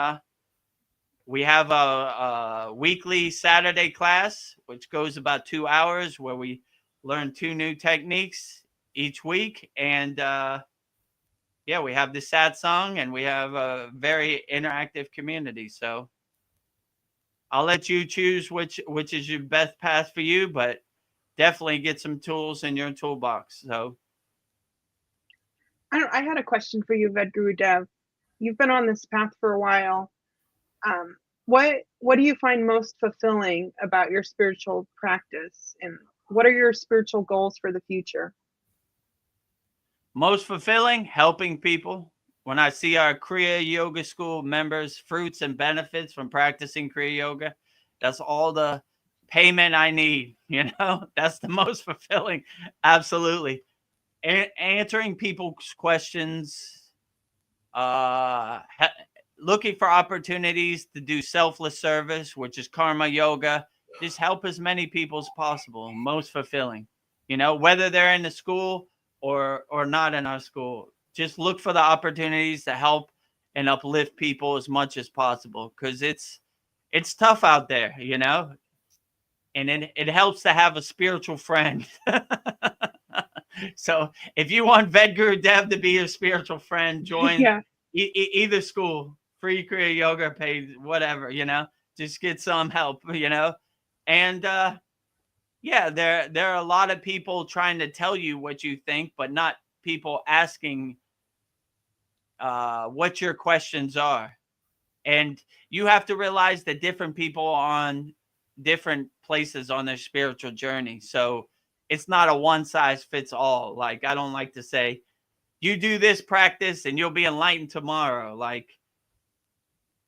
we have a weekly Saturday class, which goes about 2 hours, where we learn 2 new techniques each week. And we have the Satsang, and we have a very interactive community. So I'll let you choose which is your best path for you, but definitely get some tools in your toolbox. So I had a question for you, Vedagurudev. You've been on this path for a while. What do you find most fulfilling about your spiritual practice, and what are your spiritual goals for the future? Most fulfilling, helping people. When I see our Kriya Yoga School members, fruits and benefits from practicing Kriya Yoga, that's all the payment I need. That's the most fulfilling. Absolutely. Answering people's questions, looking for opportunities to do selfless service, which is karma yoga. Just help as many people as possible. Most fulfilling, whether they're in the school or not in our school. Just look for the opportunities to help and uplift people as much as possible, because it's tough out there, and it helps to have a spiritual friend. So if you want Vedagurudev to be your spiritual friend, join either school, free Kriya Yoga, paid, whatever, just get some help, and there are a lot of people trying to tell you what you think, but not people asking what your questions are. And you have to realize that different people on different places on their spiritual journey. So it's not a one size fits all. Like, I don't like to say, you do this practice and you'll be enlightened tomorrow. Like,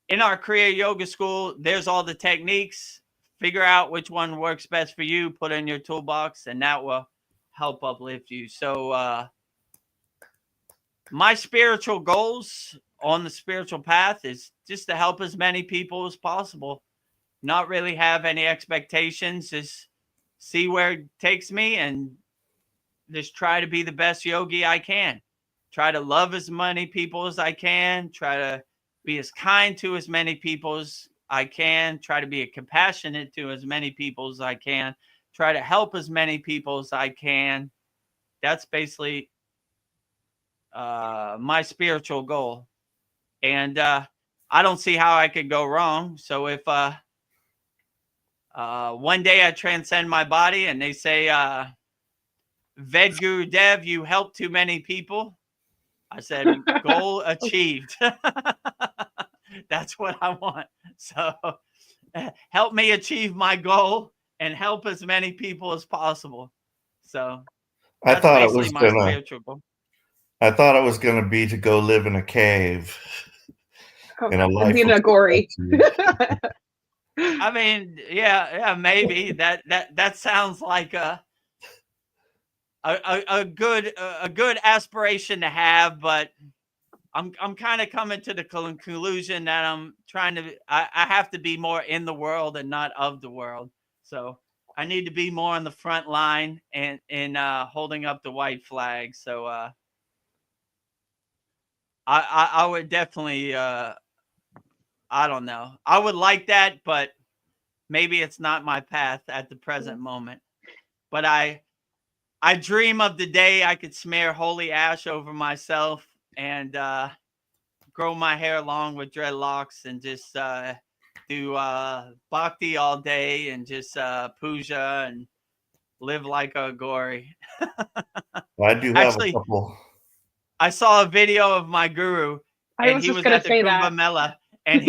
in our Kriya Yoga School, there's all the techniques. Figure out which one works best for you, put it in your toolbox, and that will help uplift you. So my spiritual goals on the spiritual path is just to help as many people as possible. Not really have any expectations, just see where it takes me and just try to be the best yogi I can. Try to love as many people as I can. Try to be as kind to as many people as I can. Try to be compassionate to as many people as I can. Try to help as many people as I can. That's basically my spiritual goal. And I don't see how I could go wrong. So if one day I transcend my body and they say, Vedagurudev, you helped too many people, I said, goal achieved. That's what I want. So help me achieve my goal and help as many people as possible. So I that's thought it basically was my gonna. spiritual goal. I thought it was gonna be to go live in a cave. In a life Being of a gory. I mean, yeah, maybe that sounds like a good aspiration to have, but I'm kind of coming to the conclusion that I have to be more in the world and not of the world. So I need to be more on the front line and holding up the white flag. So I would definitely I don't know. I would like that, but maybe it's not my path at the present moment. But I dream of the day I could smear holy ash over myself and grow my hair long with dreadlocks and just do bhakti all day and just puja and live like a gory. I do have Actually, a couple. I saw a video of my guru, and he was at the Kumbh Mela, and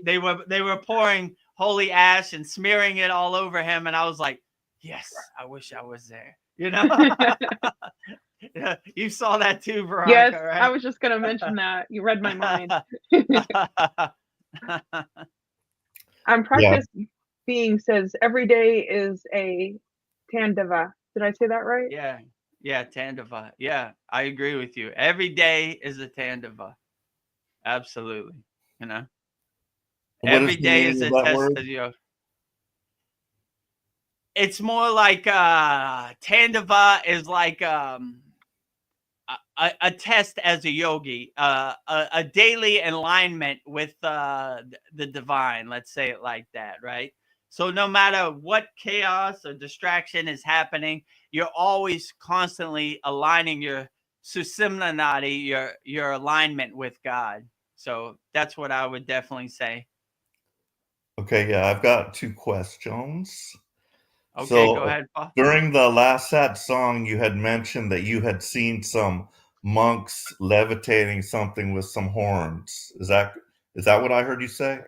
they were pouring holy ash and smearing it all over him, and I was like, yes, I wish I was there. You know, yeah, you saw that too, Veronica, yes, right? I was just going to mention that. You read my mind. Practice being says every day is a Tandava. Did I say that right? Yeah, Tandava. Yeah, I agree with you. Every day is a Tandava. Absolutely. You know, every day is a test of yoga. It's more like Tandava is like a test as a yogi, a daily alignment with the divine. Let's say it like that, right? So no matter what chaos or distraction is happening, you're always constantly aligning your Susimna Nadi, your alignment with God. So that's what I would definitely say. Okay, yeah, I've got 2 questions. Okay, so, go ahead, Paul. During the last Satsang, you had mentioned that you had seen some monks levitating something with some horns. Is that what I heard you say?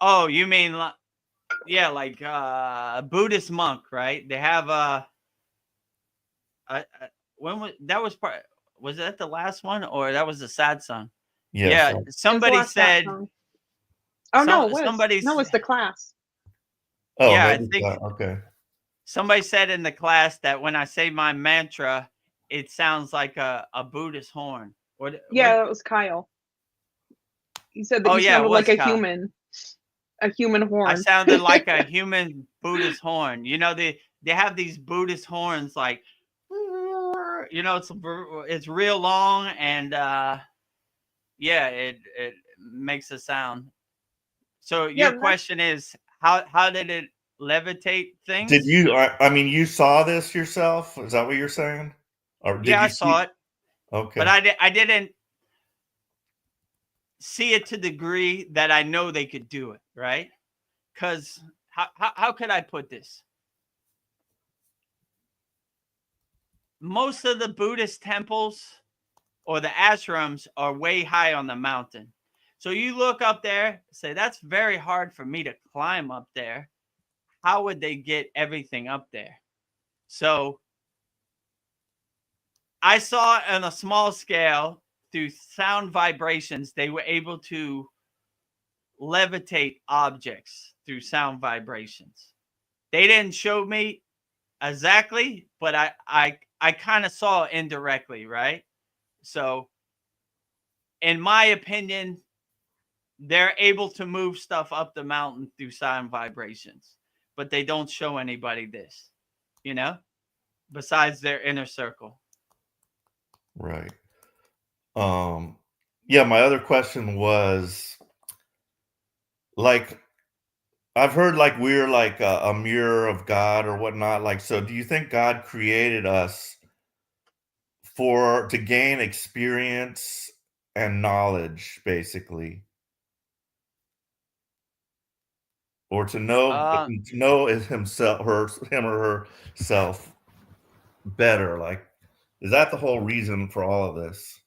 Oh, you mean like a Buddhist monk, right? They have when was that the last one or that was the Satsang? Yes. Yeah, somebody said. Oh no, it's the class. Oh, yeah, maybe I think okay. Somebody said in the class that when I say my mantra, it sounds like a Buddhist horn. That was Kyle. He said that you sounded like a human horn. I sounded like a human Buddhist horn. You know, they have these Buddhist horns, like, you know, it's real long and it makes a sound. So your question is, how did it levitate things? Did you? I mean, you saw this yourself? Is that what you're saying? Or did I saw it. Okay, but I didn't see it to the degree that I know they could do it, right? Because how could I put this? Most of the Buddhist temples or the ashrams are way high on the mountain. So you look up there, say, that's very hard for me to climb up there. how would they get everything up there? So I saw on a small scale through sound vibrations, they were able to levitate objects through sound vibrations. They didn't show me exactly, but I kind of saw indirectly, right? So in my opinion, they're able to move stuff up the mountain through sound vibrations, but they don't show anybody this, you know, besides their inner circle. Right. Yeah, my other question was, like, I've heard like we're like a mirror of God or whatnot. Like, so do you think God created us to gain experience and knowledge, basically, or to know is him or herself better? Like, is that the whole reason for all of this?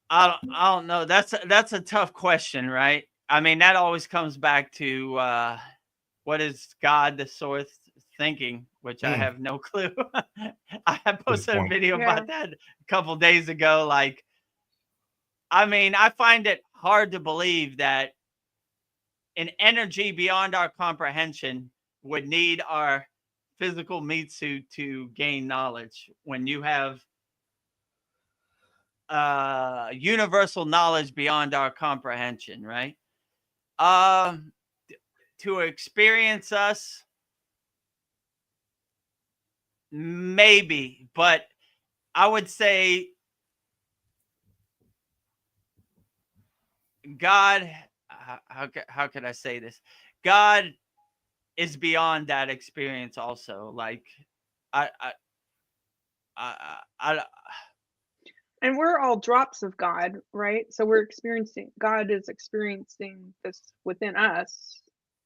I don't know. That's a tough question, right? I mean, that always comes back to what is God the source thinking, which I have no clue. I had posted a video about that a couple days ago. Like, I mean, I find it hard to believe that an energy beyond our comprehension would need our physical meat suit to gain knowledge when you have universal knowledge beyond our comprehension, right? To experience us, maybe, but I would say God, how could I say this? God is beyond that experience also. Like, I And we're all drops of God, right? So God is experiencing this within us.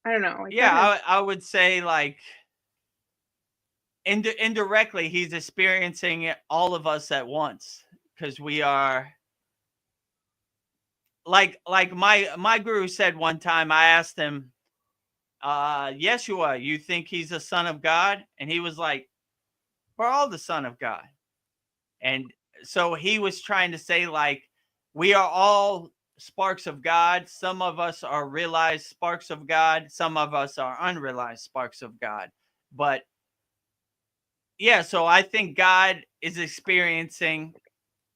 I don't know. Yeah, I would say, like, indirectly, he's experiencing all of us at once, because we are like my guru said one time. I asked him, Yeshua, you think he's a son of God? And he was like, we're all the son of God. And so he was trying to say, like, we are all sparks of God. Some of us are realized sparks of God. Some of us are unrealized sparks of God. But yeah, so I think God is experiencing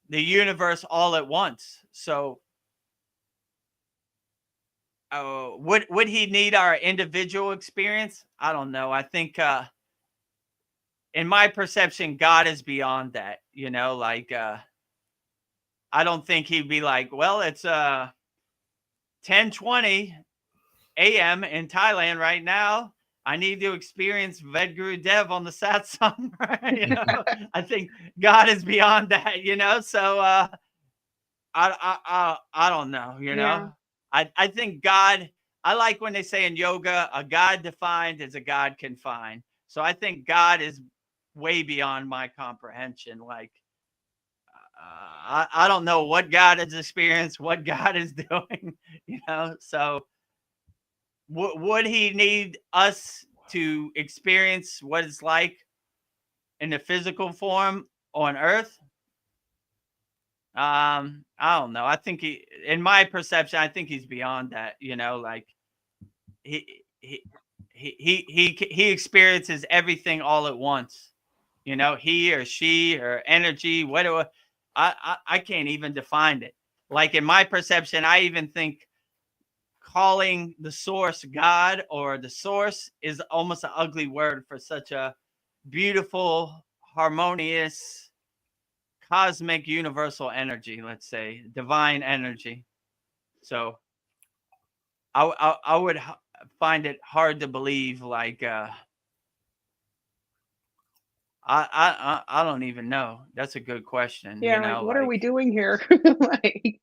the universe all at once. So would he need our individual experience? I don't know. I think in my perception, God is beyond that, you know, like I don't think he'd be like, well, it's 10:20 a.m. in Thailand right now. I need to experience Vedagurudev on the Satsang. Right? You know? I think God is beyond that, you know. So I don't know, you know. I think God. I like when they say in yoga, a God defined is a God confined. So I think God is way beyond my comprehension. Like, I don't know what God has experienced, what God is doing, you know. So would he need us to experience what it's like in the physical form on Earth? I don't know. I think in my perception, I think he's beyond that. You know, like he experiences everything all at once. You know, he or she or energy, whatever. I can't even define it. Like, in my perception, I even think calling the source God or the source is almost an ugly word for such a beautiful, harmonious, cosmic, universal energy, let's say, divine energy. So I would find it hard to believe, like, I don't even know. That's a good question. Yeah, you know, like, what are we doing here? Like,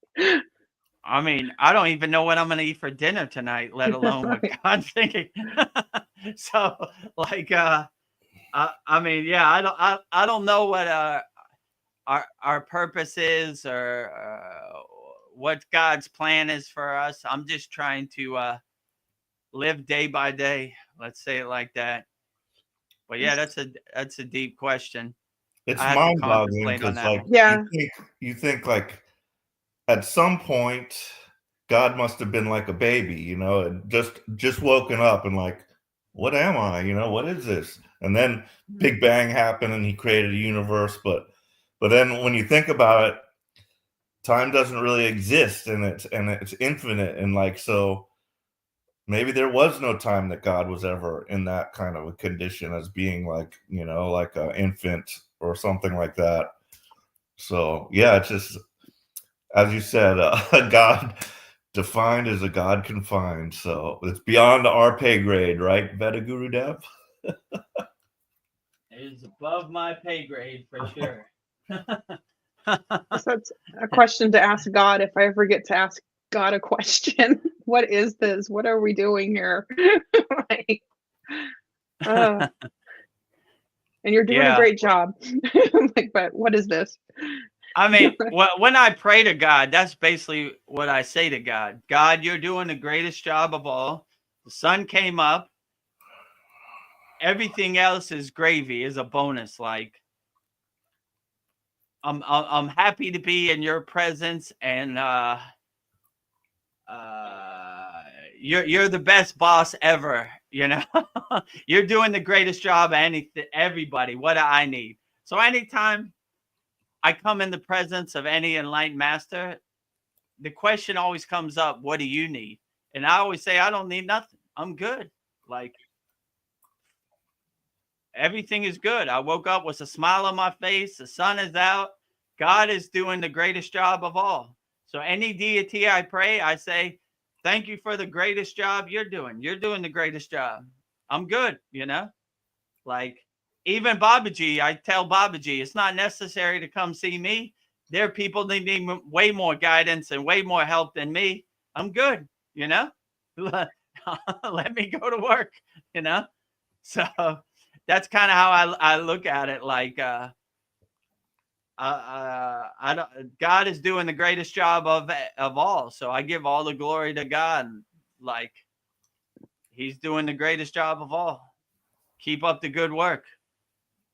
I mean, I don't even know what I'm going to eat for dinner tonight, let alone what God's thinking. So, like, I mean, yeah, I don't know what our purpose is, or what God's plan is for us. I'm just trying to live day by day. Let's say it like that. But yeah, that's a deep question. It's I have to mind-boggling contemplate on because, that like, one. Yeah. you think like at some point God must have been like a baby, you know, and just woken up and like, what am I? You know, what is this? And then Big Bang happened and he created a universe, but then when you think about it, time doesn't really exist, and it's infinite, and like, so maybe there was no time that God was ever in that kind of a condition as being like, you know, like an infant or something like that. So yeah, it's just, as you said, God defined as a God confined. So it's beyond our pay grade, right, Vedagurudev? It is above my pay grade for sure. So that's a question to ask God if I ever get to ask God a question. What is this? What are we doing here? Like, and you're doing a Yeah. great job. Like, but what is this? I mean, when I pray to God, that's basically what I say to God. God, you're doing the greatest job of all. The sun came up. Everything else is gravy, is a bonus. Like, I'm happy to be in your presence, and you're the best boss ever. You know, you're doing the greatest job. Everybody. What do I need? So anytime I come in the presence of any enlightened master, the question always comes up, what do you need? And I always say, I don't need nothing. I'm good. Like, everything is good. I woke up with a smile on my face. The sun is out. God is doing the greatest job of all. So any deity I pray, I say, thank you for the greatest job you're doing. You're doing the greatest job. I'm good, you know? Like, even Babaji, I tell Babaji, it's not necessary to come see me. There are people that need way more guidance and way more help than me. I'm good, you know? Let me go to work, you know? So that's kind of how I look at it. Like, I don't, God is doing the greatest job of all. So I give all the glory to God. Like, he's doing the greatest job of all. Keep up the good work.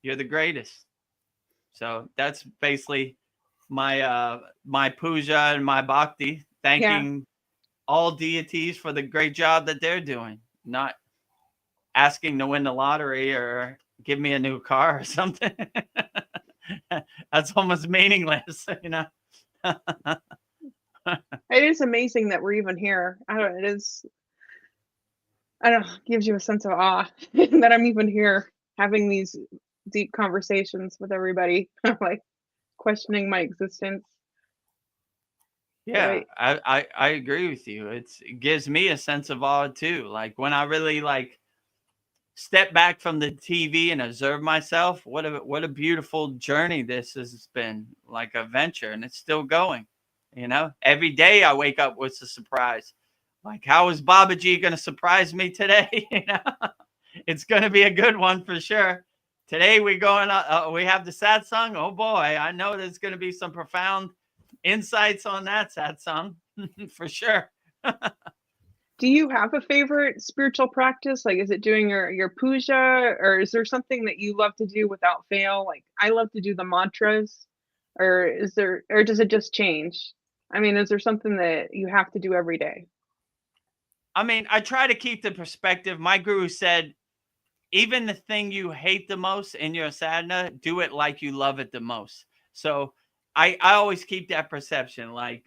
You're the greatest. So that's basically my my puja and my bhakti, thanking all deities for the great job that they're doing, not asking to win the lottery or give me a new car or something. That's almost meaningless, you know. It is amazing that we're even here. I don't. It is. I don't know. Gives you a sense of awe that I'm even here having these deep conversations with everybody, like questioning my existence. Yeah, I agree with you. It gives me a sense of awe too. Like, when I really like step back from the TV and observe myself, what a beautiful journey this has been, like a venture, and it's still going. You know, every day I wake up with a surprise. Like, how is Babaji going to surprise me today? You know, it's going to be a good one for sure. Today we have the Satsang. Oh boy, I know there's going to be some profound insights on that Satsang for sure. Do you have a favorite spiritual practice? Like, is it doing your puja, or is there something that you love to do without fail? Like, I love to do the mantras, or does it just change? I mean, is there something that you have to do every day? I mean, I try to keep the perspective. My guru said, even the thing you hate the most in your sadhana, do it like you love it the most. So I always keep that perception. Like,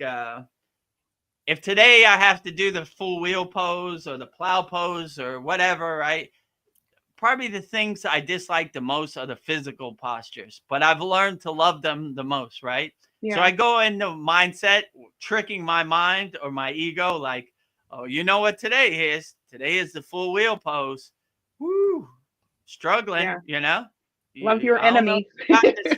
if today I have to do the full wheel pose or the plow pose or whatever, right? Probably the things I dislike the most are the physical postures, but I've learned to love them the most, right? Yeah. So I go into mindset, tricking my mind or my ego, like, oh, you know what today is? Today is the full wheel pose. Woo, struggling, Yeah. you know? Love your I don't know enemy. if you got this,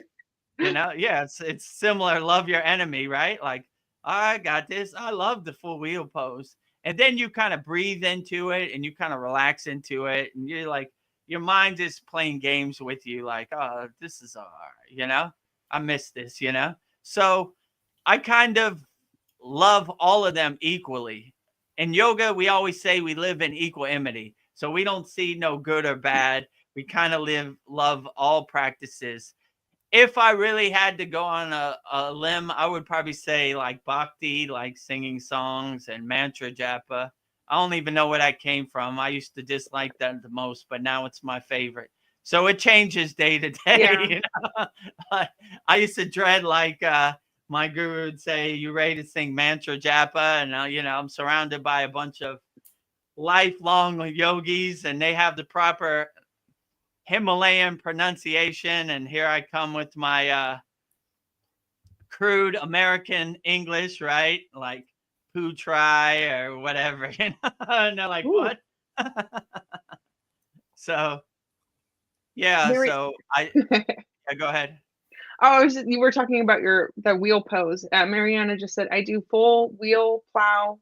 you know? Yeah, it's similar. Love your enemy, right? Like, I got this. I love the full wheel pose. And then you kind of breathe into it and you kind of relax into it. And you're like, your mind is playing games with you. Like, oh, this is all right, you know? I miss this, you know? So I kind of love all of them equally. in yoga, we always say we live in equanimity. So we don't see no good or bad. We kind of love all practices. If I really had to go on a limb, I would probably say like bhakti, like singing songs, and mantra japa. I don't even know where that came from. I used to dislike that the most, but now it's my favorite. So it changes day to day. Yeah. You know? I used to dread like my guru would say, "You ready to sing mantra japa?" And you know, I'm surrounded by a bunch of lifelong yogis, and they have the proper Himalayan pronunciation, and here I come with my crude American English, right? Like poo try or whatever, you know? And they're like, Ooh. what? So yeah, Very- so go ahead. Oh, you were talking about the wheel pose. Mariana just said, I do full wheel, plow,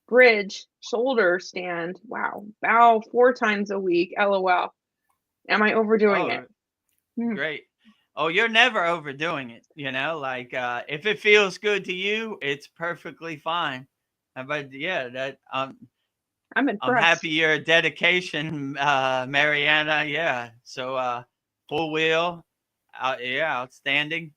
bridge, shoulder stand. Wow. Bow 4 times a week. LOL. Am I overdoing it? Great. Oh, you're never overdoing it. You know, like if it feels good to you, it's perfectly fine. But yeah, that I'm impressed. I'm happy your dedication, Mariana. Yeah. So full wheel. Yeah, outstanding.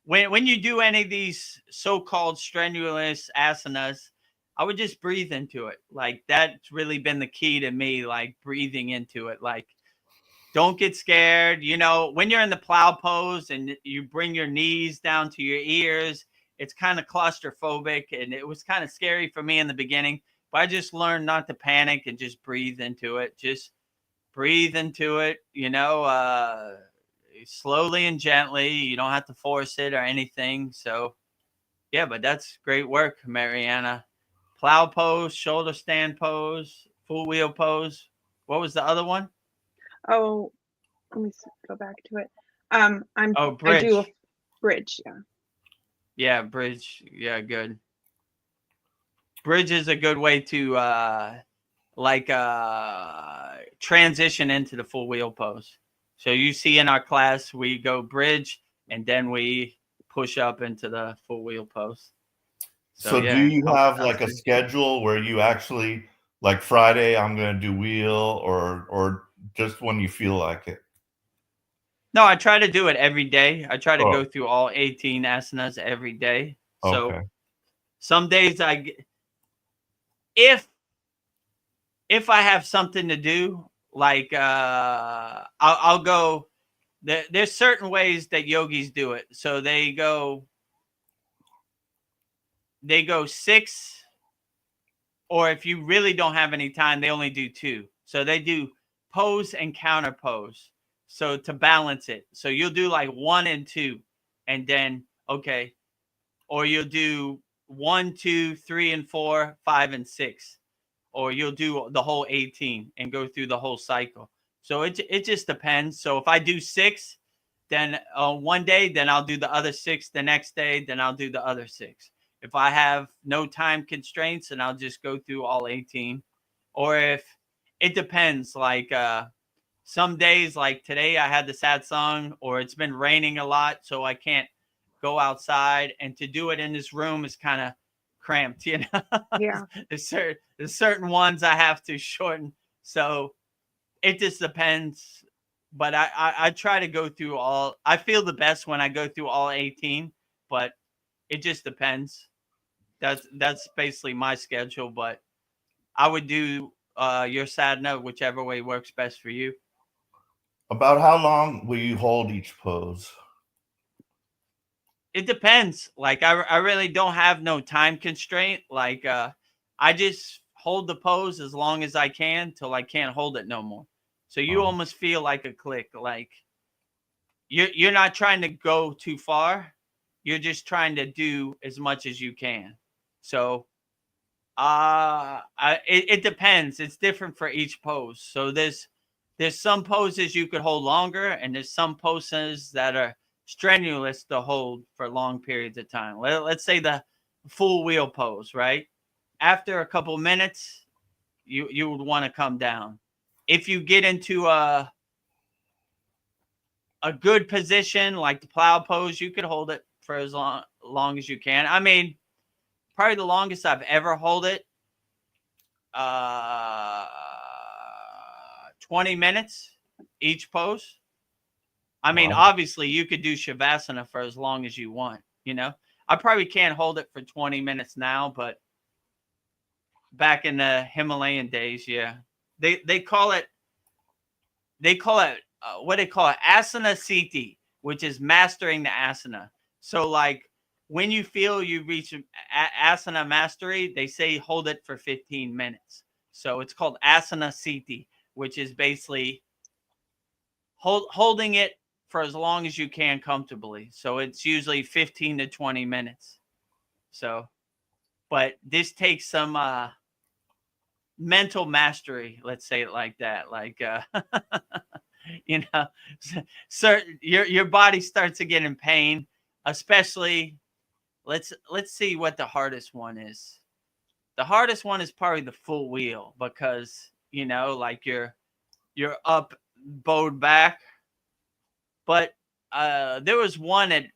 When you do any of these so-called strenuous asanas, I would just breathe into it. Like that's really been the key to me, like breathing into it. Like don't get scared. You know, when you're in the plow pose and you bring your knees down to your ears, it's kind of claustrophobic, and it was kind of scary for me in the beginning. But I just learned not to panic and just breathe into it. Just breathe into it, you know, slowly and gently. You don't have to force it or anything. So, yeah, but that's great work, Mariana. Plow pose, shoulder stand pose, full wheel pose. What was the other one? Oh, let me go back to it. Bridge. I do a bridge. Yeah. Yeah, bridge. Yeah, good. Bridge is a good way to transition into the full wheel pose. So you see in our class, we go bridge and then we push up into the full wheel pose. So yeah, do you have like a schedule where you actually like Friday I'm going to do wheel or just when you feel like it? No, I try to do it every day. I try to go through all 18 asanas every day. So some days if I have something to do, like I'll go. There's certain ways that yogis do it. So they go 6, or if you really don't have any time, they only do 2. So they do pose and counter pose. So to balance it. So you'll do like 1 and 2, and then or you'll do 1, 2, 3, and 4, 5, and 6. Or you'll do the whole 18 and go through the whole cycle. So it just depends. So if I do 6, then one day, then I'll do the other 6 the next day, then I'll do the other 6. If I have no time constraints, then I'll just go through all 18. Or if it depends, like some days, like today, I had the Satsang, or it's been raining a lot, so I can't go outside. And to do it in this room is kind of cramped, you know. Yeah. There's certain ones I have to shorten. So it just depends. But I try to go through all. I feel the best when I go through all 18, but it just depends. That's basically my schedule. But I would do your sadhana whichever way works best for you. About how long will you hold each pose? It depends. Like I really don't have no time constraint. Like I just hold the pose as long as I can till I can't hold it no more. So you almost feel like a click. Like you're not trying to go too far. You're just trying to do as much as you can. So it depends. It's different for each pose. So there's some poses you could hold longer, and there's some poses that are strenuous to hold for long periods of time. Let's say the full wheel pose, right? After a couple minutes, you would want to come down. If you get into a good position like the plow pose, you could hold it for as long as you can. I mean, probably the longest I've ever held it 20 minutes each pose. I mean, Wow. obviously you could do Shavasana for as long as you want, you know. I probably can't hold it for 20 minutes now, but back in the Himalayan days, yeah. They call it what they call it, asana siti, which is mastering the asana. So like when you feel you reach asana mastery, they say hold it for 15 minutes. So it's called asana siti, which is basically holding it for as long as you can comfortably. So it's usually 15 to 20 minutes. So, but this takes some mental mastery, let's say it like that. Like you know, so your body starts to get in pain, especially let's see what the hardest one is. The hardest one is probably the full wheel, because you know, like you're up, bowed back. But there was one in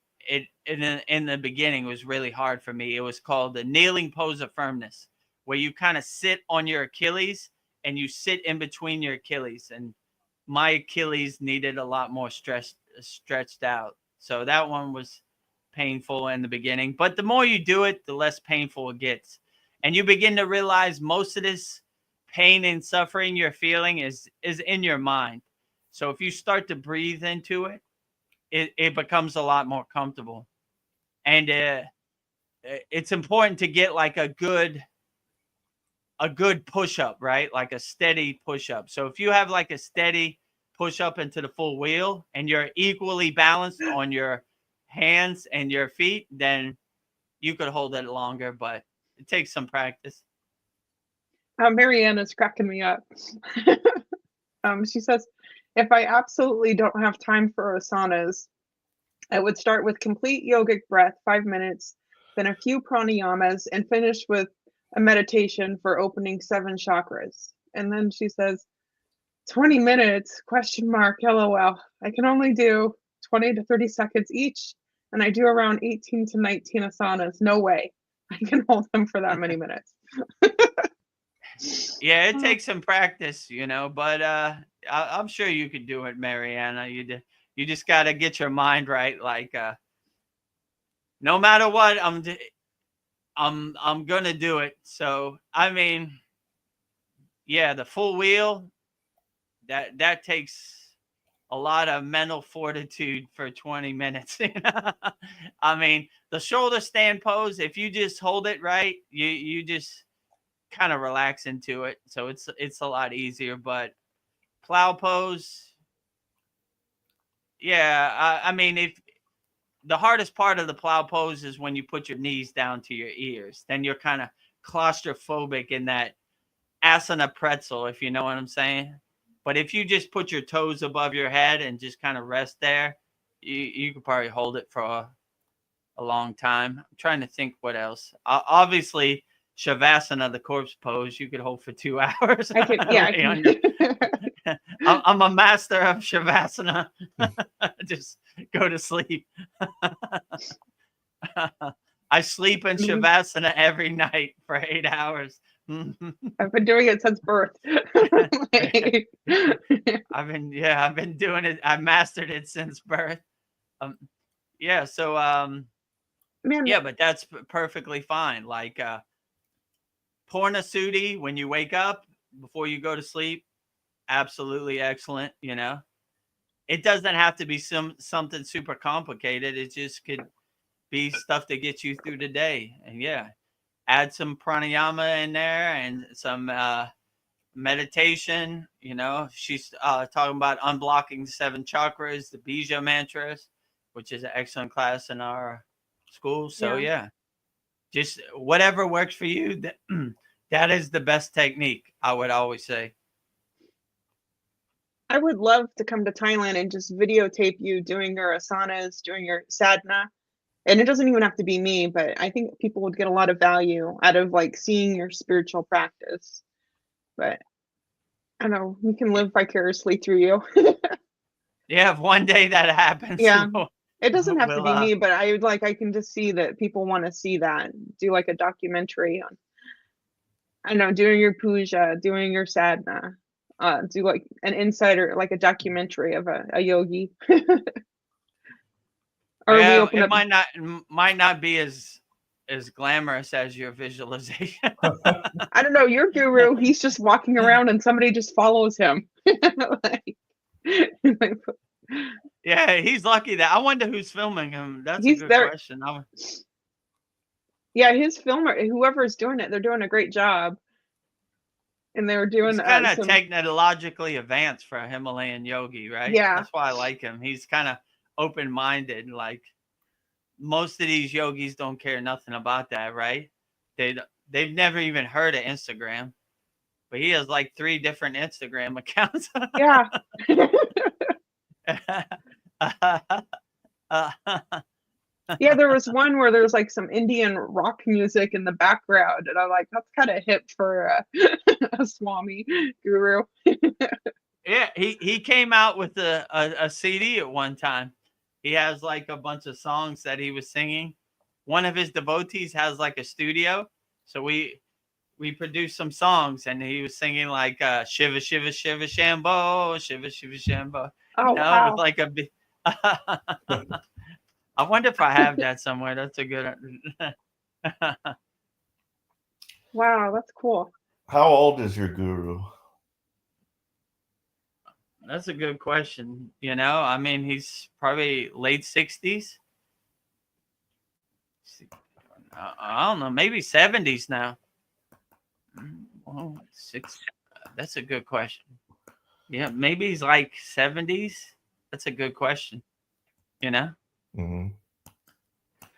the beginning was really hard for me. It was called the kneeling pose of firmness, where you kind of sit on your Achilles and you sit in between your Achilles. And my Achilles needed a lot more stretched out. So that one was painful in the beginning. But the more you do it, the less painful it gets. And you begin to realize most of this pain and suffering you're feeling is in your mind. So if you start to breathe into it, it becomes a lot more comfortable. And it's important to get like a good push-up, right? Like a steady push-up. So if you have like a steady push-up into the full wheel and you're equally balanced on your hands and your feet, then you could hold it longer, but it takes some practice. Mariana's cracking me up. She says, if I absolutely don't have time for asanas, I would start with complete yogic breath, 5 minutes, then a few pranayamas, and finish with a meditation for opening 7 chakras. And then she says, 20 minutes, question mark, LOL. I can only do 20 to 30 seconds each, and I do around 18 to 19 asanas. No way I can hold them for that many minutes. Yeah, it takes some practice, you know, but I'm sure you could do it, Mariana. You just got to get your mind right. Like, no matter what, I'm gonna do it. So I mean, yeah, the full wheel, that takes a lot of mental fortitude for 20 minutes. I mean, the shoulder stand pose, if you just hold it right, you just kind of relax into it. So it's a lot easier. But plow pose, yeah, I mean, if the hardest part of the plow pose is when you put your knees down to your ears, then you're kind of claustrophobic in that asana pretzel, if you know what I'm saying. But if you just put your toes above your head and just kind of rest there, you could probably hold it for a long time. I'm trying to think what else. Obviously, Shavasana, the corpse pose, you could hold for 2 hours. I can, yeah, I can. I'm a master of Shavasana. Just go to sleep. I sleep in Shavasana every night for 8 hours. I've been doing it since birth. I've been doing it. I mastered it since birth. Yeah. So, Man, yeah, but that's perfectly fine. Like, Purna Sudhi, when you wake up before you go to sleep, absolutely excellent. You know, it doesn't have to be something super complicated. It just could be stuff to get you through the day. And yeah, add some pranayama in there and some meditation. You know, she's talking about unblocking the 7 chakras, the Bija mantras, which is an excellent class in our school. So yeah, just whatever works for you. That is the best technique, I would always say. I would love to come to Thailand and just videotape you doing your asanas, doing your sadhana. And it doesn't even have to be me, but I think people would get a lot of value out of like seeing your spiritual practice. But I don't know, we can live vicariously through you. Yeah, if one day that happens. Yeah. It doesn't have to be we'll, me, but I can just see that people want to see that. Do like a documentary on. I don't know, doing your puja, doing your sadhana, do like an insider, like a documentary of a yogi. Or we Yeah, open it up. might not be as glamorous as your visualization. I don't know, your guru, he's just walking around and somebody just follows him. Like, Yeah, he's lucky that. I wonder who's filming him. That's a he's good there. question. Yeah, his filmer, whoever's doing it, they're doing a great job. And they were doing He's kind of some, technologically advanced for a Himalayan yogi, right? yeah, That's why I like him. He's kind of open-minded. Like most of these yogis don't care nothing about that, right? They've never even heard of Instagram, but he has like 3 different Instagram accounts. yeah. Yeah, there was one where there was like some Indian rock music in the background, and I'm like, that's kind of hip for a Swami guru. Yeah, he came out with a CD at one time. He has like a bunch of songs that he was singing. One of his devotees has like a studio, so we produced some songs, and he was singing like Shiva Shiva Shiva Shambho, Shiva Shiva Shambho. Oh, With wow. like a big. I wonder if I have that somewhere. That's a good. Wow, that's cool. How old is your guru? That's a good question. I mean, he's probably late 60s. I don't know, maybe 70s now. Oh, that's a good question. Yeah, maybe he's like 70s. That's a good question. Mm-hmm.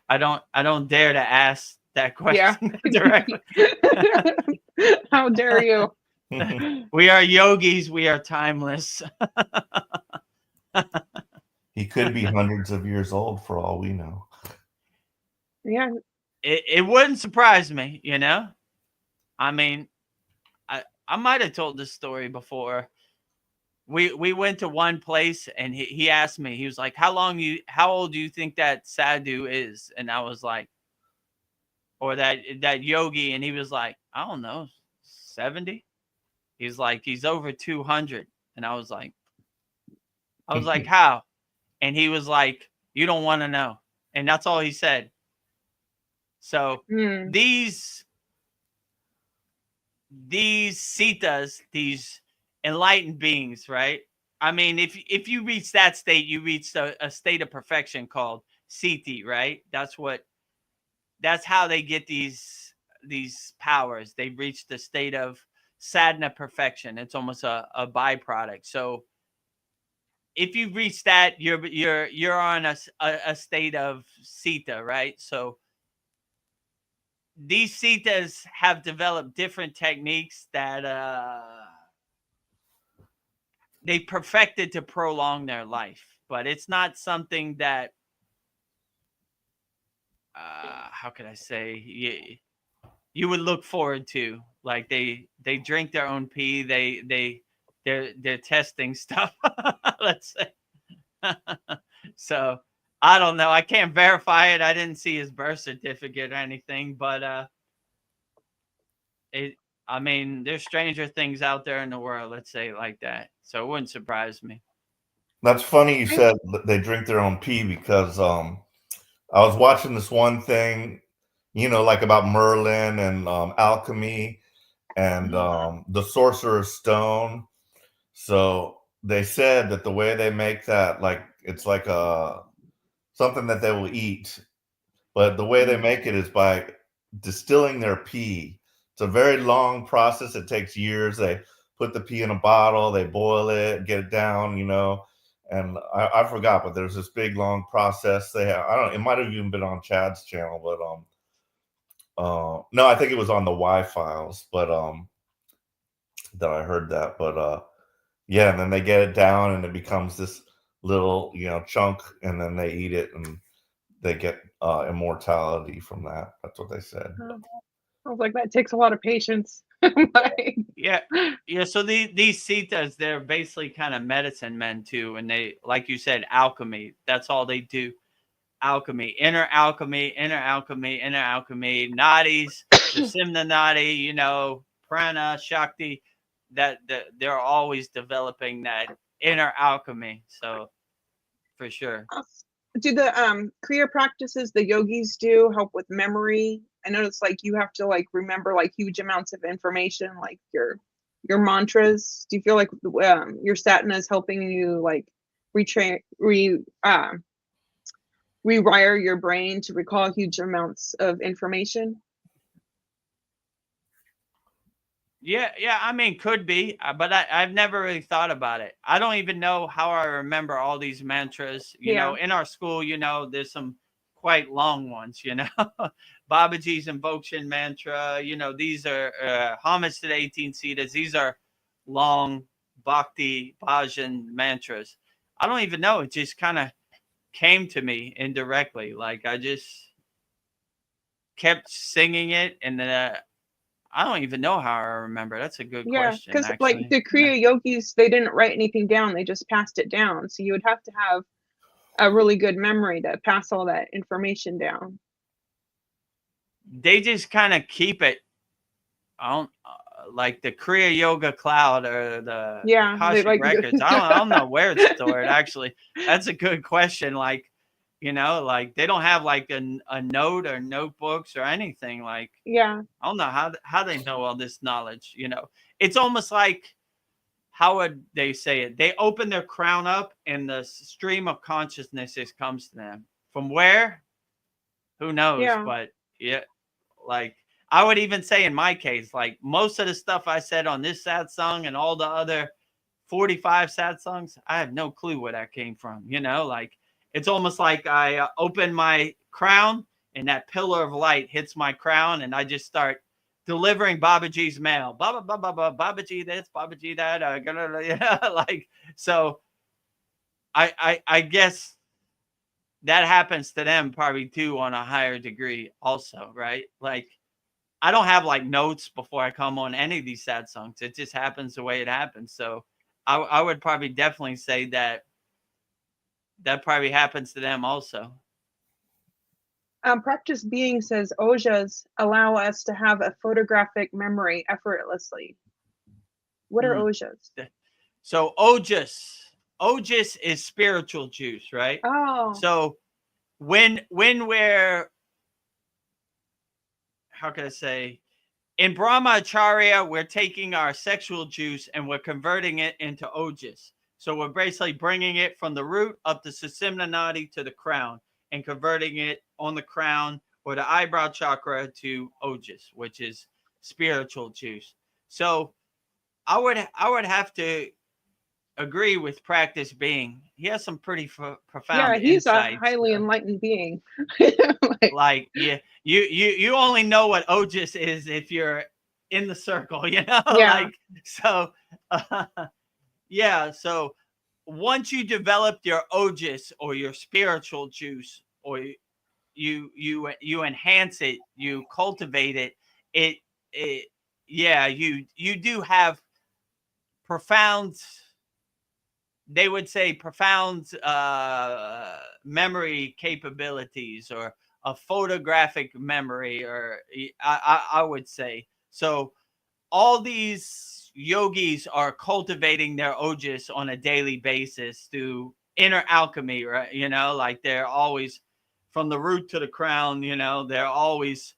I don't dare to ask that question Yeah. directly. How dare you? We are yogis. We are timeless. He could be hundreds of years old for all we know. Yeah. It wouldn't surprise me, I mean, I might have told this story before. We went to one place, and he asked me, he was like, how old do you think that sadhu is? And I was like, or that yogi, and he was like, I don't know, 70. He's like, he's over 200. And I was like, how? And he was like, you don't want to know. And that's all he said. So these sitas, these enlightened beings, right? I mean, if you reach that state, you reach a state of perfection called siti, right? That's how they get these powers. They reach the state of sadhana perfection. It's almost a byproduct. So if you reach that, you're on a state of sita, right? So these sitas have developed different techniques that they perfected to prolong their life, but it's not something that how could I say, you would look forward to. Like they drink their own pee. They're testing stuff. Let's say. So I don't know. I can't verify it. I didn't see his birth certificate or anything, but I mean, there's stranger things out there in the world. Let's say it like that. So it wouldn't surprise me. That's funny you said they drink their own pee, because I was watching this one thing, like about Merlin and alchemy and the Sorcerer's Stone. So they said that the way they make that, like, it's like something that they will eat, but the way they make it is by distilling their pee. It's a very long process. It takes years. They put the pee in a bottle, they boil it, get it down, and I forgot, but there's this big long process they have. I don't know, it might have even been on Chad's channel, but no, I think it was on the Y-Files, but that I heard that. But yeah, and then they get it down and it becomes this little chunk, and then they eat it and they get immortality from that. That's what they said. I was like, that takes a lot of patience. Yeah. So these sitas, they're basically kind of medicine men too, and they, like you said, alchemy. That's all they do. Alchemy, inner alchemy, inner alchemy, inner alchemy, nadis, the Simna nadi, prana, shakti, that they're always developing that inner alchemy. So for sure. Do the Kriya practices the yogis do help with memory? I notice like you have to like remember like huge amounts of information, like your mantras. Do you feel like your satna is helping you like rewire your brain to recall huge amounts of information? Yeah, I mean, could be, but I've never really thought about it. I don't even know how I remember all these mantras. You know, in our school, you know, there's some quite long ones, you know. Babaji's invocation mantra, you know, these are homage to the 18 Siddhas. These are long bhakti bhajan mantras. I don't even know. It just kind of came to me indirectly. Like I just kept singing it, and then I don't even know how I remember. That's a good question. Because Actually, like the Kriya yogis, they didn't write anything down; they just passed it down. So you would have to have a really good memory to pass all that information down. They just kind of keep it. I don't like the Kriya Yoga Cloud or the Akashic like Records. I don't know where it's stored. Actually, that's a good question. Like, you know, like they don't have like a note or notebooks or anything. Like, I don't know how they know all this knowledge. You know, it's almost like, how would they say it? They open their crown up and the stream of consciousness just comes to them. From where? Who knows? But yeah, like I would even say in my case, like most of the stuff I said on this satsang and all the other 45 satsangs, I have no clue where that came from. You know, like it's almost like I open my crown and that pillar of light hits my crown and I just start delivering Babaji's mail. Babaji this, Babaji that. Like, so I guess that happens to them probably too on a higher degree also, right? Like I don't have like notes before I come on any of these satsangs. It just happens the way it happens. So I would probably definitely say that probably happens to them also. Practice Being says ojas allow us to have a photographic memory effortlessly. What are ojas? So ojas is spiritual juice, right? Oh. So when we're, how can I say, in Brahmacharya, we're taking our sexual juice and we're converting it into ojas. So we're basically bringing it from the root up the Sushumna Nadi to the crown and converting it on the crown or the eyebrow chakra to ojas, which is spiritual juice. So I would have to agree with Practice Being. He has some pretty profound he's insights. A highly enlightened being. like you only know what ojas is if you're in the circle, you know. Like so so once you developed your ojas or your spiritual juice, or you enhance it, you cultivate it, you do have profound, they would say profound memory capabilities, or a photographic memory, or I would say. So all these yogis are cultivating their ojas on a daily basis through inner alchemy, right? You know, like they're always from the root to the crown, you know, they're always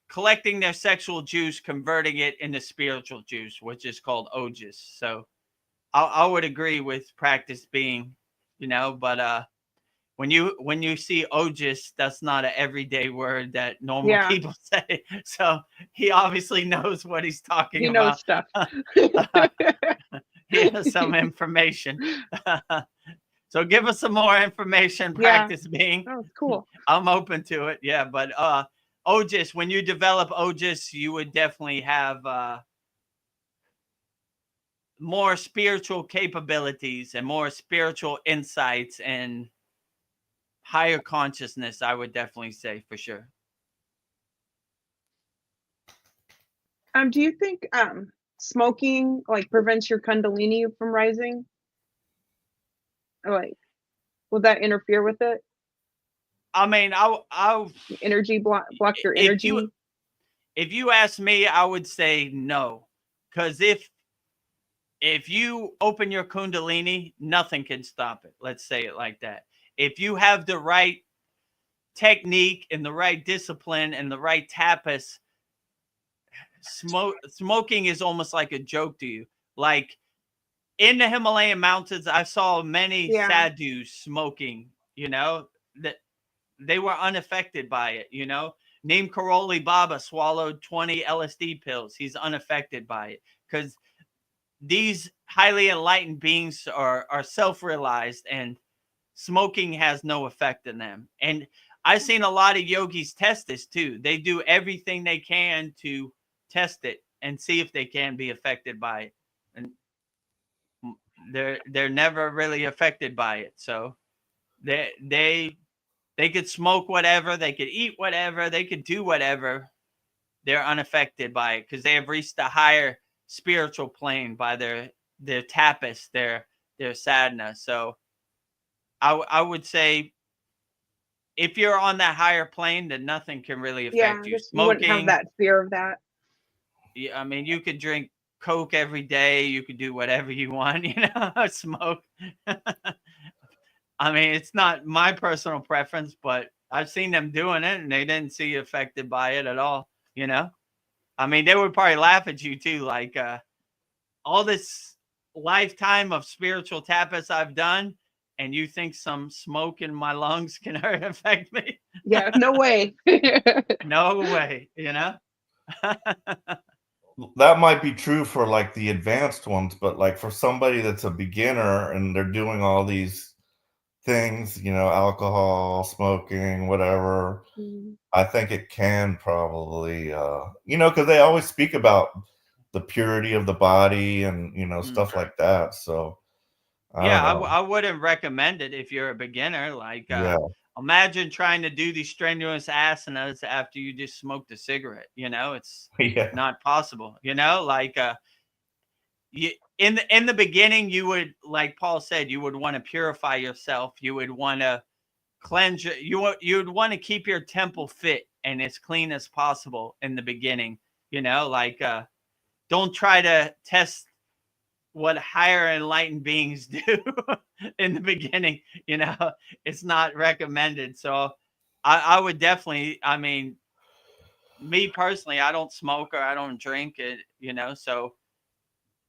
collecting their sexual juice, converting it into spiritual juice, which is called ojas. So I would agree with Practice Being, you know, but when you see ojas, that's not an everyday word that normal people say. So he obviously knows what he's talking about. He knows stuff. He has some information. So give us some more information, Practice Being. Oh, cool. I'm open to it. Yeah, but ojas, when you develop ojas, you would definitely have more spiritual capabilities and more spiritual insights and higher consciousness, I would definitely say, for sure. Do you think smoking like prevents your kundalini from rising? Like, will that interfere with it? I mean, I'll energy block your energy. if you ask me, I would say no, because if you open your kundalini, nothing can stop it. Let's say it like that. If you have the right technique and the right discipline and the right tapas, smoking is almost like a joke to you. Like in the Himalayan mountains, I saw many sadhus smoking, that they were unaffected by it, Neem Karoli Baba swallowed 20 LSD pills. He's unaffected by it because these highly enlightened beings are self-realized, and smoking has no effect on them. And I've seen a lot of yogis test this too. They do everything they can to test it and see if they can be affected by it. And they're never really affected by it. So they could smoke whatever, they could eat whatever, they could do whatever. They're unaffected by it because they have reached a higher spiritual plane by their tapas, their sadhana. So I would say if you're on that higher plane, then nothing can really affect you. Smoking, you wouldn't have that fear of that. Yeah, I mean, you could drink Coke every day. You could do whatever you want, smoke. I mean, it's not my personal preference, but I've seen them doing it and they didn't see affected by it at all, I mean, they would probably laugh at you too. Like all this lifetime of spiritual tapas I've done, and you think some smoke in my lungs can affect me? Yeah, no way. No way, That might be true for like the advanced ones, but like for somebody that's a beginner and they're doing all these things, alcohol, smoking, whatever, I think it can probably, because they always speak about the purity of the body and, stuff like that. So I wouldn't recommend it if you're a beginner. Like, imagine trying to do these strenuous asanas after you just smoked a cigarette. It's not possible. Like in the beginning, you would, like Paul said, you would want to purify yourself. You would want to cleanse. You would want to keep your temple fit and as clean as possible in the beginning. Like don't try to test what higher enlightened beings do in the beginning. It's not recommended. So I would definitely, I mean, me personally, I don't smoke or I don't drink it, so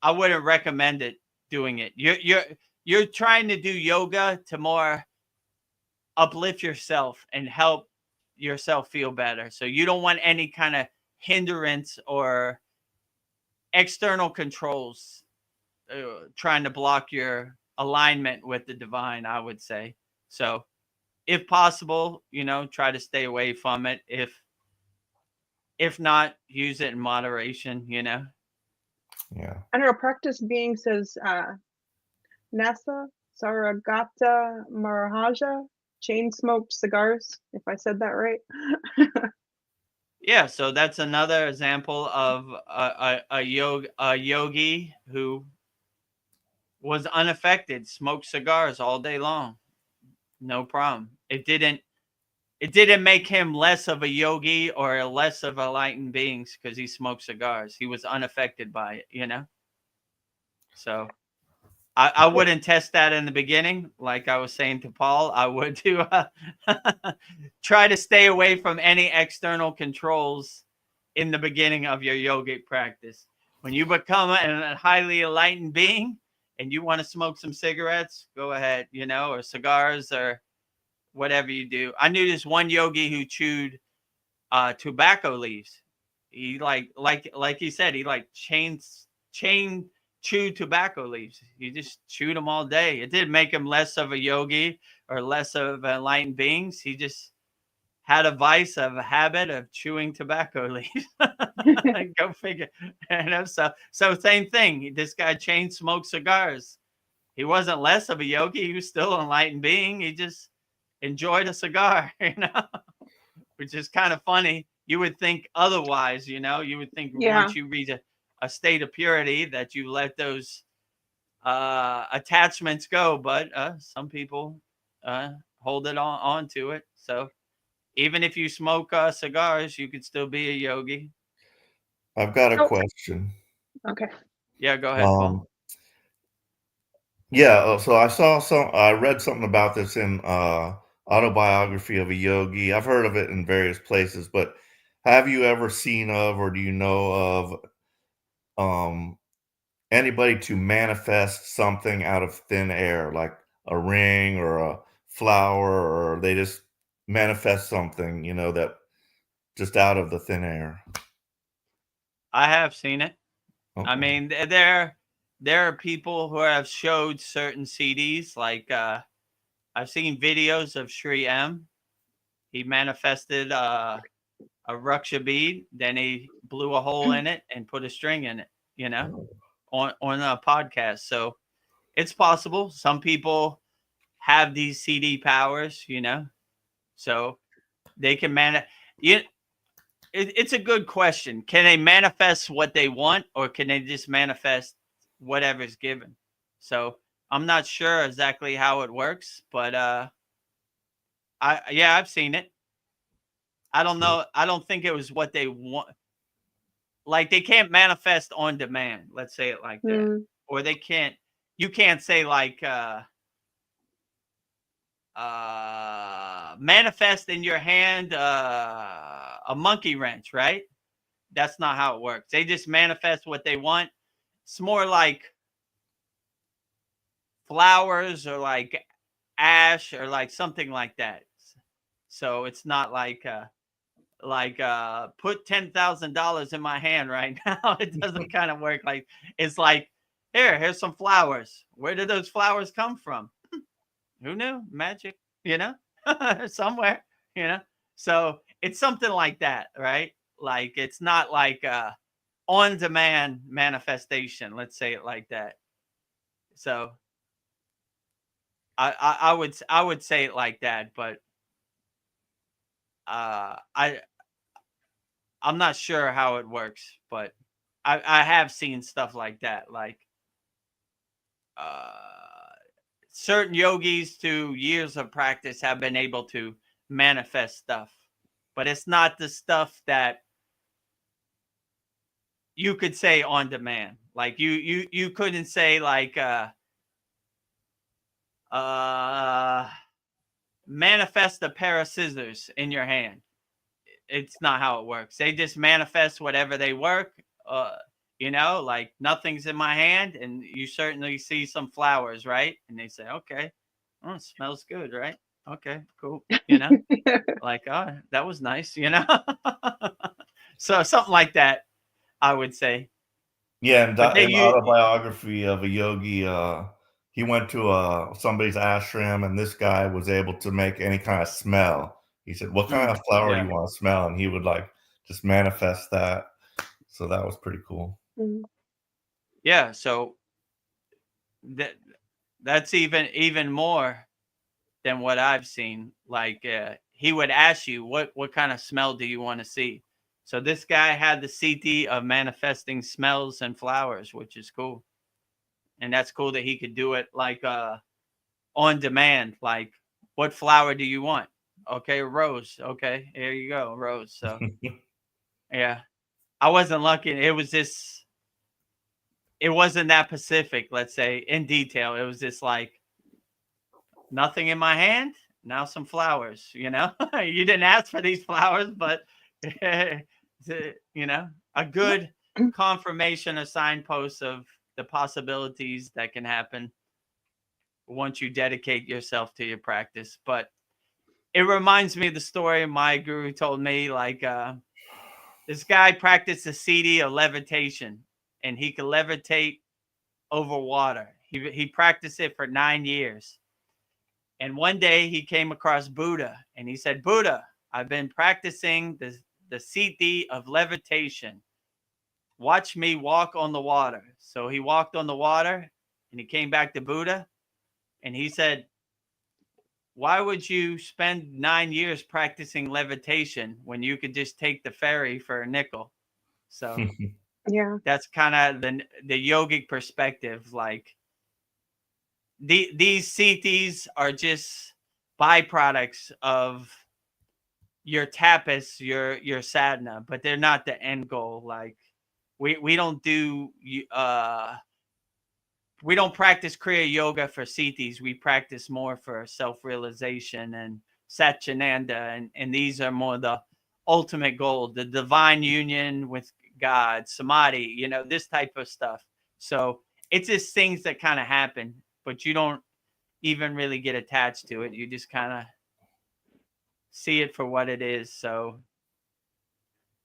I wouldn't recommend it, doing it. You're trying to do yoga to more uplift yourself and help yourself feel better. So you don't want any kind of hindrance or external controls trying to block your alignment with the divine, I would say. So if possible, try to stay away from it. If not, use it in moderation, Yeah. I don't know, practice being says Nasa Saragata Maharaja chain smoked cigars, if I said that right. Yeah, so that's another example of a yogi who was unaffected, smoked cigars all day long, no problem. It didn't make him less of a yogi or less of a enlightened beings because he smoked cigars. He was unaffected by it, So I wouldn't test that in the beginning. Like I was saying to Paul, I would try to stay away from any external controls in the beginning of your yogic practice. When you become a highly enlightened being and you want to smoke some cigarettes, go ahead, or cigars or whatever you do. I knew this one yogi who chewed tobacco leaves. He like he said, he like chain chewed tobacco leaves. He just chewed them all day. It didn't make him less of a yogi or less of enlightened beings. He just had a vice of a habit of chewing tobacco leaves. Go figure. So same thing. This guy chain smoked cigars. He wasn't less of a yogi. He was still an enlightened being. He just enjoyed a cigar, which is kind of funny. You would think otherwise, you would think once you reach a state of purity that you let those attachments go, but some people hold it on to it. So even if you smoke cigars, you could still be a yogi. I've got a Oh, question. okay. Yeah, go ahead, Paul. Yeah, so I read something about this in Autobiography of a Yogi. I've heard of it in various places, but have you ever seen of or do you know of um anybody to manifest something out of thin air, like a ring or a flower, or they just manifest something, that just out of the thin air? I have seen it. I Okay. mean, there are people who have showed certain CDs. Like I've seen videos of Sri M. He manifested a ruksha bead, then he blew a hole in it and put a string in it. You know, on a podcast. So it's possible. Some people have these CD powers. So they can you it's a good question. Can they manifest what they want, or can they just manifest whatever's given? So I'm not sure exactly how it works, but I've seen it. I don't know. I don't think it was what they want. Like they can't manifest on demand. Let's say it like that, Mm, or they can't. You can't say like manifest in your hand a monkey wrench, right? That's not how it works. They just manifest what they want. It's more like flowers or like ash or like something like that. So it's not like put $10,000 in my hand right now. It doesn't kind of work like it's like here's some flowers. Where did those flowers come from? Who knew? Magic, somewhere, you know. So it's something like that, right? Like it's not like on demand manifestation. Let's say it like that. So I would say it like that, but I'm not sure how it works, but I have seen stuff like that, like uh, certain yogis through years of practice have been able to manifest stuff, but it's not the stuff that you could say on demand. Like you couldn't say like uh manifest a pair of scissors in your hand. It's not how it works. They just manifest whatever they work. Like nothing's in my hand, and you certainly see some flowers, right? And they say, okay, oh, it smells good, right? Okay, cool. Like, oh, that was nice. So something like that, I would say. Yeah, But they in you Autobiography of a Yogi, he went to somebody's ashram, and this guy was able to make any kind of smell. He said, "What kind of flower do yeah. you want to smell?" And he would like just manifest that. So that was pretty cool. mm, Yeah, so that that's even more than what I've seen. Like he would ask you, what kind of smell do you want to see? So this guy had the CT of manifesting smells and flowers, which is cool. And that's cool that he could do it like on demand. Like, what flower do you want? Okay, rose. Okay, here you go, rose. So yeah, I wasn't lucky. It wasn't that specific, let's say, in detail. It was just like nothing in my hand. Now some flowers, you didn't ask for these flowers, but a good confirmation, a signpost of the possibilities that can happen once you dedicate yourself to your practice. But it reminds me of the story my guru told me, like this guy practiced a CD of levitation, and he could levitate over water. He practiced it for 9 years. And one day he came across Buddha, and he said, Buddha, I've been practicing the siddhi of levitation. Watch me walk on the water. So he walked on the water, and he came back to Buddha, and he said, why would you spend 9 years practicing levitation when you could just take the ferry for a nickel? So yeah. that's kind of the yogic perspective. Like these siddhis are just byproducts of your tapas, your sadhana, but they're not the end goal. Like we don't do we don't practice Kriya yoga for siddhis. We practice more for self-realization and Satchinanda, and these are more the ultimate goal, the divine union with God, samadhi, you know, this type of stuff. So it's just things that kind of happen, but you don't even really get attached to it. You just kind of see it for what it is. So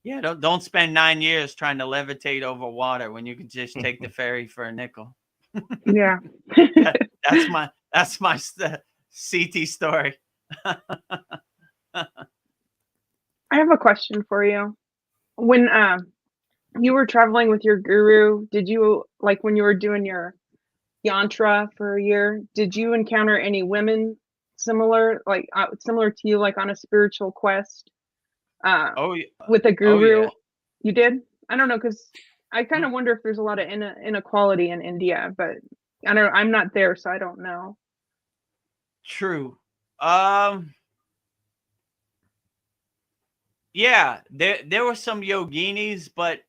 yeah, don't spend 9 years trying to levitate over water when you can just take the ferry for a nickel. Yeah. That's my CT story. I have a question for you. When you were traveling with your guru, did you, like when you were doing your yantra for a year, did you encounter any women similar, like similar to you, like on a spiritual quest with a guru? yeah. You did? I don't know, because I kind of wonder if there's a lot of inequality in India, but I'm not there, so I don't know. True. Yeah, there were some yoginis, but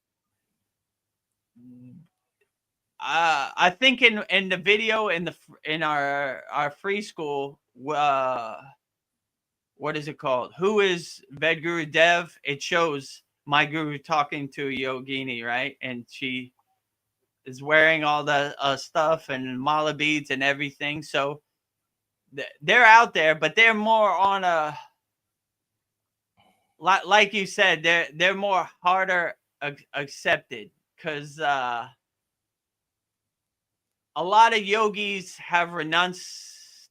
I think in the video in our free school, what is it called? Who is Vedagurudev? It shows my guru talking to a yogini, right? And she is wearing all the stuff and mala beads and everything. So they're out there, but they're more on a, like you said, they're more harder accepted, because a lot of yogis have renounced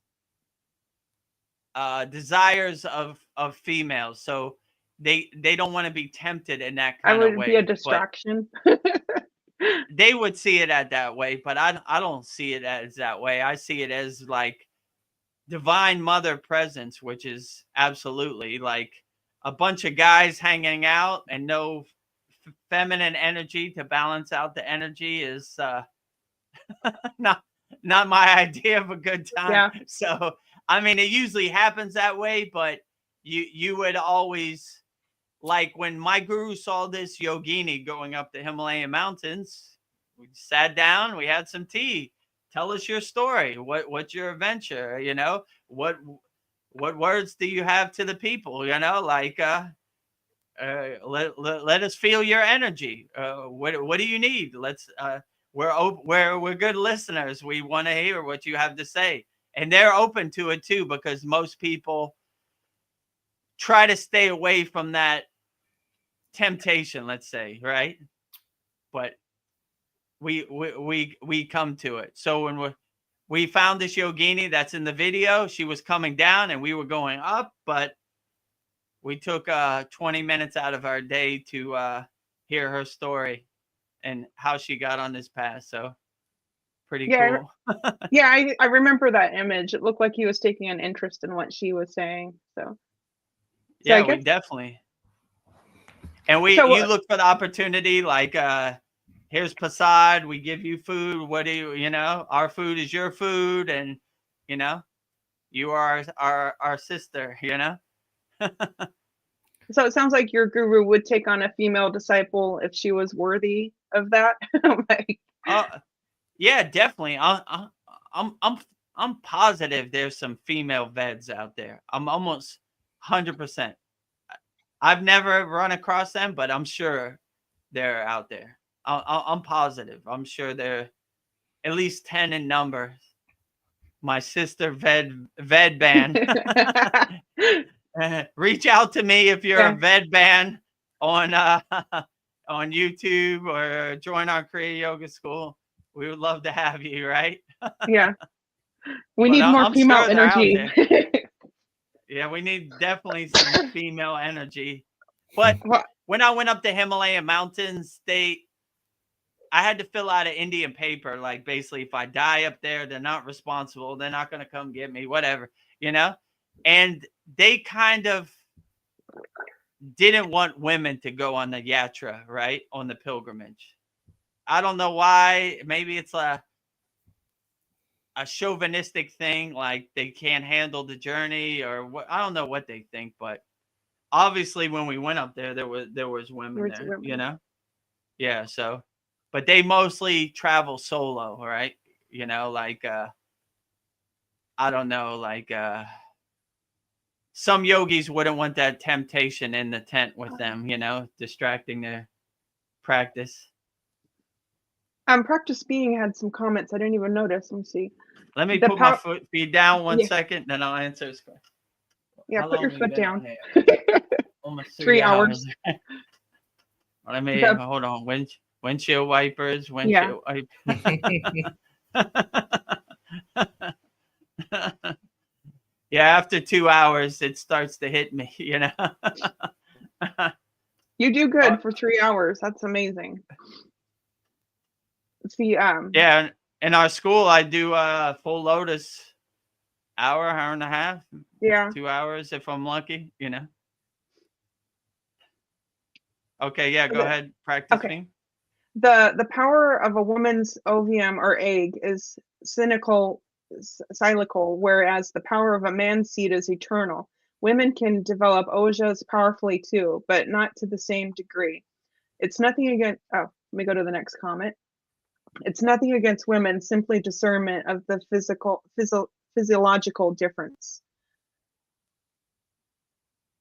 desires of females, so they don't want to be tempted in that kind of way. I would be a distraction. They would see it at that way, but I don't see it as that way. I see it as like divine mother presence, which is absolutely like a bunch of guys hanging out and no feminine energy to balance out the energy is not my idea of a good time. Yeah. So I mean, it usually happens that way, but you would always, like when my guru saw this yogini going up the Himalayan mountains, we sat down, we had some tea. Tell us your story. What's your adventure? You know, what words do you have to the people? You know, like let us feel your energy. What do you need? Let's we're good listeners. We want to hear what you have to say, and they're open to it too, because most people try to stay away from that temptation, let's say, right? But we come to it. So when we found this yogini that's in the video, she was coming down and we were going up, but we took 20 minutes out of our day to hear her story and how she got on this path. So pretty cool. Yeah, I remember that image. It looked like he was taking an interest in what she was saying. So yeah, we definitely. And you look for the opportunity, like here's Prasad, we give you food. What do you know? Our food is your food, and you know, you are our sister, you know. So it sounds like your guru would take on a female disciple if she was worthy of that. Like, yeah, definitely. I'm positive there's some female veds out there. I'm almost 100%. I've never run across them, but I'm sure they're out there. I'm positive. I'm sure they're at least 10 in number. My sister Ved band. Reach out to me if you're a Ved band on YouTube, or join our Kriya Yoga School. We would love to have you, right? Yeah. We need more female energy. Yeah, we need definitely some female energy. But when I went up the Himalayan mountains, I had to fill out an Indian paper. Like, basically, if I die up there, they're not responsible. They're not going to come get me, whatever, you know? And they kind of didn't want women to go on the yatra, right? On the pilgrimage. I don't know why. Maybe it's a chauvinistic thing, like they can't handle the journey, or what. I don't know what they think, but obviously when we went up there was women there, you know? Yeah. So but they mostly travel solo, right? You know, like I don't know, like some yogis wouldn't want that temptation in the tent with them, you know, distracting their practice. Practice Being had some comments I didn't even notice. Let me see. Let me The put my pow- feet down one Yeah. second, then I'll answer his question. Yeah, How put your long we foot been down. on here? Almost 3 hours. Let me The- hold on. Windshield wipers. Yeah. Windshield wipers. Yeah, after 2 hours, it starts to hit me. You know. You do good for 3 hours. That's amazing. See, Yeah, in our school, I do full lotus, hour and a half, yeah. 2 hours if I'm lucky. You know. Okay, yeah, go ahead. Practice Okay. me. The power of a woman's ovum or egg is cyclical, whereas the power of a man's seed is eternal. Women can develop ojas powerfully too, but not to the same degree. It's nothing against. Oh, let me go to the next comment. It's nothing against women, simply discernment of the physiological difference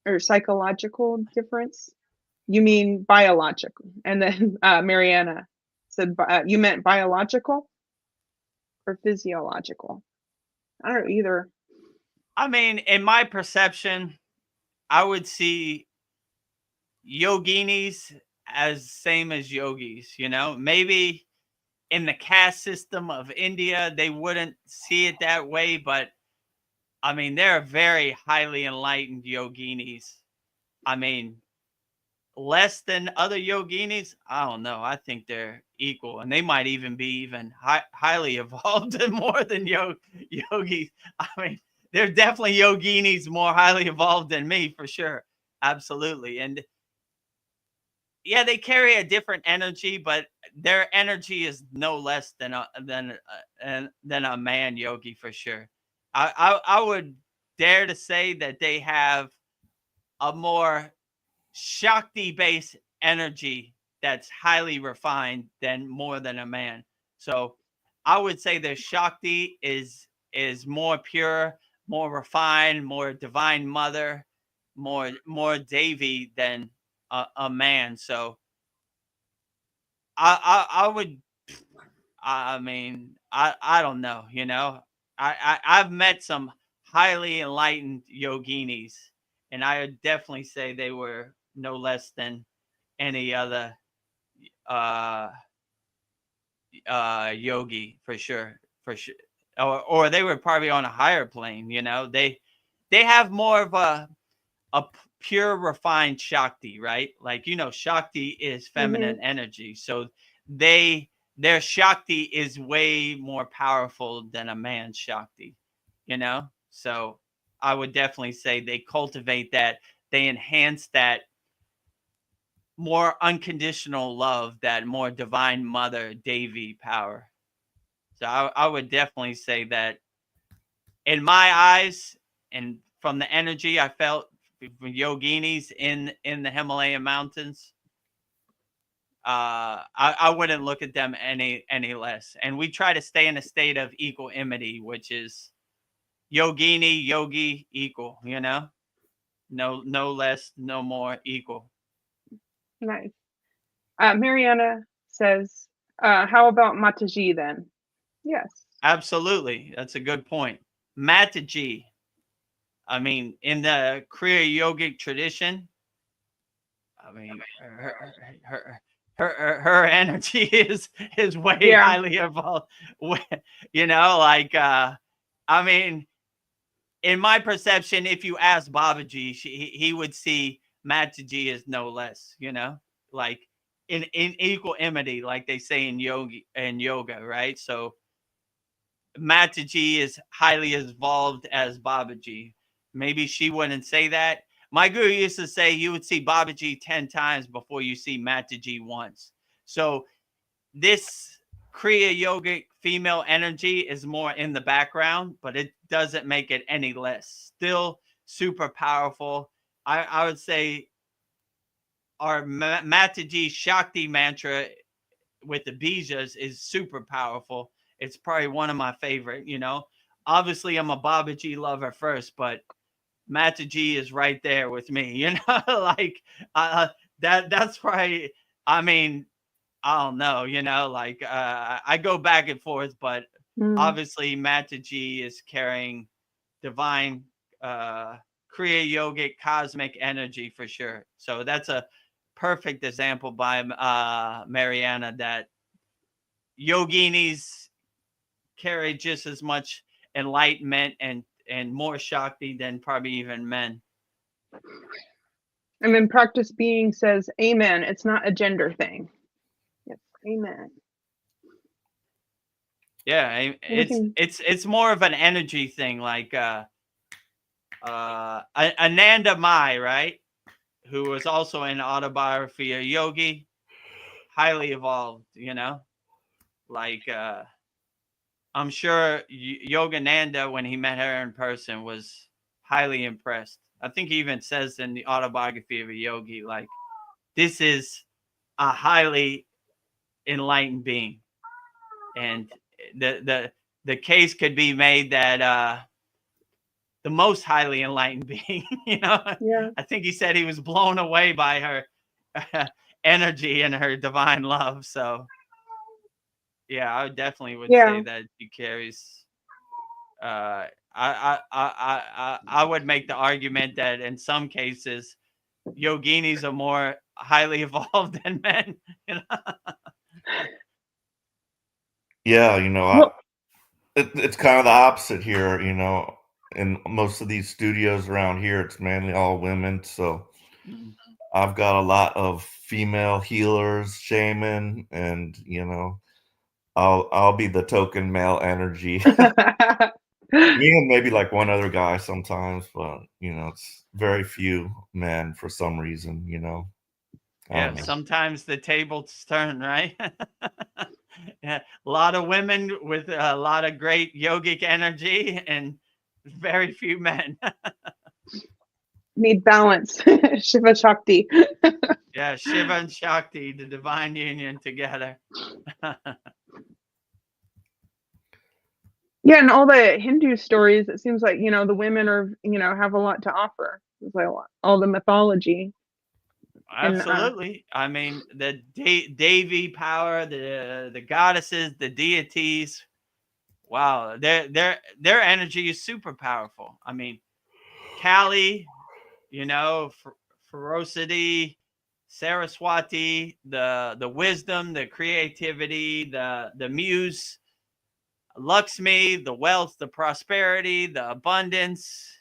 or psychological difference. You mean biological? And then Mariana said, you meant biological or physiological? I don't know either. I mean, in my perception, I would see yoginis as same as yogis, you know, maybe in the caste system of India, they wouldn't see it that way, but I mean, they're very highly enlightened yoginis. I mean, less than other yoginis, I don't know. I think they're equal, and they might even be even highly evolved and more than yogis. I mean, they're definitely yoginis more highly evolved than me for sure. Absolutely. And yeah, they carry a different energy, but their energy is no less than a man yogi for sure. I would dare to say that they have a more Shakti based energy that's highly refined than more than a man. So I would say their Shakti is more pure, more refined, more divine mother, more Devi than a man. So I would, I mean, I don't know, you know. I've met some highly enlightened yoginis, and I would definitely say they were no less than any other uh yogi for sure, or they were probably on a higher plane, you know. They have more of a pure refined Shakti, right? Like, you know, Shakti is feminine energy, so their Shakti is way more powerful than a man's Shakti, you know. So I would definitely say they cultivate that, they enhance that more unconditional love, that more divine mother Devi power. So I would definitely say that in my eyes, and from the energy I felt from yoginis in the Himalayan mountains, I wouldn't look at them any less. And we try to stay in a state of equanimity, which is yogini, yogi, equal, you know? No less, no more, equal. Nice. Mariana says, how about Mataji then? Yes. Absolutely. That's a good point. Mataji. I mean, in the Kriya yogic tradition, I mean, her energy is way highly evolved. You know, like I mean, in my perception, if you ask Babaji, he would see Mataji as no less. You know, like in equanimity, like they say in yoga, right? So Mataji is highly evolved as Babaji. Maybe she wouldn't say that. My guru used to say you would see Babaji 10 times before you see Mataji once. So this Kriya yogic female energy is more in the background, but it doesn't make it any less. Still super powerful. I would say our Mataji Shakti mantra with the Bijas is super powerful. It's probably one of my favorite, you know. Obviously, I'm a Babaji lover first, but Mataji is right there with me, you know, like that's probably, I mean, I don't know, you know, like I go back and forth, but obviously Mataji is carrying divine Kriya yogic cosmic energy for sure. So that's a perfect example by Mariana that yoginis carry just as much enlightenment and more Shakti than probably even men. And then Practice Being says, amen. It's not a gender thing. Yes, amen. Yeah, it's more of an energy thing, like Ananda Mai, right? Who was also in Autobiography of Yogi, highly evolved, you know? Like I'm sure Yogananda, when he met her in person, was highly impressed. I think he even says in the Autobiography of a Yogi, like, this is a highly enlightened being. And the case could be made that the most highly enlightened being, you know? Yeah. I think he said he was blown away by her energy and her divine love. So yeah, I definitely would say that she carries. I would make the argument that in some cases, yoginis are more highly evolved than men. You know? Yeah, you know, it's kind of the opposite here. You know, in most of these studios around here, it's mainly all women. So I've got a lot of female healers, shaman, and you know, I'll be the token male energy. Me and maybe like one other guy sometimes, but you know, it's very few men for some reason, you know. Yeah, sometimes the tables turn, right? Yeah, a lot of women with a lot of great yogic energy and very few men. Need balance. Shiva Shakti. Yeah, Shiva and Shakti, the divine union together. Yeah, and all the Hindu stories, it seems like, you know, the women are, you know, have a lot to offer. It's like all the mythology. Absolutely. I mean, the Devi power, the goddesses, the deities. Wow, their energy is super powerful. I mean, Kali, you know, ferocity, Saraswati, the wisdom, the creativity, the muse, Lakshmi, the wealth, the prosperity, the abundance.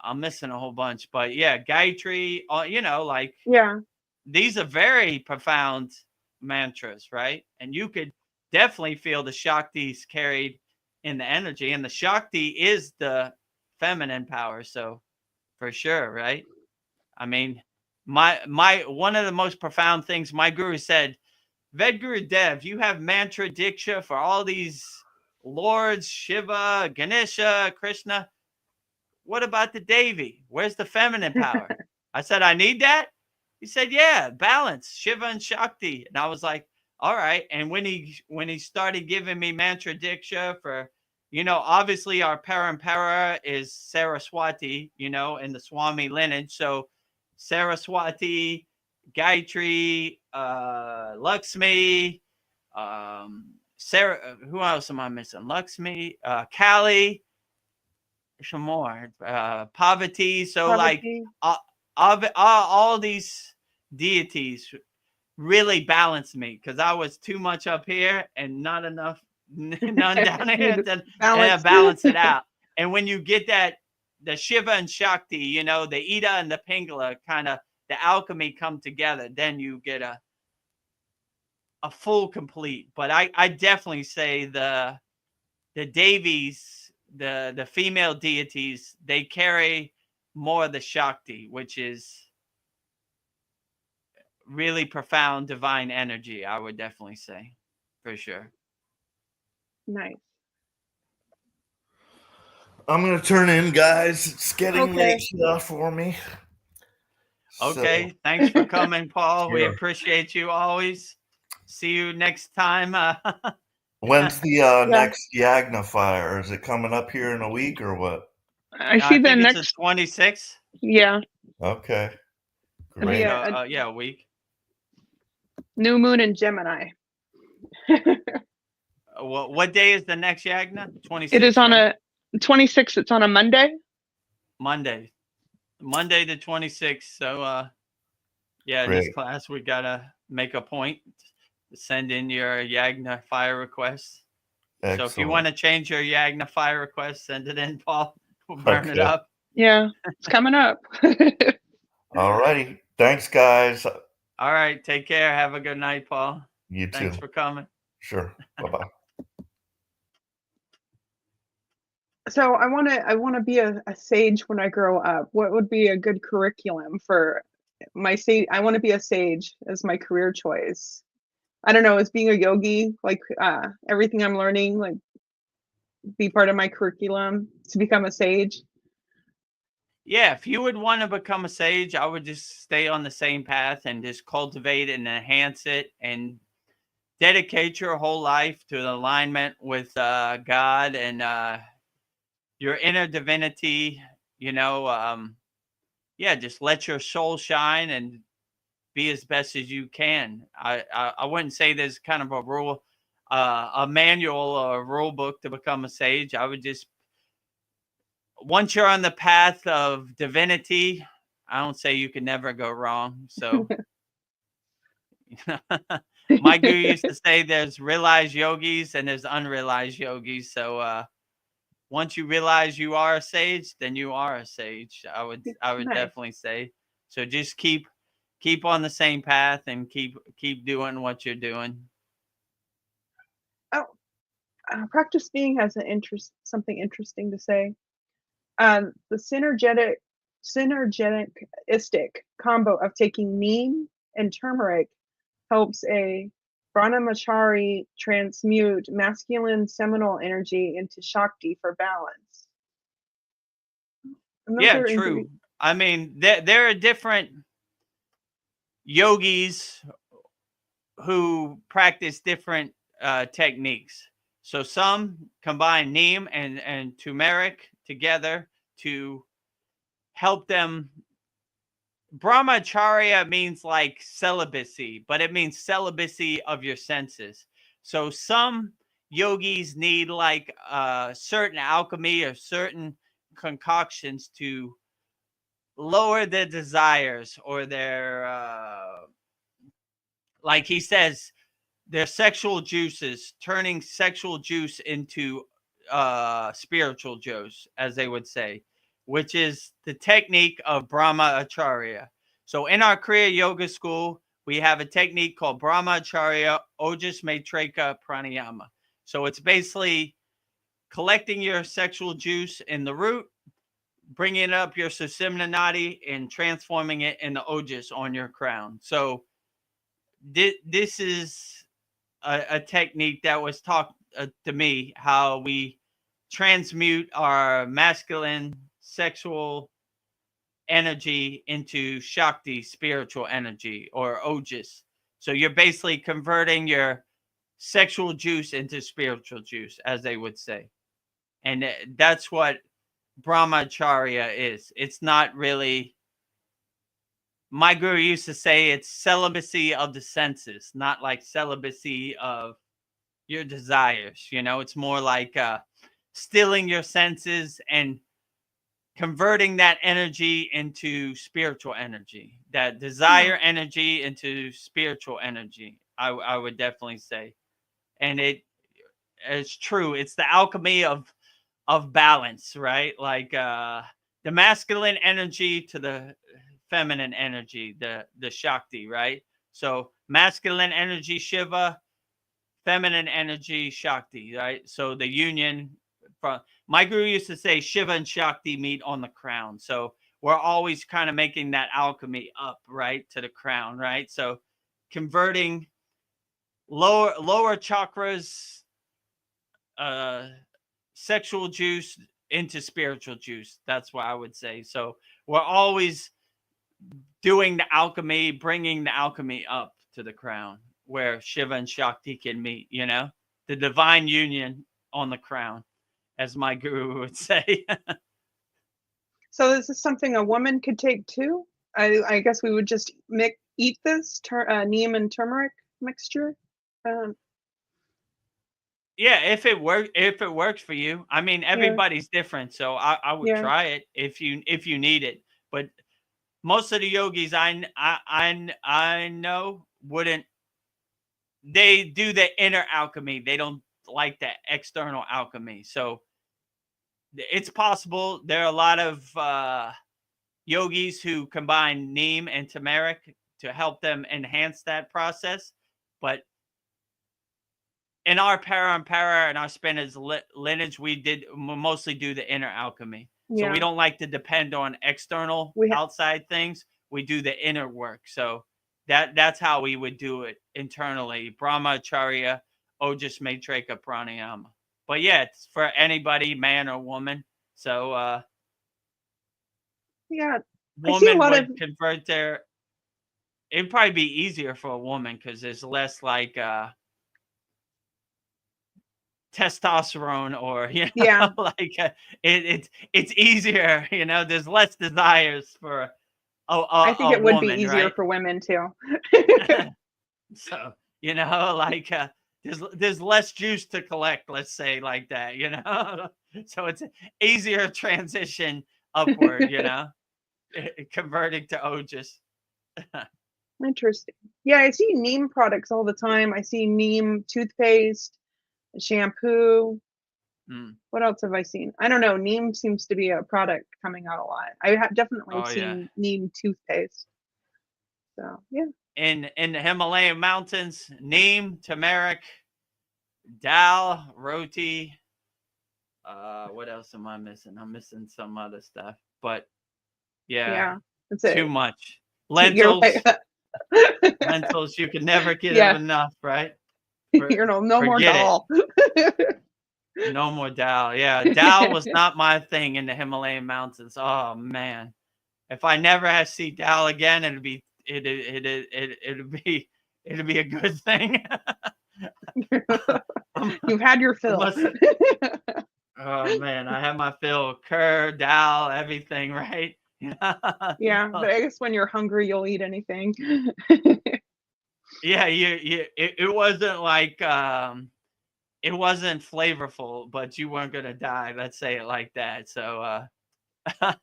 I'm missing a whole bunch, but yeah, Gayatri, you know, like, these are very profound mantras, right? And you could definitely feel the Shaktis carried in the energy, and the Shakti is the feminine power. So for sure, right? I mean, my one of the most profound things my guru said, Vedagurudev, you have mantra diksha for all these lords, Shiva, Ganesha, Krishna. What about the Devi? Where's the feminine power? I said, I need that. He said, yeah, balance, Shiva and Shakti. And I was like, all right. And when he started giving me mantra diksha for, you know, obviously our parampara is Saraswati, you know, in the Swami lineage. So Saraswati, Gayatri, Lakshmi, Sarah, who else am I missing? Lakshmi, Kali, some more, Parvati. So Parvati. Like all these deities really balanced me because I was too much up here and not enough, none down here to balance it out. And when you get that, the Shiva and Shakti, you know, the Ida and the Pingala, kind of the alchemy come together, then you get a full complete. But I definitely say the Devis, the female deities, they carry more of the Shakti, which is really profound divine energy, I would definitely say, for sure. Nice. I'm going to turn in, guys. It's getting late for me. Okay. So. Thanks for coming, Paul. Sure. We appreciate you always. see you next time. When's the Yeah. next Yagna fire? Is it coming up here in a week or what? I see the think it's next. the 26th. Yeah, Okay, it'll be great. A week. new moon in Gemini. What day is the next Yagna? 26th. It is on right? a 26th. It's on a Monday. Monday the 26th. So yeah, this Great. class we gotta make a point to send in your Yagna fire request. Excellent. So if you want to change your Yagna fire request, send it in, Paul. We'll burn it Okay. up. Yeah, it's coming up. All righty. Thanks, guys. All right, take care. Have a good night, Paul. You too. Thanks for coming. Sure. Bye-bye. So I want to be a sage when I grow up. What would be a good curriculum for my sage? I want to be a sage as my career choice. I don't know, is being a yogi like everything I'm learning like be part of my curriculum to become a sage? Yeah, if you would want to become a sage, I would just stay on the same path and just cultivate and enhance it and dedicate your whole life to the alignment with God and your inner divinity. Yeah, just let your soul shine and be as best as you can. I wouldn't say there's kind of a rule, a manual or a rule book to become a sage. I would just, once you're on the path of divinity, I don't say you can never go wrong. So my guru used to say there's realized yogis and there's unrealized yogis. So once you realize you are a sage, then you are a sage. I would Nice. definitely say. So just keep on the same path and keep doing what you're doing. Oh, practice being has something interesting to say. The synergistic combo of taking neem and turmeric helps a brahmachari transmute masculine seminal energy into Shakti for balance. And those Yeah, are true. I mean, there are different yogis who practice different techniques. So some combine neem and turmeric together to help them. Brahmacharya means like celibacy, but it means celibacy of your senses. So some yogis need like certain alchemy or certain concoctions to lower their desires or their like he says, their sexual juices, turning sexual juice into spiritual juice, as they would say, which is the technique of Brahmacharya. So in our Kriya Yoga school, we have a technique called Brahmacharya Ojas Maitrika Pranayama. So it's basically collecting your sexual juice in the root, bringing up your Sushumna Nadi, and transforming it into Ojas on your crown. So this is a technique that was taught to me, how we transmute our masculine sexual energy into Shakti spiritual energy or Ojas. So you're basically converting your sexual juice into spiritual juice, as they would say. And that's what Brahmacharya is. It's not really, my guru used to say it's celibacy of the senses, not like celibacy of your desires. It's more like stilling your senses and converting that energy into spiritual energy, that desire energy into spiritual energy. I would definitely say. And it's true. It's the alchemy of balance, right? Like the masculine energy to the feminine energy, the Shakti, right? So masculine energy Shiva, feminine energy Shakti, right? So the union from, my guru used to say Shiva and Shakti meet on the crown. So we're always kind of making that alchemy up, right, to the crown, right? So converting lower chakras, sexual juice into spiritual juice. That's what I would say. So we're always doing the alchemy, bringing the alchemy up to the crown. where Shiva and Shakti can meet, you know, the divine union on the crown, as my guru would say. So is this something a woman could take too? I guess we would just eat this neem and turmeric mixture. Um, Yeah, if it works for you. I mean, everybody's different, so I would Yeah. try it if you need it. But most of the yogis I know wouldn't. They do the inner alchemy. They don't like the external alchemy. So it's possible. There are a lot of yogis who combine neem and turmeric to help them enhance that process. But in our para and our spinners lineage, we mostly do the inner alchemy. So we don't like to depend on external outside things. We do the inner work. So that's how we would do it internally. Brahmacharya, Ojas Maitreka Pranayama. But yeah, it's for anybody, man or woman. So yeah, woman would convert their. It'd probably be easier for a woman because there's less like testosterone, or like it's easier. You know, there's less desires for. I think it would be easier right? for women too. So you know, like there's less juice to collect. Let's say like that. You know, so it's easier transition upward. You know, converting to Ojas. Interesting. Yeah, I see neem products all the time. I see neem toothpaste, shampoo. What else have I seen? I don't know. Neem seems to be a product coming out a lot. I have definitely seen neem toothpaste. So yeah. In the Himalayan mountains, neem, turmeric, dal, roti. What else am I missing? I'm missing some other stuff, but yeah, that's too it. much. Lentils. Lentils, you can never get enough, right? No more dal. No more dal. Yeah, dal was not my thing in the Himalayan mountains. Oh man, if I never had to see dal again, it'd be a good thing. You've had your fill. Oh man, I have my fill. Curd, dal, everything, right? Yeah, but I guess when you're hungry, you'll eat anything. Yeah, it wasn't like it wasn't flavorful, but you weren't gonna die. Let's say it like that. So now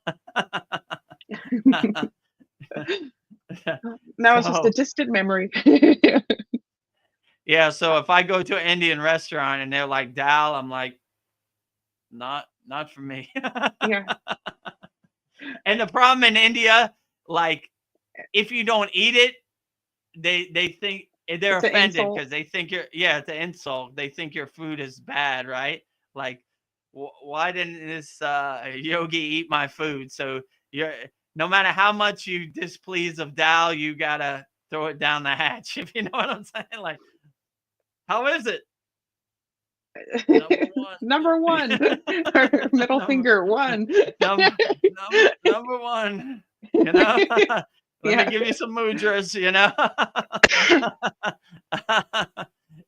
it's just a distant memory. Yeah, so if I go to an Indian restaurant and they're like dal, I'm like, not for me. Yeah. And the problem in India, like, if you don't eat it, they think they're offended because they think it's an insult. They think your food is bad, right? Like, why didn't this yogi eat my food? So no matter how much you displease of dal, you gotta throw it down the hatch. If you know what I'm saying, like, how is it? Number one. Middle finger one. Number one. You know. Let me give you some mudras, you know.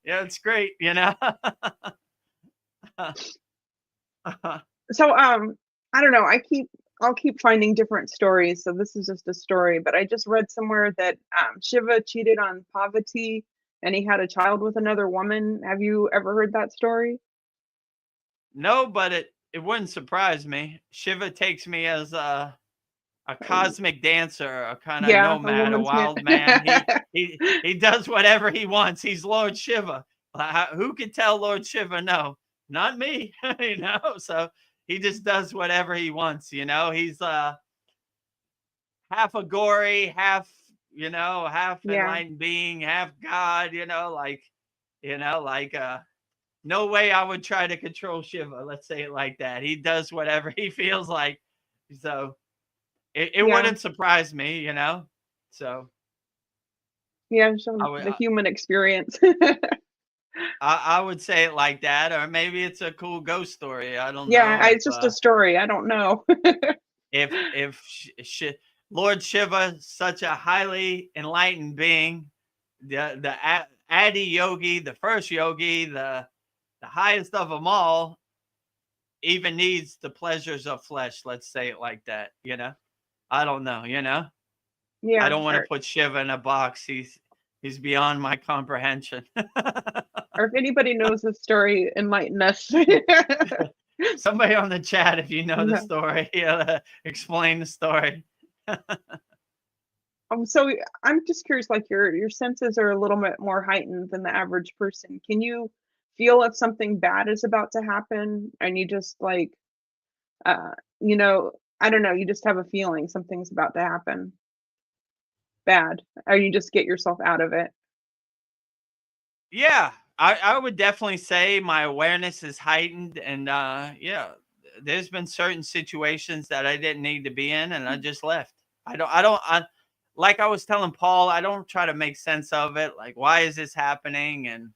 Yeah, it's great, you know. So I don't know. I'll keep finding different stories. So this is just a story, but I just read somewhere that Shiva cheated on Parvati and he had a child with another woman. Have you ever heard that story? No, but it wouldn't surprise me. Shiva takes me as a cosmic dancer, a kind of nomad, a wild man. He does whatever he wants. He's Lord Shiva. Who could tell Lord Shiva no? Not me. You know, so he just does whatever he wants. You know, he's half a gory, half enlightened being, half God. You know, like no way I would try to control Shiva. Let's say it like that. He does whatever he feels like. So it wouldn't surprise me, you know. So the human experience. I would say it like that, or maybe it's a cool ghost story. I don't know. Yeah, it's just a story. I don't know. if Lord Shiva, such a highly enlightened being, the Adi Yogi, the first yogi, the highest of them all, even needs the pleasures of flesh. Let's say it like that. I don't know. I Yeah. don't want to put Shiva in a box. He's beyond my comprehension. Or if anybody knows the story, enlighten us. Somebody on the chat, if you know the Yeah. story, explain the story. So I'm just curious, like your senses are a little bit more heightened than the average person. Can you feel if something bad is about to happen, and you just like, uh, I don't know, you just have a feeling something's about to happen bad, or you just get yourself out of it? Yeah, I would definitely say my awareness is heightened, and yeah, there's been certain situations that I didn't need to be in, and I just left. Like I was telling Paul, I don't try to make sense of it. Like, why is this happening? And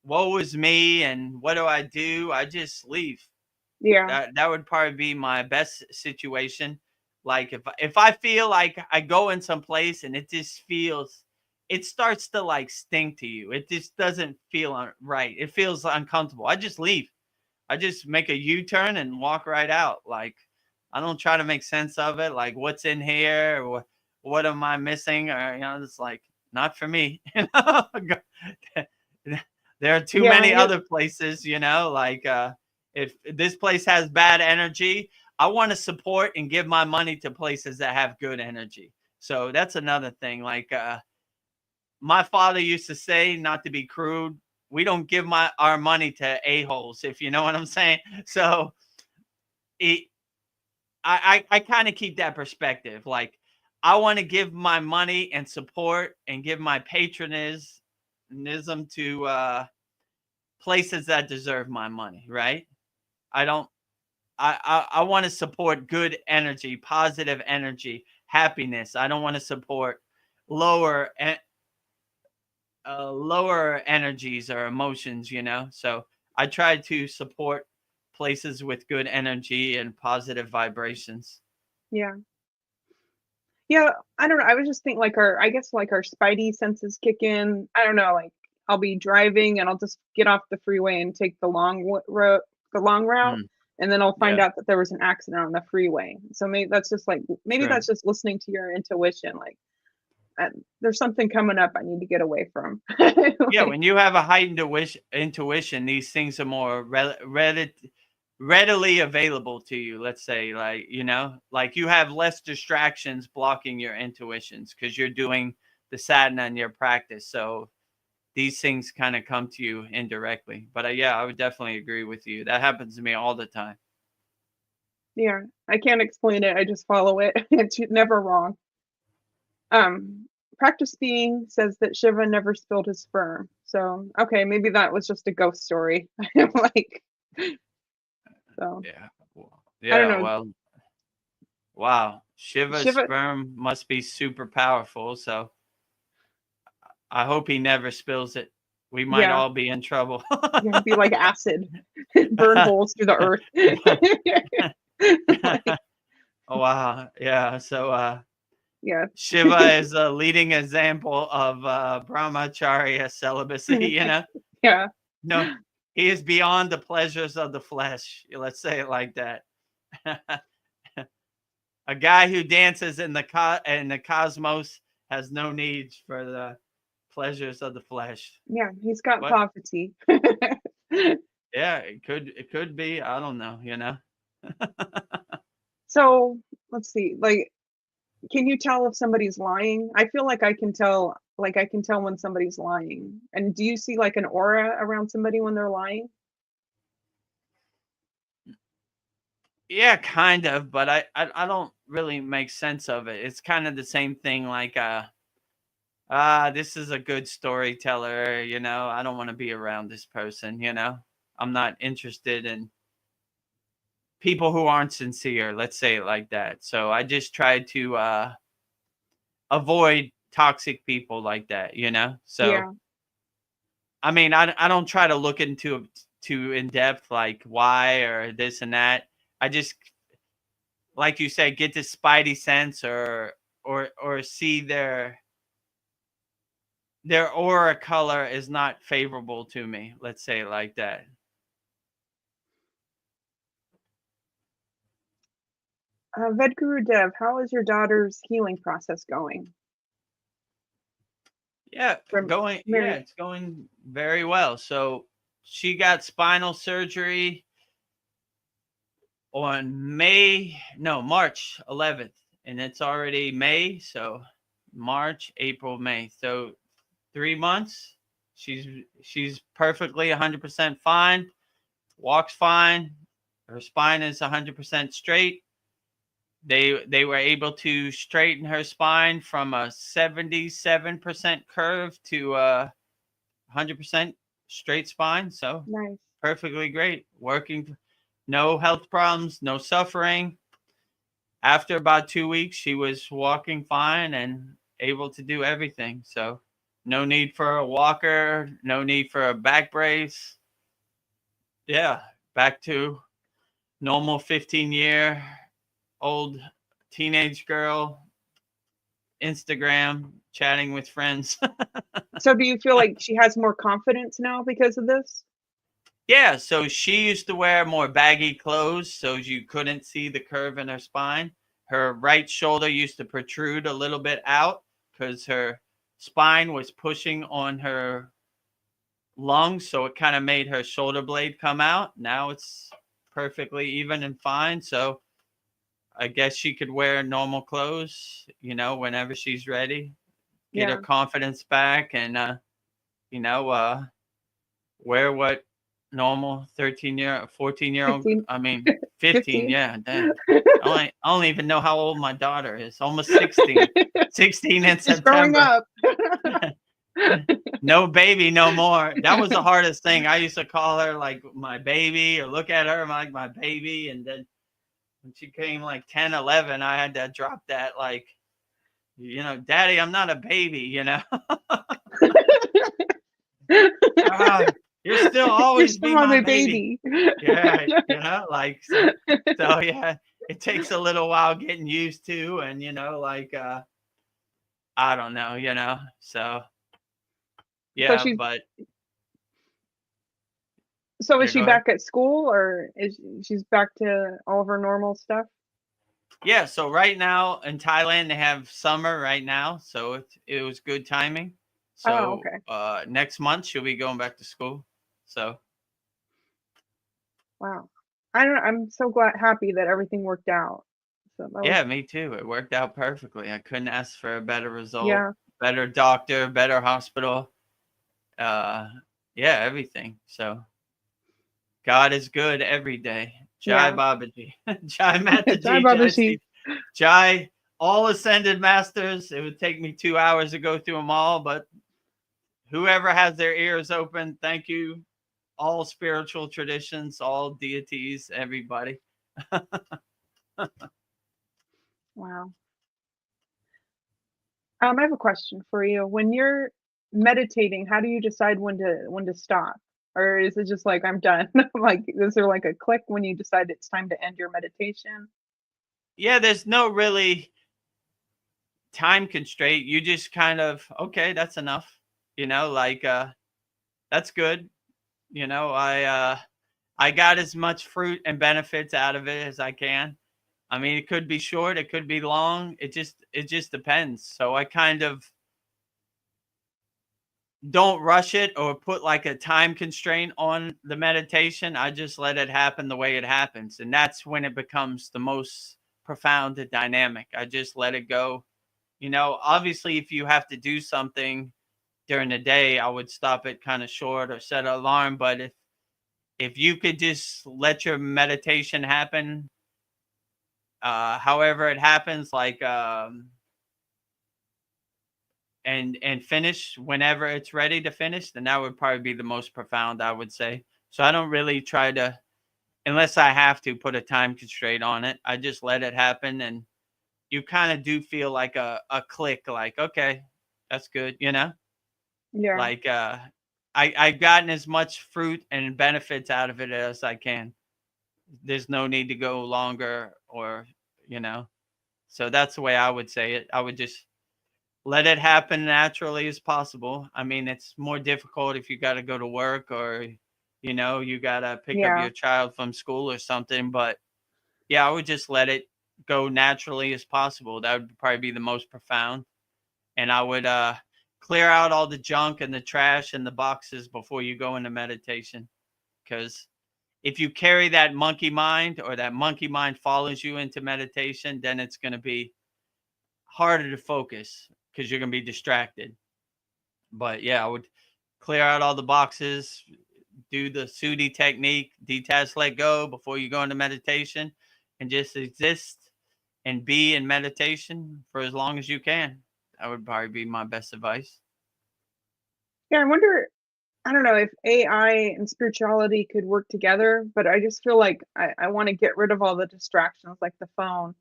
woe is me, and what do I do? I just leave. Yeah. That would probably be my best situation. Like if I feel like I go in some place and it starts to like sting to you. It just doesn't feel right. It feels uncomfortable. I just leave. I just make a U-turn and walk right out. Like, I don't try to make sense of it. Like, what's in here? Or what am I missing? Or, it's like, not for me. There are too Yeah. many other places, like, if this place has bad energy, I want to support and give my money to places that have good energy. So that's another thing. Like, my father used to say, not to be crude, we don't give our money to a-holes, if you know what I'm saying. So I kind of keep that perspective. Like, I want to give my money and support and give my patronism to places that deserve my money, right? I want to support good energy, positive energy, happiness. I don't want to support lower lower energies or emotions, So I try to support places with good energy and positive vibrations. Yeah. Yeah, I don't know. I was just thinking like I guess like our spidey senses kick in. I don't know, like I'll be driving and I'll just get off the freeway and take the long route, Mm, and then I'll find yeah, out that there was an accident on the freeway. So maybe true. that's just listening to your intuition. Like, there's something coming up I need to get away from. Yeah, Like, when you have a heightened intuition, these things are more readily available to you. Let's say, like, like you have less distractions blocking your intuitions because you're doing the sadhana in your practice. So these things kind of come to you indirectly. But yeah, I would definitely agree with you. That happens to me all the time. yeah, I can't explain it. I just follow it. It's never wrong. Practice Being says that Shiva never spilled his sperm. So, okay, maybe that was just a ghost story. Like, so Yeah. I don't Yeah. know. Well, wow. Shiva's Shiva, sperm must be super powerful. So I hope he never spills it. We might yeah, all be in trouble. yeah, it'd be like acid, burn holes through the earth. Like, Oh, wow. Yeah. So yeah, Shiva is a leading example of brahmacharya celibacy, yeah, No, he is beyond the pleasures of the flesh. Let's say it like that. A guy who dances in the cosmos has no needs for the pleasures of the flesh. yeah. He's got But poverty. yeah, it could be. I don't know. So let's see. Like, can you tell if somebody's lying? I feel like I can tell. Like, I can tell when somebody's lying. And do you see like an aura around somebody when they're lying? Yeah, kind of, but I don't really make sense of it. It's kind of the same thing like this is a good storyteller, I don't want to be around this person. I'm not interested in people who aren't sincere, let's say it like that. So I just try to avoid toxic people like that. So Yeah, I mean, I don't try to look into too in depth like why or this and that. I just, like you said, get this spidey sense or see their their aura color is not favorable to me. Let's say it like that. Vedagurudev, how is your daughter's healing process going? Yeah, From Mary. it's going very well. So she got spinal surgery on March 11th, and it's already May. So March, April, May. So 3 months. She's perfectly 100% fine. Walks fine. Her spine is 100% straight. They were able to straighten her spine from a 77% curve to a 100% straight spine. So Nice. perfectly great. Working, no health problems, no suffering. After about 2 weeks, she was walking fine and able to do everything. So no need for a walker, no need for a back brace. Yeah, back to normal 15-year-old teenage girl, Instagram, chatting with friends. So do you feel like she has more confidence now because of this? Yeah, so she used to wear more baggy clothes so you couldn't see the curve in her spine. Her right shoulder used to protrude a little bit out because her spine was pushing on her lungs, so it kind of made her shoulder blade come out. Now it's perfectly even and fine. So I guess she could wear normal clothes, whenever she's ready. Get her confidence back and, wear what normal 14-year-old, 15. I mean, 15, 15. yeah, damn. I don't even know how old my daughter is. Almost 16. 16 in She's growing September. up. No baby no more. That was the hardest thing. I used to call her like my baby or look at her like my baby. And then when she came like 10, 11, I had to drop that like, Daddy, I'm not a baby, You're still always be my baby. Yeah, so yeah, it takes a little while getting used to, and I don't know, so yeah, So is she go ahead. back at school, or is she's back to all of her normal stuff? Yeah, so right now in Thailand they have summer right now, so it was good timing. So okay. Next month she'll be going back to school. So wow, I'm so happy that everything worked out. So yeah, me too. It worked out perfectly. I couldn't ask for a better result. Yeah. Better doctor, better hospital. Yeah, everything. So God is good every day. Jai Babaji. Jai Mataji. Jai Babaji. Jai, all ascended masters. It would take me 2 hours to go through them all, but whoever has their ears open, thank you. All spiritual traditions, all deities, everybody. Wow. I have a question for you. When you're meditating, how do you decide when to stop? Or is it just like I'm done? Like, is there like a click when you decide it's time to end your meditation? Yeah, there's no really time constraint. You just kind of, okay, that's enough. That's good. I got as much fruit and benefits out of it as I can. I mean, it could be short, it could be long. It just depends. So I kind of don't rush it or put like a time constraint on the meditation. I just let it happen the way it happens. And that's when it becomes the most profound and dynamic. I just let it go. Obviously, if you have to do something during the day, I would stop it kind of short or set an alarm. But if you could just let your meditation happen, however it happens, like and finish whenever it's ready to finish, then that would probably be the most profound, I would say. So I don't really try to, unless I have to, put a time constraint on it. I just let it happen, and you kind of do feel like a click, like, okay, that's good, Yeah. Like I've gotten as much fruit and benefits out of it as I can. There's no need to go longer or, so that's the way I would say it. I would just let it happen naturally as possible. I mean, it's more difficult if you got to go to work or, you got to pick up Yeah. your child from school or something. But yeah, I would just let it go naturally as possible. That would probably be the most profound. And I would clear out all the junk and the trash and the boxes before you go into meditation. Because if you carry that monkey mind, or that monkey mind follows you into meditation, then it's going to be harder to focus because you're going to be distracted. But yeah, I would clear out all the boxes, do the Sudi technique, detach, let go before you go into meditation, and just exist and be in meditation for as long as you can. That would probably be my best advice. Yeah, I wonder, I don't know if AI and spirituality could work together, but I just feel like I want to get rid of all the distractions like the phone.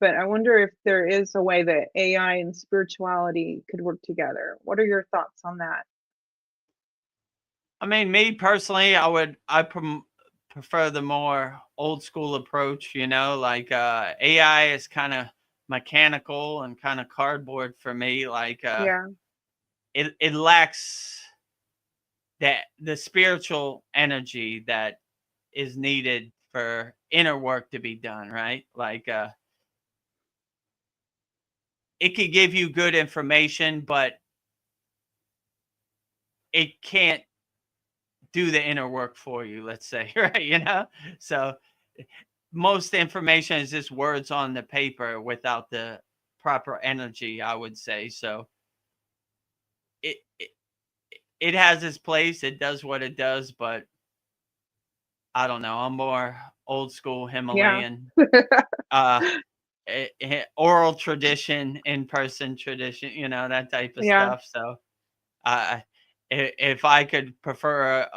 But I wonder if there is a way that AI and spirituality could work together. What are your thoughts on that? I mean, me personally, I prefer the more old school approach, like AI is kind of mechanical and kind of cardboard for me. Like Yeah. it lacks the spiritual energy that is needed for inner work to be done, right? Like it could give you good information, but it can't do the inner work for you, let's say, right? So most information is just words on the paper without the proper energy, I would say. So it has its place, it does what it does, but I don't know, I'm more old school Himalayan, oral tradition, in-person tradition, that type of Yeah. stuff. So if I could prefer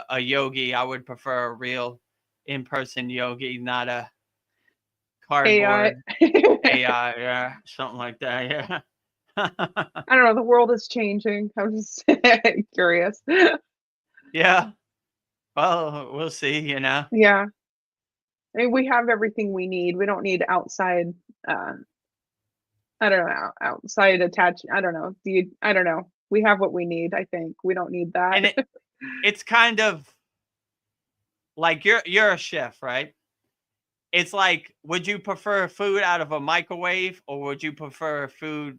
a yogi, I would prefer a real in-person yogi, not a AI. cardboard AI, yeah, something like that. Yeah. I don't know. The world is changing. I'm just curious. Yeah. Well, we'll see, Yeah. I mean, we have everything we need. We don't need outside, uh, I don't know, outside attach. I don't know. I don't know. We have what we need, I think. We don't need that. And it's kind of like you're a chef, right? It's like, would you prefer food out of a microwave, or would you prefer food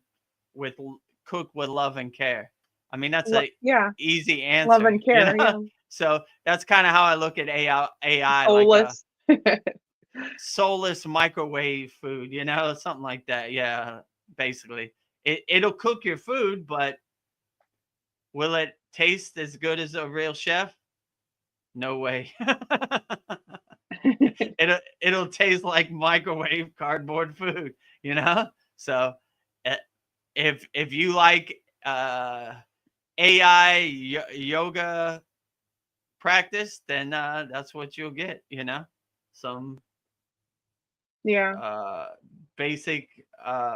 cooked with love and care? I mean, that's a Yeah. easy Love answer, and care. Yeah. So that's kind of how I look at AI, like a Soulless. soulless microwave food, something like that. Yeah, basically, it'll cook your food, but will it taste as good as a real chef? No way. It'll taste like microwave cardboard food, So uh, if you like AI yoga practice, then that's what you'll get, some Yeah. basic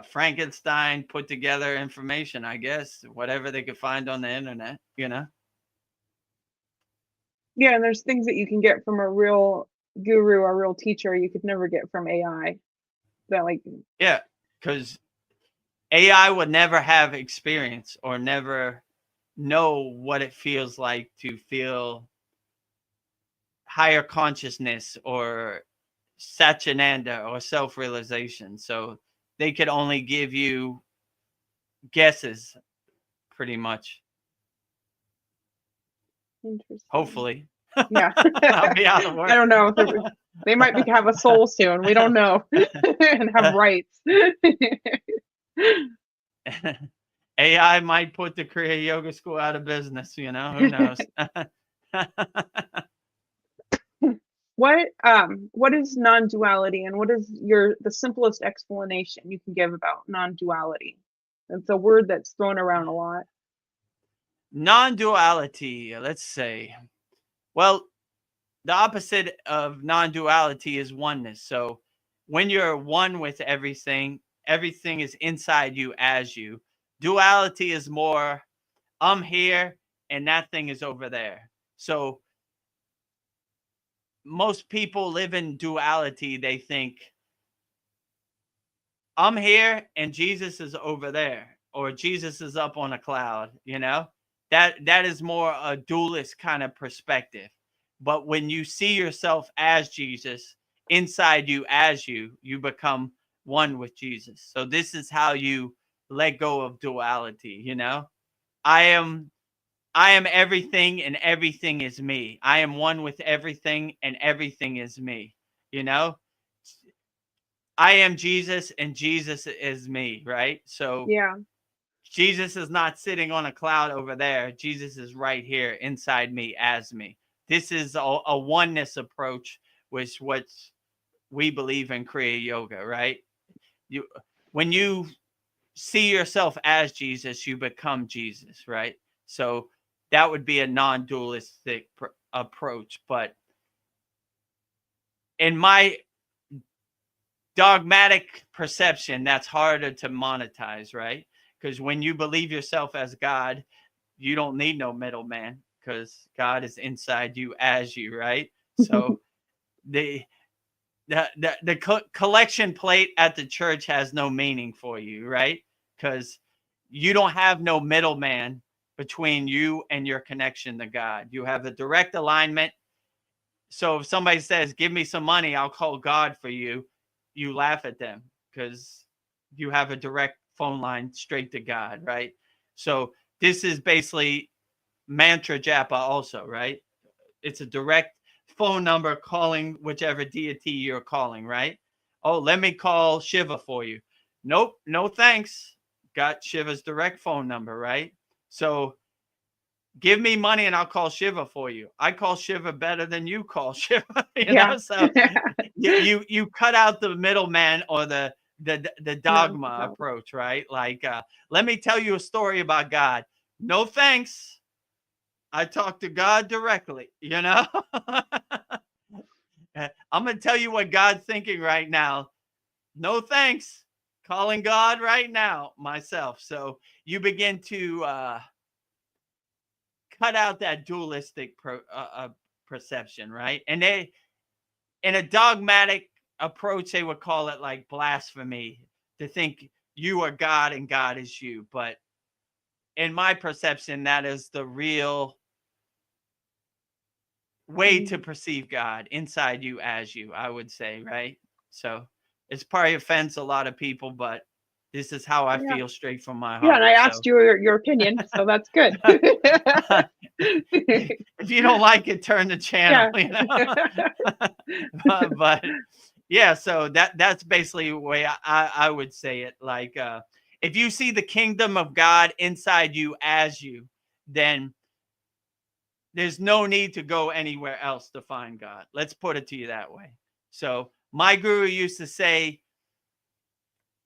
Frankenstein put together information, I guess, whatever they could find on the internet. Yeah. And there's things that you can get from a real guru, a real teacher, you could never get from AI. That like, Yeah, because AI would never have experience or never know what it feels like to feel higher consciousness or Satchinanda or self-realization. So they could only give you guesses, pretty much. interesting. Hopefully. Yeah. I'll be out of work. I don't know. They might have a soul soon. We don't know. And have rights. AI might put the Kriya Yoga School out of business, who knows? What is non-duality, and what is the simplest explanation you can give about non-duality? It's a word that's thrown around a lot. Non-duality, let's say. Well, the opposite of non-duality is oneness. So when you're one with everything, everything is inside you as you. Duality is more, I'm here and that thing is over there. So most people live in duality. They think, I'm here and Jesus is over there. or Jesus is up on a cloud, that is more a dualist kind of perspective. But when you see yourself as Jesus, inside you as you become one with Jesus. So this is how you let go of duality. I am everything and everything is me. I am one with everything and everything is me. I am Jesus and Jesus is me, right? So Yeah. Jesus is not sitting on a cloud over there. Jesus is right here inside me as me. This is a oneness approach, which what we believe in Kriya Yoga, right? When you see yourself as Jesus, you become Jesus, right? So that would be a non-dualistic approach. But in my dogmatic perception, that's harder to monetize, right? Because when you believe yourself as God, you don't need no middleman because God is inside you as you, right? So the collection plate at the church has no meaning for you, right? Because you don't have no middleman between you and your connection to God. You have a direct alignment. So if somebody says, give me some money, I'll call God for you, you laugh at them because you have a direct phone line straight to God, right? So this is basically mantra japa also, right? It's a direct phone number calling whichever deity you're calling, right? Oh, let me call Shiva for you. Nope, no thanks. Got Shiva's direct phone number, right? So give me money and I'll call Shiva for you. I call Shiva better than you call Shiva, So you cut out the middleman or the dogma approach, right? Like, let me tell you a story about God. No thanks. I talk to God directly, I'm going to tell you what God's thinking right now. No thanks. Calling God right now myself. So you begin to cut out that dualistic perception, right? And they, in a dogmatic approach, they would call it like blasphemy to think you are God and God is you. But in my perception, that is the real way to perceive God inside you as you, I would say, right? So it's probably offends a lot of people, but this is how I feel straight from my heart. Yeah, and I asked you your opinion, so that's good. If you don't like it, turn the channel. But yeah, so that's basically the way I would say it. Like, if you see the kingdom of God inside you as you, then there's no need to go anywhere else to find God. Let's put it to you that way. So my guru used to say,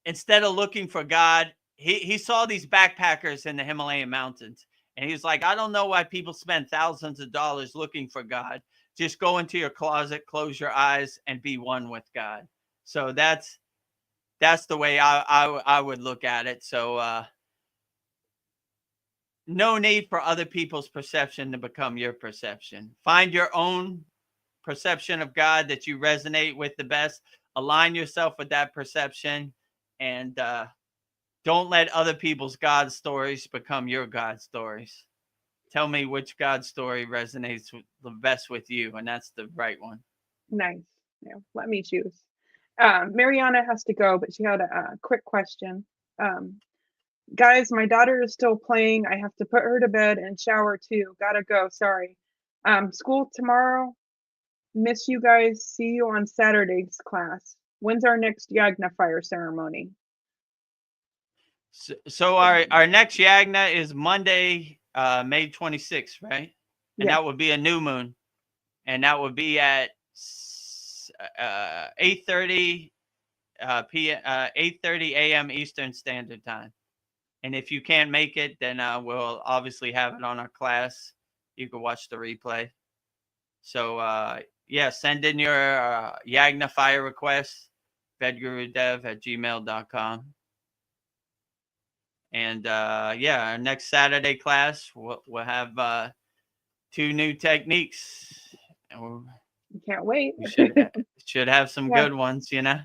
instead of looking for God, he saw these backpackers in the Himalayan mountains. And he was like, I don't know why people spend thousands of dollars looking for God. Just go into your closet, close your eyes, and be one with God. So that's the way I would look at it. So no need for other people's perception to become your perception. Find your own perception of God that you resonate with the best. Align yourself with that perception, and don't let other people's God stories become your God stories. Tell me which God story resonates the best with you, and that's the right one. Nice. Yeah, let me choose. Mariana has to go, but she had a quick question. Guys, my daughter is still playing. I have to put her to bed and shower too. Gotta go. Sorry. School tomorrow. Miss you guys. See you on Saturday's class. When's our next Yagna fire ceremony? So our next Yagna is Monday, May 26th, right? And that would be a new moon. And that would be at 8:30 a.m. Eastern Standard Time. And if you can't make it, then we'll obviously have it on our class. You can watch the replay. So, yeah, send in your Yagna fire request, Vedagurudev@gmail.com. And, yeah, our next Saturday class, we'll have 2 new techniques. And can't wait. We should have some good ones, Yeah.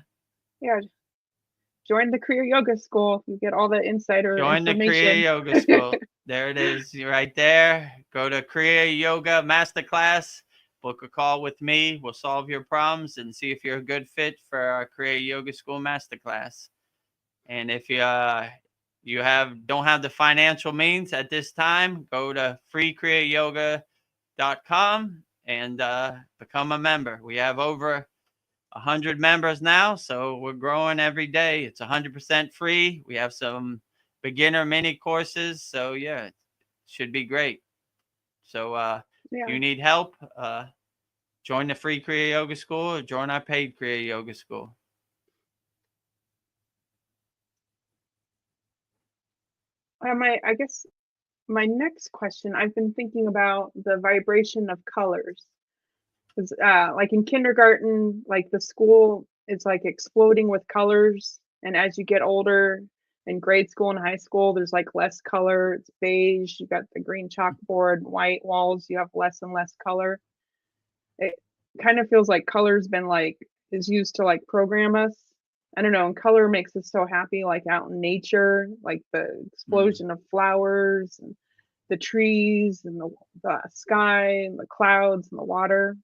join the Kriya Yoga School. You get all the insider Join the information. Kriya Yoga School. There it is, right there. Go to Kriya Yoga Masterclass. Book a call with me. We'll solve your problems and see if you're a good fit for our Kriya Yoga School Masterclass. And if you don't have the financial means at this time, go to freekriyayoga.com and become a member. We have over 100 members now, so we're growing every day. It's 100% free. We have some beginner mini courses, so yeah, it should be great. So if you need help, join the free Kriya Yoga School or join our paid Kriya Yoga School. I guess my next question, I've been thinking about the vibration of colors. Because like in kindergarten, like the school is like exploding with colors. And as you get older in grade school and high school, there's like less color. It's beige. You got the green chalkboard, white walls. You have less and less color. It kind of feels like color's been like is used to like program us. I don't know. And color makes us so happy, like out in nature, like the explosion of flowers and the trees and the sky and the clouds and the water.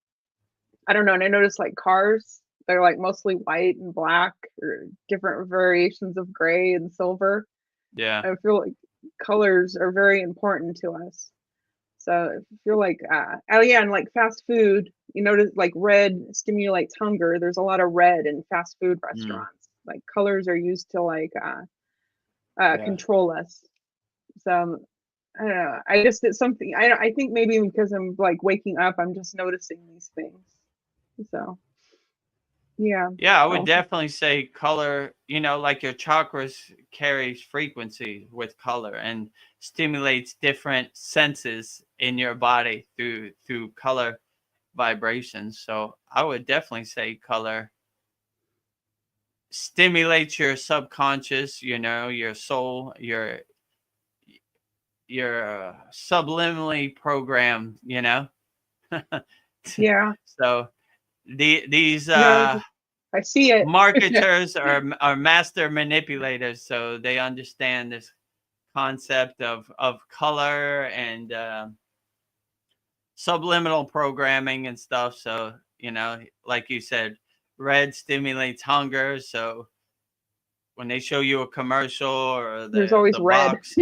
I don't know. And I noticed like cars, they're like mostly white and black or different variations of gray and silver. Yeah. I feel like colors are very important to us. So I feel like, and like fast food, you notice like red stimulates hunger. There's a lot of red in fast food restaurants. Like colors are used to like control us. So I don't know. I just did something. I think maybe because I'm like waking up, I'm just noticing these things. So yeah. I would definitely say color, like your chakras carries frequency with color and stimulates different senses in your body through color vibrations. So I would definitely say color stimulates your subconscious, your soul, your subliminally programmed, Yeah. So these I see it. marketers are master manipulators, so they understand this concept of color and subliminal programming and stuff. So like you said, red stimulates hunger. So when they show you a commercial or there's always red. box,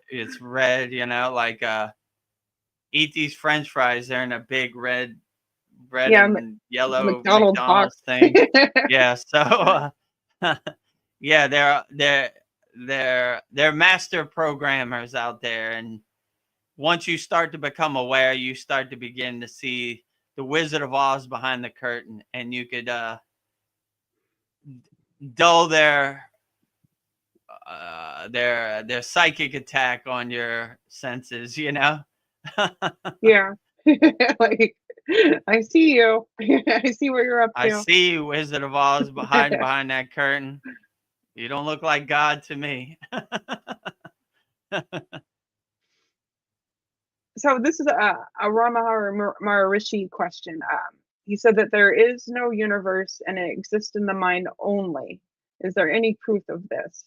it's red. Like eat these French fries. They're in a big red and yellow McDonald's thing. Yeah. So they're master programmers out there, and once you start to become aware, you start to begin to see the Wizard of Oz behind the curtain, and you could dull their psychic attack on your senses. Yeah. Like I see you. I see what you're up to. I see you, Wizard of Oz, behind that curtain. You don't look like God to me. So this is a Ramahara Maharishi question. He said that there is no universe and it exists in the mind only. Is there any proof of this?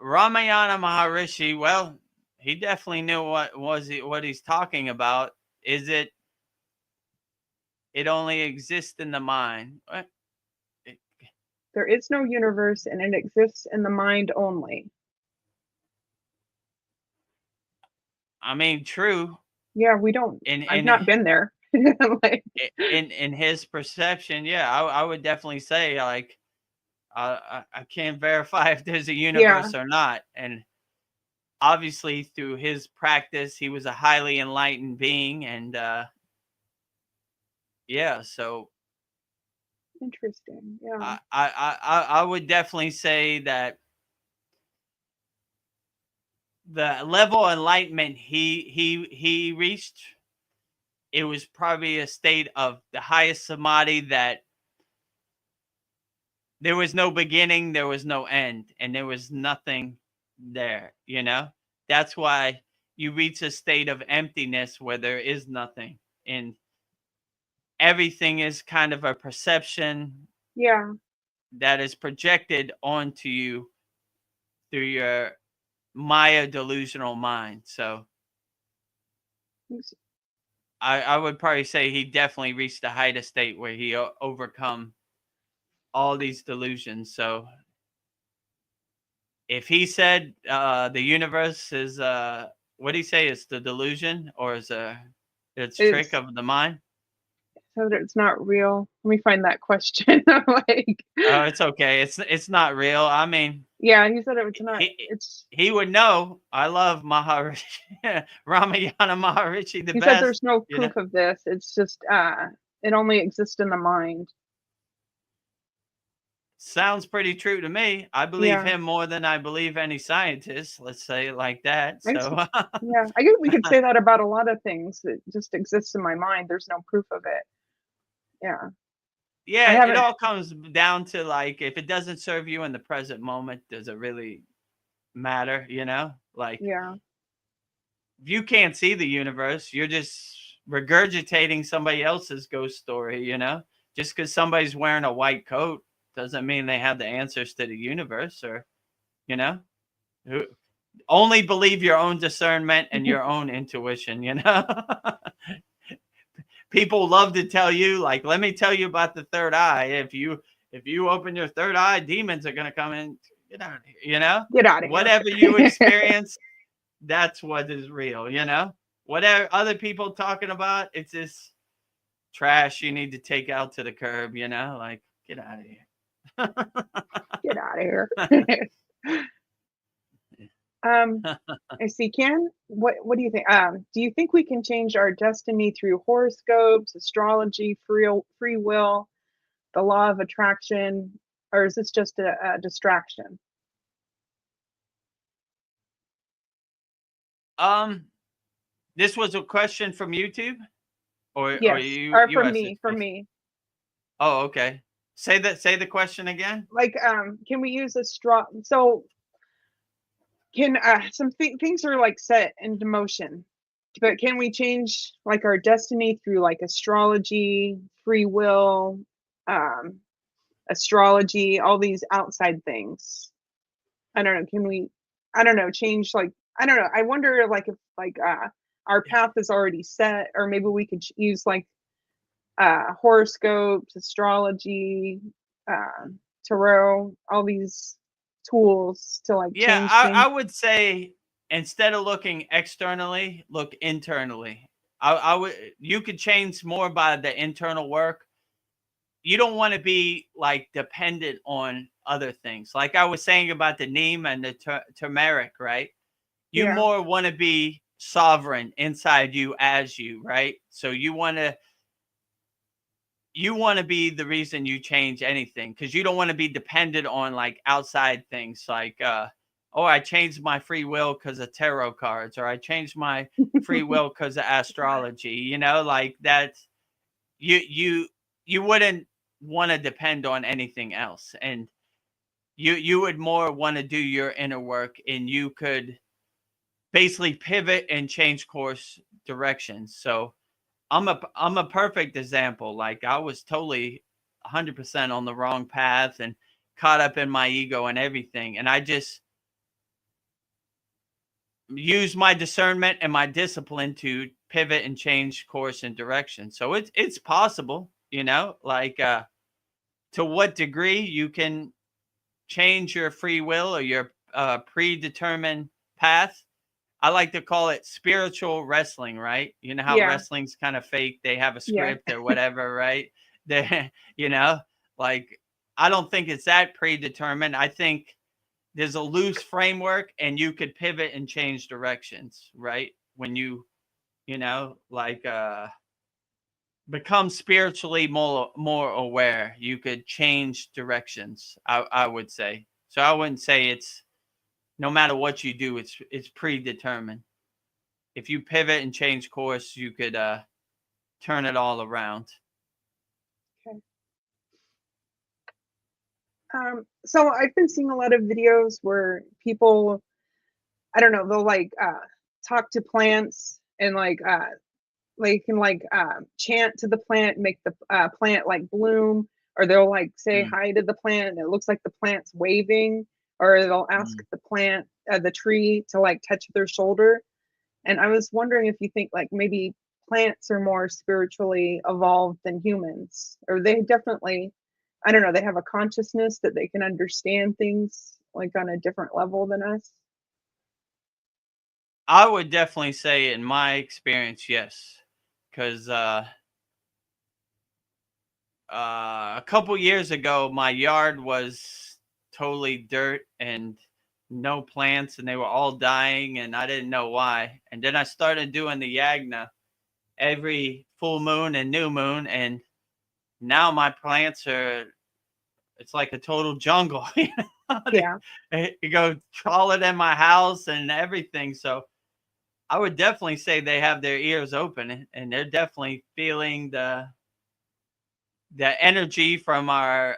Ramayana Maharishi, well, he definitely knew what he's talking about. Is it only exists in the mind? What? There is no universe and it exists in the mind only. I mean, true. Yeah, we don't. I've not been there. Like, in his perception, yeah, I would definitely say like I can't verify if there's a universe or not. And obviously, through his practice, he was a highly enlightened being, and so interesting. Yeah, I would definitely say that the level of enlightenment he reached, it was probably a state of the highest samadhi that there was no beginning, there was no end, and there was nothing there. That's why you reach a state of emptiness where there is nothing. And everything is kind of a perception Yeah. that is projected onto you through your Maya delusional mind. So I would probably say he definitely reached a height of state where he overcome all these delusions. So if he said the universe is what do you say is the delusion, or is it's trick It's of the mind? so that it's not real. Let me find that question. I'm like, Oh, it's okay. It's not real. I mean, yeah, he said it's not. he It's he would know. I love Maharishi Ramayana Maharishi the he said best. there's no You know, proof of this. It's just it only exists in the mind. sounds pretty true to me. I believe Yeah. him more than I believe any scientist. Let's say it like that. Thanks. So Yeah, I guess we could say that about a lot of things. It just exists in my mind. There's no proof of it. Yeah. I yeah, it haven't. all comes down to like if it doesn't serve you in the present moment, does it really matter? You know, like Yeah. if you can't see the universe, you're just regurgitating somebody else's ghost story, you know? Just because somebody's wearing a white coat doesn't mean they have the answers to the universe, or, you know? Only believe your own discernment and your own intuition, you know? People love to tell you, like, let me tell you about the third eye. If you open your third eye, demons are gonna come in. Get out of here, you know? Get out of here. Whatever you experience, that's what is real, you know? Whatever other people talking about, it's just trash you need to take out to the curb, you know? Like, get out of here. Get out of here. I see. What do you think? Do you think we can change our destiny through horoscopes, astrology, free will, the law of attraction, or is this just a distraction? This was a question from YouTube, or Yes, you or you for asked me, it for first? me. Oh, okay. Say the question again. Like, can we use so can things are like set into motion, but can we change like our destiny through like astrology, free will, um, astrology, all these outside things? I don't know. Can we? I don't know. Change like I don't know. I wonder like if like our path is already set, or maybe we could use like horoscopes, astrology, uh, tarot, all these tools to like Yeah, change things. I would say instead of looking externally, look internally. I would you could change more by the internal work. You don't want to be like dependent on other things. Like I was saying about the neem and the turmeric, right? You Yeah, more want to be sovereign inside you as you, right? So you want to be the reason you change anything, because you don't want to be dependent on like outside things like oh, I changed my free will because of tarot cards, or I changed my free will because of astrology, you know, like that. You wouldn't want to depend on anything else, and you would more want to do your inner work, and you could basically pivot and change course directions. So I'm a perfect example. Like I was totally 100% on the wrong path and caught up in my ego and everything, and I just used my discernment and my discipline to pivot and change course and direction. So it's possible, you know, like to what degree you can change your free will or your predetermined path. I like to call it spiritual wrestling, right? You know how yeah, wrestling's kind of fake. They have a yeah. script or whatever, right? They, you know, like I don't think it's that predetermined. I think there's a loose framework and you could pivot and change directions, right? When you know, like become spiritually more aware, you could change directions, I would say. So I wouldn't say it's no matter what you do, it's predetermined. If you pivot and change course, you could turn it all around. Okay. So I've been seeing a lot of videos where people, I don't know, they'll like talk to plants and like they can like chant to the plant, make the plant like bloom, or they'll like say Mm, hi to the plant and it looks like the plant's waving, or they'll ask mm. the plant, the tree to like touch their shoulder. And I was wondering if you think like maybe plants are more spiritually evolved than humans, or they definitely, I don't know, they have a consciousness that they can understand things like on a different level than us. I would definitely say, in my experience, yes, because a couple years ago, my yard was totally dirt and no plants, and they were all dying, and I didn't know why. And then I started doing the yagna every full moon and new moon, and now my plants are, it's like a total jungle. You know? Yeah. They go crawling in my house and everything. So I would definitely say they have their ears open, and they're definitely feeling the energy from our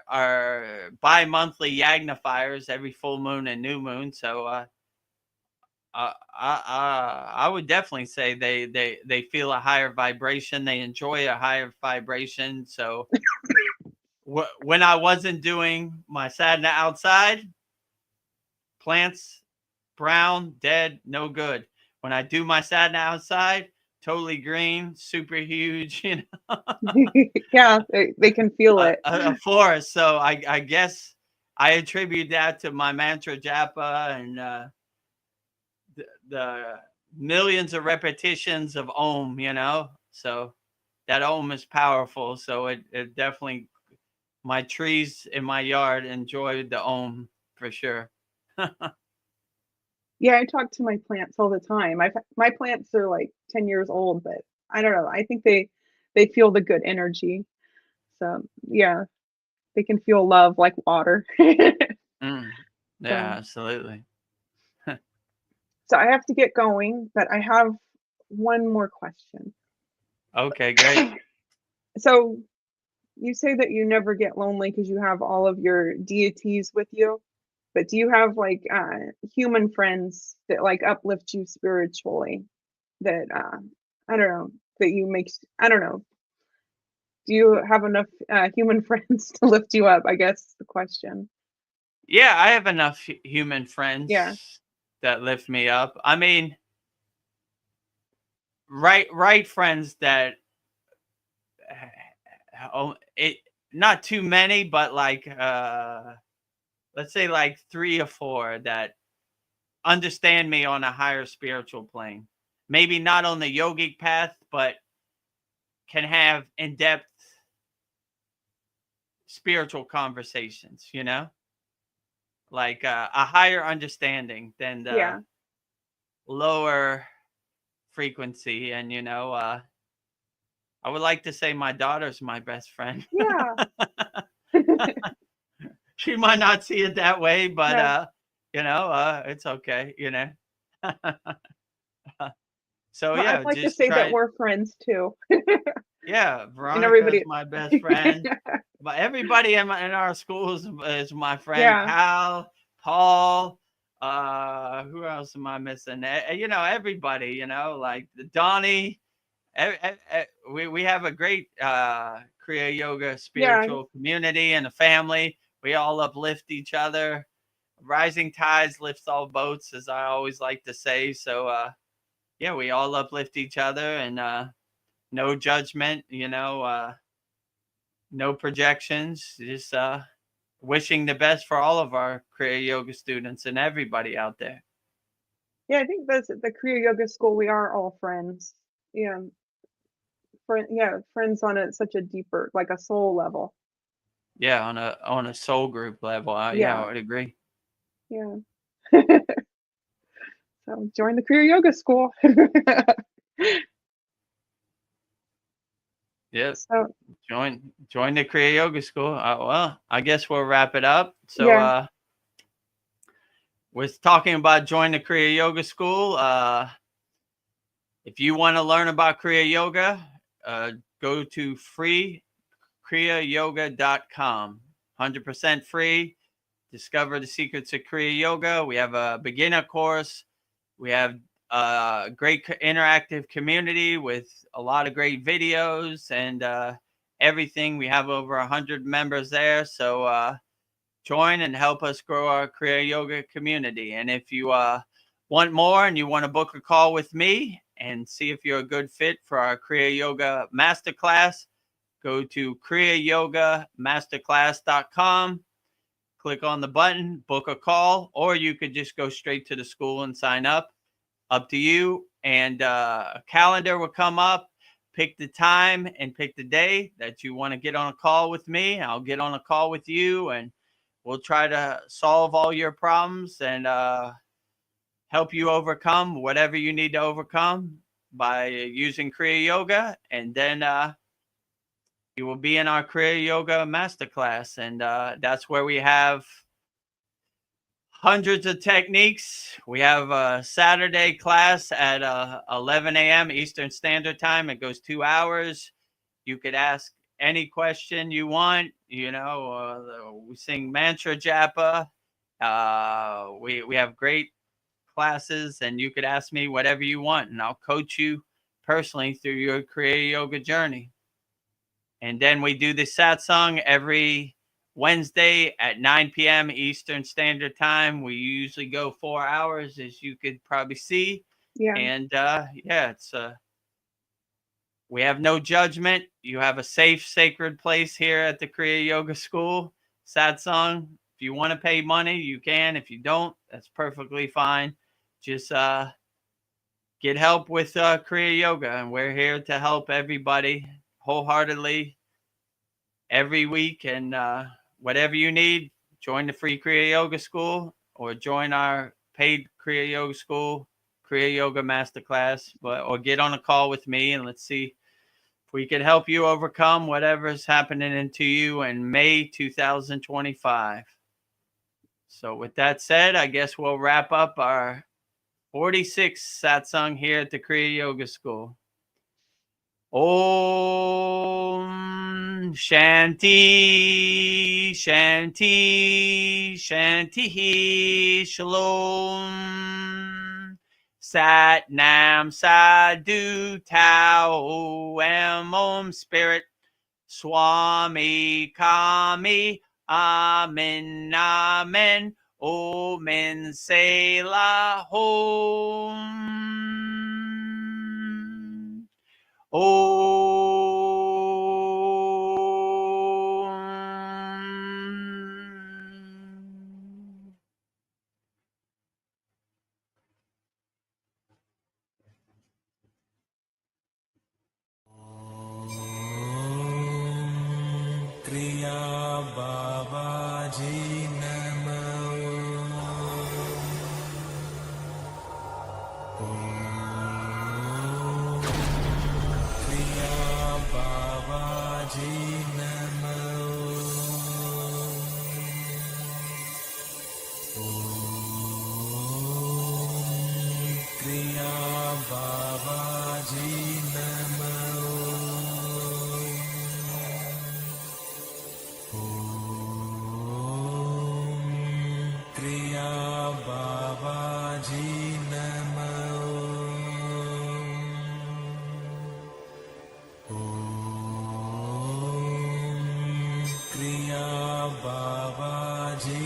bi-monthly yagnifiers every full moon and new moon. So I would definitely say they feel a higher vibration. They enjoy a higher vibration. So when I wasn't doing my sadhana outside, plants brown, dead, no good. When I do my sadhana outside, totally green, super huge, you know, Yeah, they can feel it. a forest. So I guess I attribute that to my mantra japa and the millions of repetitions of Om, you know. So that Om is powerful. So it definitely, my trees in my yard enjoy the Om for sure. Yeah, I talk to my plants all the time. My plants are like 10 years old, but I don't know. I think they feel the good energy. So yeah, they can feel love like water. Mm. Yeah, So absolutely. so I have to get going, but I have one more question. Okay, great. So you say that you never get lonely because you have all of your deities with you, but do you have like human friends that like uplift you spiritually that I don't know, that you make, I don't know, do you have enough human friends to lift you up, I guess is the question. Yeah, I have enough human Yeah. friends that lift me up. I mean, right friends that oh, it not too many, but like let's say like 3 or 4 that understand me on a higher spiritual plane. Maybe not on the yogic path, but can have in-depth spiritual conversations, you know? Like a higher understanding than the Yeah. lower frequency. And you know, I would like to say my daughter's my best friend. Yeah. She might not see it that way, but No. you know, it's okay, you know. So Well, I'd yeah, like to just say that try. we're friends too. Yeah, And Veronica is everybody. my best friend. But everybody in our school is my friend. Yeah. Cal, Paul, who else am I missing? You know, everybody, you know, like Donnie. We have a great Kriya Yoga Yeah. spiritual community and a family. We all uplift each other. Rising tides lifts all boats, as I always like to say. So yeah, we all uplift each other, and no judgment, you know, no projections, just wishing the best for all of our Kriya Yoga students and everybody out there. Yeah, I think that's the Kriya Yoga School. We are all friends. Yeah. Yeah, friends on such a deeper, like a soul level. Yeah, on a soul group level. Yeah, Yeah. I would agree. Yeah. So join the Kriya Yoga School. Yep. So Join the Kriya Yoga School. Well, I guess we'll wrap it up. So yeah. we're talking about join the Kriya Yoga School. If you want to learn about Kriya Yoga, go to freekriyayogamasterclass.com. 100% free. Discover the secrets of Kriya Yoga. We have a beginner course. We have great interactive community with a lot of great videos and everything. We have over 100 members there. So join and help us grow our Kriya Yoga community. And if you want more and you want to book a call with me and see if you're a good fit for our Kriya Yoga Masterclass, go to kriyayogamasterclass.com. Click on the button, book a call, or you could just go straight to the school and sign up. Up to you. And a calendar will come up. Pick the time and pick the day that you want to get on a call with me. I'll get on a call with you and we'll try to solve all your problems and help you overcome whatever you need to overcome by using Kriya Yoga. And then you will be in our Kriya Yoga Masterclass. And that's where we have hundreds of techniques. We have a Saturday class at 11 a.m. Eastern Standard Time. It goes 2 hours. You could ask any question you want. You know, we sing mantra japa. We have great classes, and you could ask me whatever you want, and I'll coach you personally through your Kriya Yoga journey. And then we do the Satsang every Wednesday at 9 p.m. Eastern Standard Time. We usually go 4 hours, as you could probably see. Yeah. And it's we have no judgment. You have a safe, sacred place here at the Kriya Yoga School. Satsang. If you want to pay money, you can. If you don't, that's perfectly fine. Just get help with Kriya Yoga, and we're here to help everybody wholeheartedly every week. And whatever you need, join the free Kriya Yoga School or join our paid Kriya Yoga School, Kriya Yoga Masterclass, or get on a call with me and let's see if we can help you overcome whatever's happening into you in May 2025. So with that said, I guess we'll wrap up our 46th satsang here at the Kriya Yoga School. Om Shanti, Shanti, Shanti, Shalom. Sat Nam Sadhu Tao Om Spirit Swami Kami Amen Amen Omen Selah Om Om. Kriya Babaji Namah. Kriya Babaji Namah. Kriya Babaji Namah. Kriya Babaji Namah. Kriya Babaji